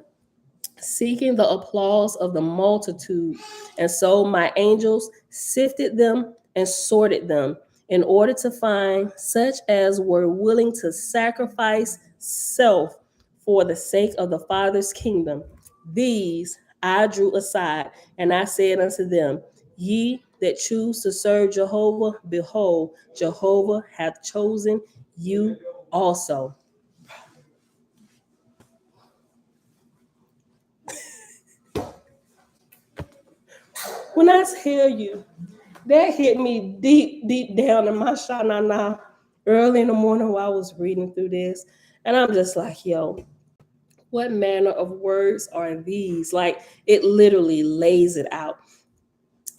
seeking the applause of the multitude. And so my angels sifted them and sorted them in order to find such as were willing to sacrifice self for the sake of the Father's kingdom. These I drew aside, and I said unto them, Ye that choose to serve Jehovah, behold, Jehovah hath chosen you also. When I tell you, that hit me deep, deep down in my shanana early in the morning while I was reading through this. And I'm just like, yo, what manner of words are these? Like, it literally lays it out.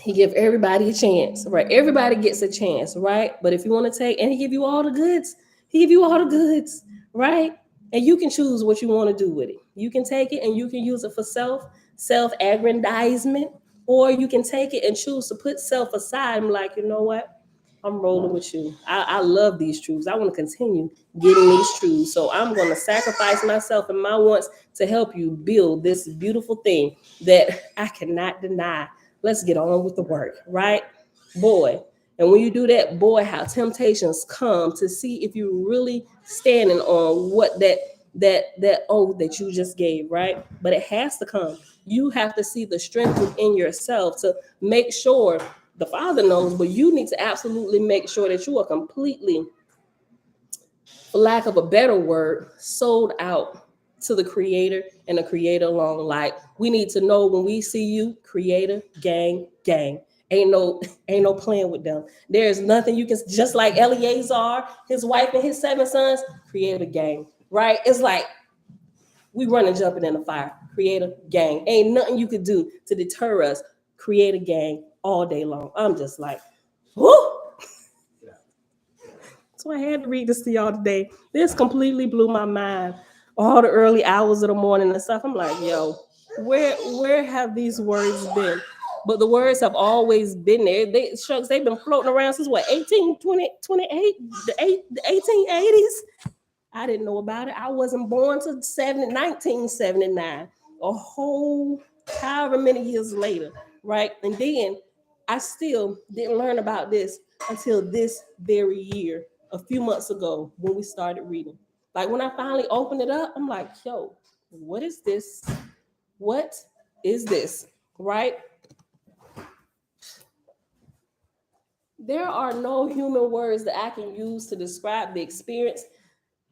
He give everybody a chance, right? Everybody gets a chance, right? But if you want to take, and he give you all the goods, he give you all the goods, right? And you can choose what you want to do with it. You can take it and you can use it for self-aggrandizement, or you can take it and choose to put self aside and be like, you know what? I'm rolling with you. I love these truths. I want to continue getting these truths. So I'm going to sacrifice myself and my wants to help you build this beautiful thing that I cannot deny. Let's get on with the work, right? Boy. And when you do that, boy, how temptations come to see if you're really standing on what that oath that you just gave, right? But it has to come. You have to see the strength within yourself to make sure the Father knows, but you need to absolutely make sure that you are completely, for lack of a better word, sold out to the Creator and the Creator alone. Like, we need to know when we see you, Creator, gang. Ain't no playing with them. There's nothing you can, just like Eleazar, his wife and his 7 sons, Creator, gang, right? It's like we running, jumping in the fire. Creator, gang. Ain't nothing you could do to deter us. Creator, gang, all day long. I'm just like, whoo! So I had to read this to y'all today. This completely blew my mind. All the early hours of the morning and stuff. I'm like, yo, where have these words been? But the words have always been there. They've been floating around since what, 28, the 1880s? I didn't know about it. I wasn't born till 1979. A whole however many years later, right? And then I still didn't learn about this until this very year, a few months ago, when we started reading. Like, when I finally opened it up, I'm like, yo, what is this? What is this? Right? There are no human words that I can use to describe the experience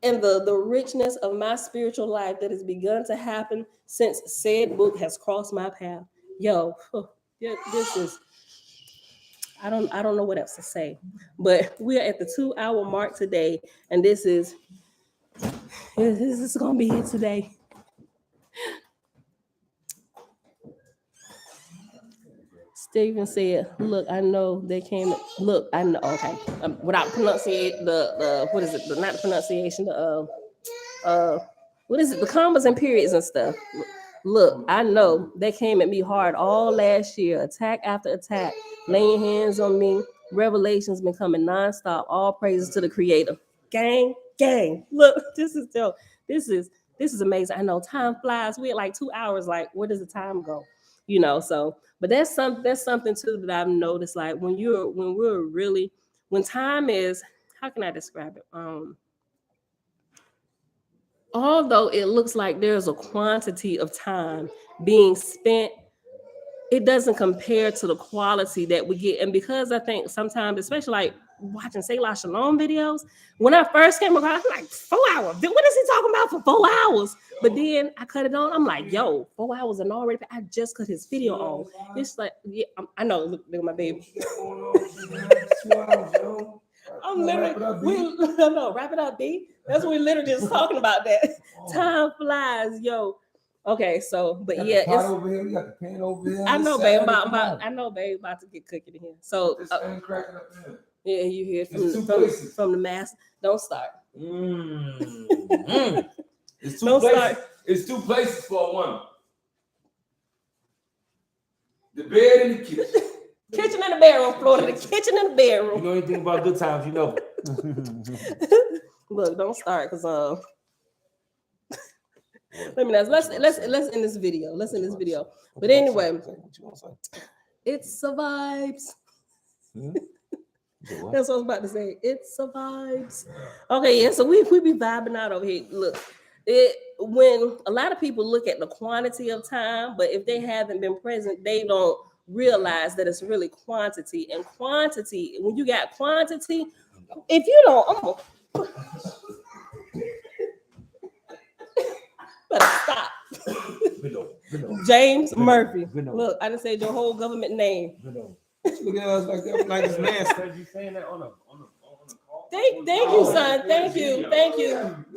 and the richness of my spiritual life that has begun to happen since said book has crossed my path. Yo, this is, I don't know what else to say. But we are at the 2-hour mark today, and this is gonna be it today. Stephen said, "Look, I know they came. Look, I know. Okay, without pronunciate the what is it? Not the pronunciation. What is it? The commas and periods and stuff. Look, I know they came at me hard all last year, attack after attack, laying hands on me. Revelations been coming nonstop. All praises to the Creator. Gang. Look, this is dope. This is amazing. I know time flies. We're at like 2 hours. Like, where does the time go? You know. So, but that's something too that I've noticed. Like, when time is, how can I describe it? Although it looks like there's a quantity of time being spent, it doesn't compare to the quality that we get. And because I think sometimes, especially like watching Selah Shalom videos, when I first came across, I'm like, 4 hours. What is he talking about for 4 hours? But then I cut it on. I'm like, yo, 4 hours and already, I just cut his video on. It's like, yeah, I know, look at my baby. I'm literally, wrap it up, B. That's what we literally just talking about that. Time flies, yo. Okay, so, but yeah, it's over here. You got the pan over here. I know, babe. About to get cooking in here. So, cracking up here. Yeah, you hear from the mass. Don't start. It's two places. It's 2 places for a woman. The bed and the kitchen. Kitchen and the bedroom, Florida. The kitchen and the bedroom. You know anything about good times, you know. Look, don't start, cause let me know. Let's end this video. But anyway, it's vibes. That's what I was about to say. It's vibes. Okay, yeah. So we be vibing out over here. Look, when a lot of people look at the quantity of time, but if they haven't been present, they don't realize that it's really quantity. And quantity, when you got quantity, if you don't, better stop. James Murphy. Look, I didn't say your whole government name. Look at us like that, like it's nasty. You saying that on a Thank you, son. Thank you.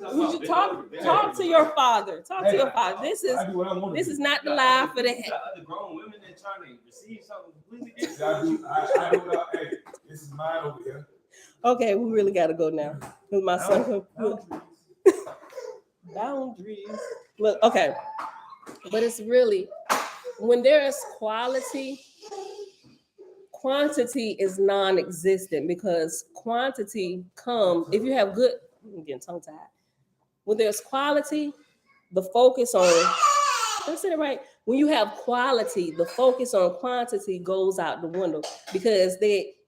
Would you talk to your father? Talk to your father. This is not the live for the head. other grown women that trying to receive something completely different. Hey, this is mine over here. Okay, we really got to go now. With my son. Boundaries. Look, okay, but it's really when there is quality. Quantity is non-existent because quantity comes if you have good. I'm getting tongue-tied. When there's quality, the focus on. Did I say it right? When you have quality, the focus on quantity goes out the window because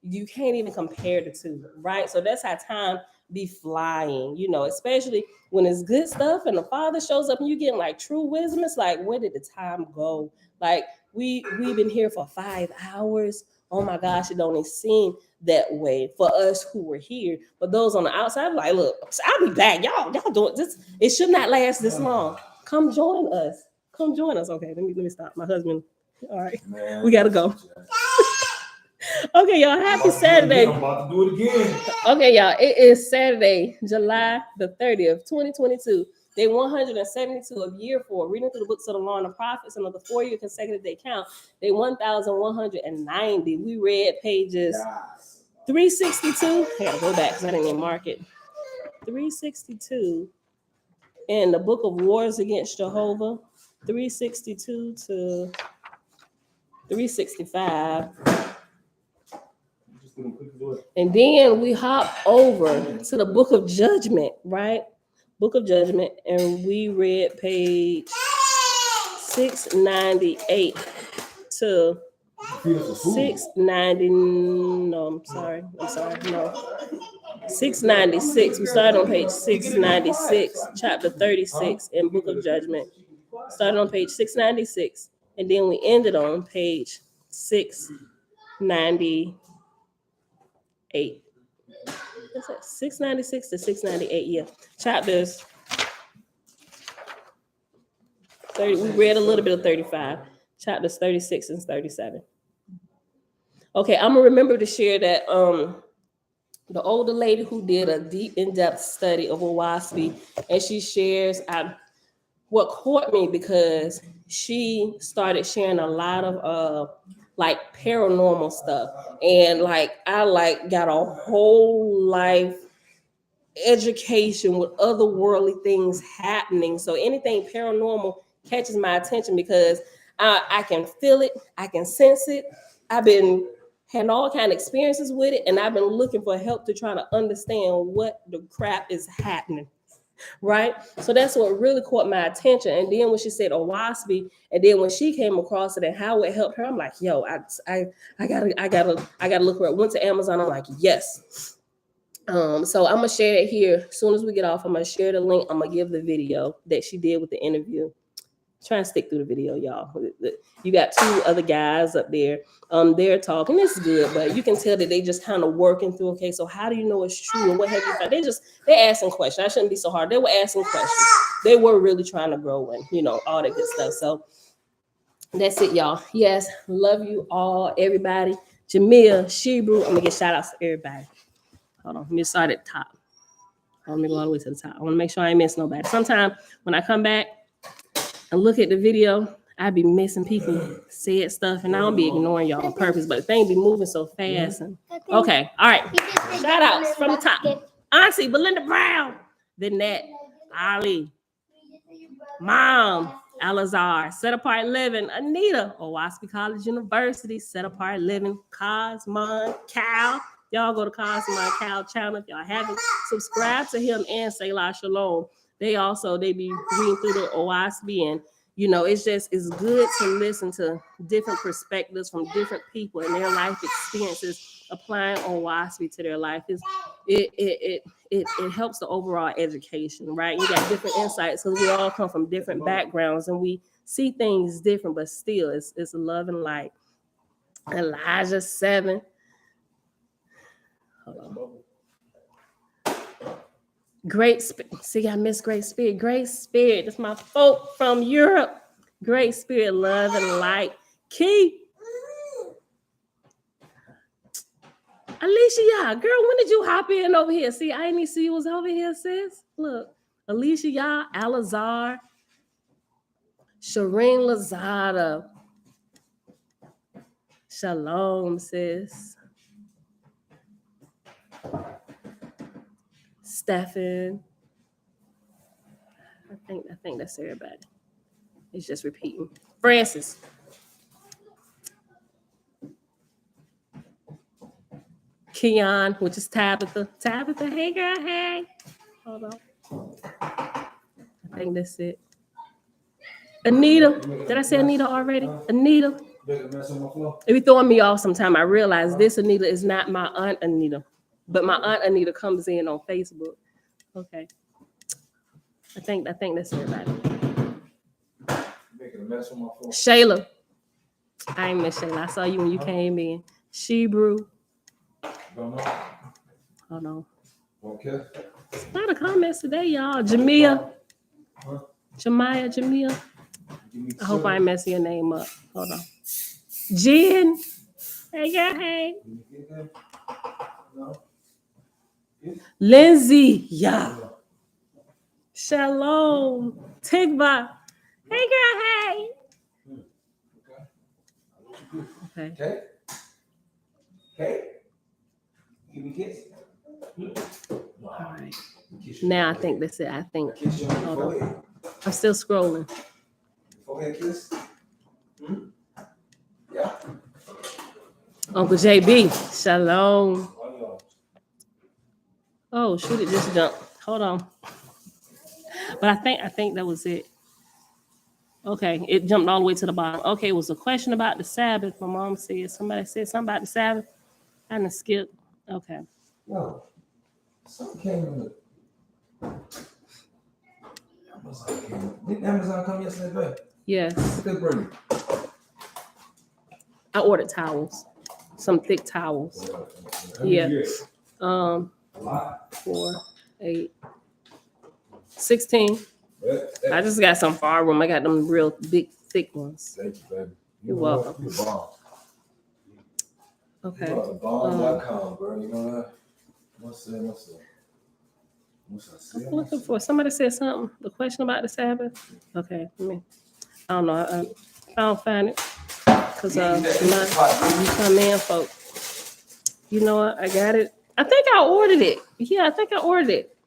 you can't even compare the two, right? So that's how time be flying, especially when it's good stuff and the Father shows up and you getting like true wisdom. It's like, where did the time go? Like we've been here for 5 hours. Oh my gosh, it don't even seem that way for us who were here. But those on the outside, like, look, I'll be back. Y'all doing this. It should not last this long. Come join us. Okay, let me stop. My husband. All right, man, we gotta go. Okay, y'all. Happy Saturday. I'm about to do it again. Okay, y'all. It is Saturday, July the 30th, 2022. Day 172 of year 4, reading through the books of the law and the prophets and of the 4-year consecutive day count. Day 1190. We read pages 362. I gotta go back because I didn't even mark it. 362 in the book of Wars Against Jehovah. 362 to 365. And then we hop over to the book of Judgment, right? Book of Judgment, and we read page 698 to 690. No, I'm sorry. No. 696. We started on page 696, chapter 36 in Book of Judgment. Started on page 696, and then we ended on page 698. That's it, 696 to 698. Yeah, chapters 30. We read a little bit of 35. Chapters 36 and 37. Okay, I'm gonna remember to share that the older lady who did a deep, in-depth study of Oahspe, and she shares what caught me because she started sharing a lot of like paranormal stuff, and I got a whole life education with otherworldly things happening. So anything paranormal catches my attention because I can feel it, I can sense it. I've been had all kind of experiences with it, and I've been looking for help to try to understand what the crap is happening. Right, so that's what really caught my attention. And then when she said Oahspe, and then when she came across it and how it helped her, I'm like, yo, I gotta look her up. Went to Amazon. I'm like, yes. So I'm gonna share it here as soon as we get off. I'm gonna share the link. I'm gonna give the video that she did with the interview. Try and stick through the video, y'all. You got 2 other guys up there. They're talking. It's good, but you can tell that they just kind of working through. Okay, so how do you know it's true and what have you found? They're asking questions. I shouldn't be so hard. They were asking questions. They were really trying to grow and all that good stuff. So that's it, y'all. Yes, love you all, everybody. Jamil, Shebrew. I'm gonna get shout outs to everybody. Hold on, let me start at the top. Let me go all the way to the top. I want to make sure I ain't miss nobody. Sometimes when I come back and look at the video, I be missing people said stuff, and I don't be ignoring y'all on purpose, but the thing be moving so fast. And okay, all right. Shout outs from the top. Auntie Belinda Brown, Vinette, Ali, Mom, Alazar, Set Apart Living, Anita, Oahspe College University, Set Apart Living, Cosmon, Cal. Y'all go to Cosmon Cal channel if y'all haven't. Subscribe to him and Selah Shalom. They be reading through the Oahspe, and it's good to listen to different perspectives from different people and their life experiences, applying Oahspe to their life. it helps the overall education, right? You got different insights because we all come from different backgrounds and we see things different, but still it's love and light. Elijah 7. Hold on. Great Spirit. See, I miss Great Spirit. Great Spirit. That's my folk from Europe. Great Spirit, love and light. Key. Alicia, y'all, girl, when did you hop in over here? See, I didn't even see you was over here, sis. Look, Alicia, y'all, Alazar, Shireen Lazada. Shalom, sis. Stephen. I think that's everybody. It's just repeating. Francis. Keon, which is Tabitha. Tabitha, hey girl, hey. Hold on. I think that's it. Anita. Did I say Anita already? Anita. It be throwing me off sometime. I realize this Anita is not my aunt Anita, but my aunt Anita comes in on Facebook. Okay. I think that's everybody. Shayla. I ain't miss Shayla. I saw you when you came in. Shebrew. Hold on. Okay. A lot of comments today, y'all. Jamia. Jamia. I hope I ain't messing your name up. Hold on. Jen. Hey, girl, hey. Lindsay. Yeah. Shalom. Tigba. Hey, girl, hey. Okay. Okay. Okay. Give me a kiss. All right. Now I think that's it. I think. Kiss you on your Hold on. forehead. I'm still scrolling. Forehead kiss. Yeah. Uncle JB. Shalom. Oh, shoot, it just jumped. Hold on. But I think that was it. Okay, it jumped all the way to the bottom. Okay, it was a question about the Sabbath. My mom said somebody said something about the Sabbath. I didn't skip. Okay. No. Something came in the Didn't Amazon come yesterday, babe? Yes. Good bring. I ordered towels. Some thick towels. Yeah. 4, 8, 16. I just got some far room. I got them real big, thick ones. Thank you, baby. You're welcome. You're bomb. Okay. You are bomb.com, bro. You know that? What's I'm looking for somebody said something. The question about the Sabbath. Okay, I don't know. I don't find it because my man folk. You know what? I got it. I think I ordered it. Yeah, I think I ordered it.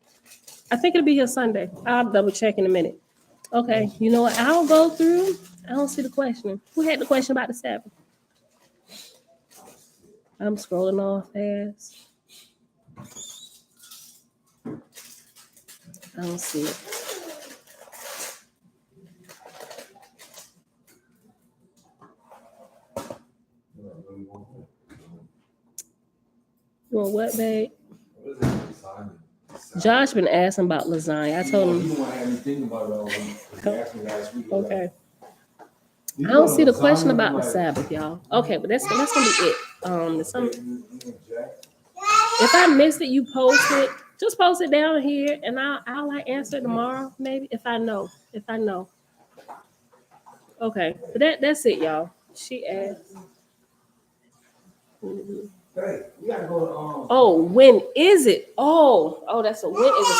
I think it'll be here Sunday. I'll double check in a minute. Okay, you know what? I'll go through. I don't see the question. Who had the question about the Sabbath? I'm scrolling all fast. I don't see it. You want what, babe? Josh been asking about lasagna. I told him. You don't have anything about it. You asked me last week. Okay. I don't see the question about the Sabbath, y'all. Okay, but that's gonna be it. If I missed it, you post it. Just post it down here, and I'll like answer it tomorrow, maybe if I know. Okay, but that's it, y'all. She asked. Hey, you gotta go to Oh, when is it? Oh, that's when is the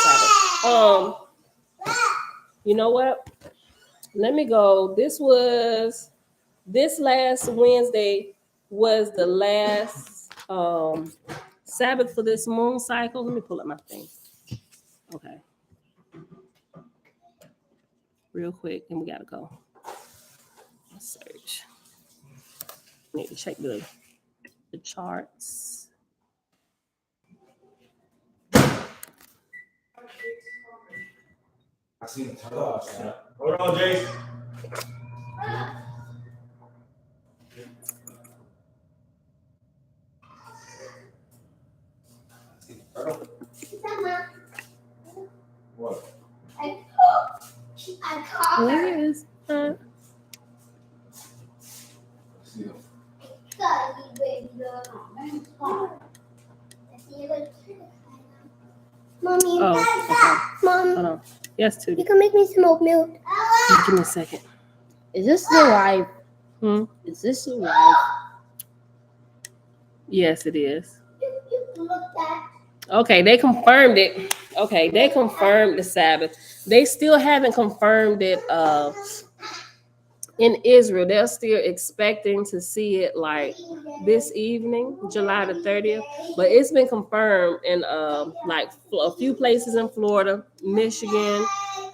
Sabbath? You know what? Let me go. This last Wednesday was the last Sabbath for this moon cycle. Let me pull up my thing. Okay. Real quick, and we gotta go. Let's search. Need to check the charts. I seen the Torah. Hold on, Jason. What? I caught Where her. is her? See him. Mommy, Oh, okay. Mom, Hold on. Yes, you Tootie. can make me some oat milk. Give me a second. Is this the wife? Hmm? Is this the wife? Yes, it is. You look that. Okay, they confirmed it. Okay, they confirmed the Sabbath. They still haven't confirmed it in Israel. They're still expecting to see it like this evening, July the 30th. But it's been confirmed in like a few places in Florida, Michigan,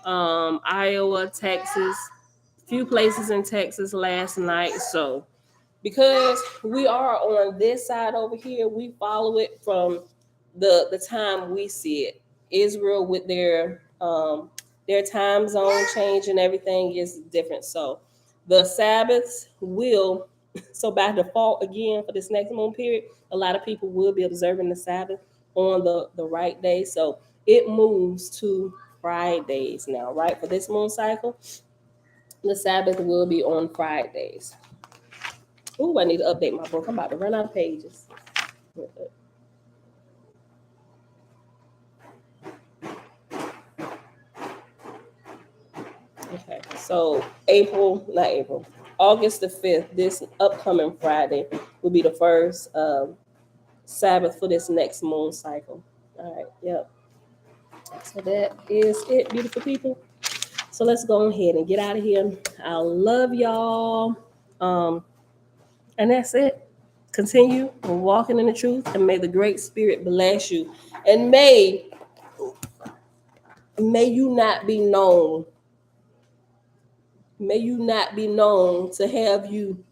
Iowa, Texas, few places in Texas last night. So because we are on this side over here, we follow it from the time we see it. Israel with their time zone change and everything is different. So the Sabbaths will, so by default again for this next moon period, a lot of people will be observing the Sabbath on the right day. So it moves to Fridays now, right? For this moon cycle, the Sabbath will be on Fridays. Ooh, I need to update my book. I'm about to run out of pages. Okay, so August the 5th, this upcoming Friday will be the first Sabbath for this next moon cycle. All right, yep. So that is it, beautiful people. So let's go ahead and get out of here. I love y'all. And that's it. Continue walking in the truth, and may the Great Spirit bless you. And may you not be known. May you not be known to have you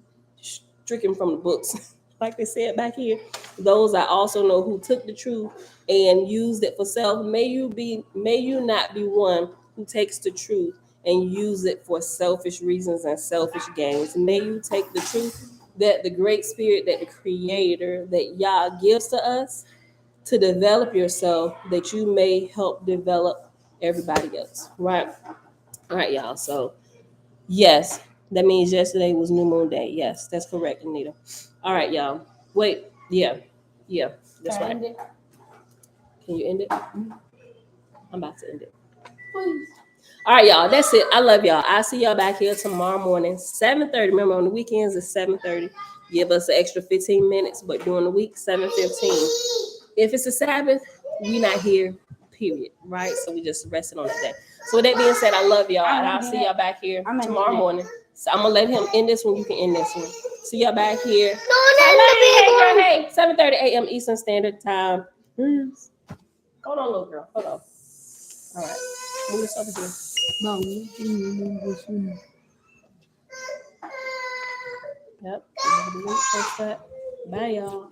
stricken from the books. Like they said back here, those I also know who took the truth and used it for self. May you not be one who takes the truth and use it for selfish reasons and selfish gains. May you take the truth that the Great Spirit, that the Creator, that Yah gives to us to develop yourself, that you may help develop everybody else. Right? All right, y'all. So yes, that means yesterday was New Moon Day. Yes, that's correct, Anita. All right, y'all. Wait, yeah, that's right. Can you end it? I'm about to end it. Please. All right, y'all. That's it. I love y'all. I'll see y'all back here tomorrow morning, 7:30. Remember, on the weekends it's 7:30. Give us an extra 15 minutes, but during the week, 7:15. If it's a Sabbath, we not here. Period. Right? So we just resting on that day. So with that being said, I love y'all, and I'll see y'all back here tomorrow morning. So I'm gonna let him end this one. You can end this one. See y'all back here. Hey, 7:30 a.m. Eastern Standard Time. Peace. Hold on, little girl. Hold on. All right. Move this over here. Yep. Bye, y'all.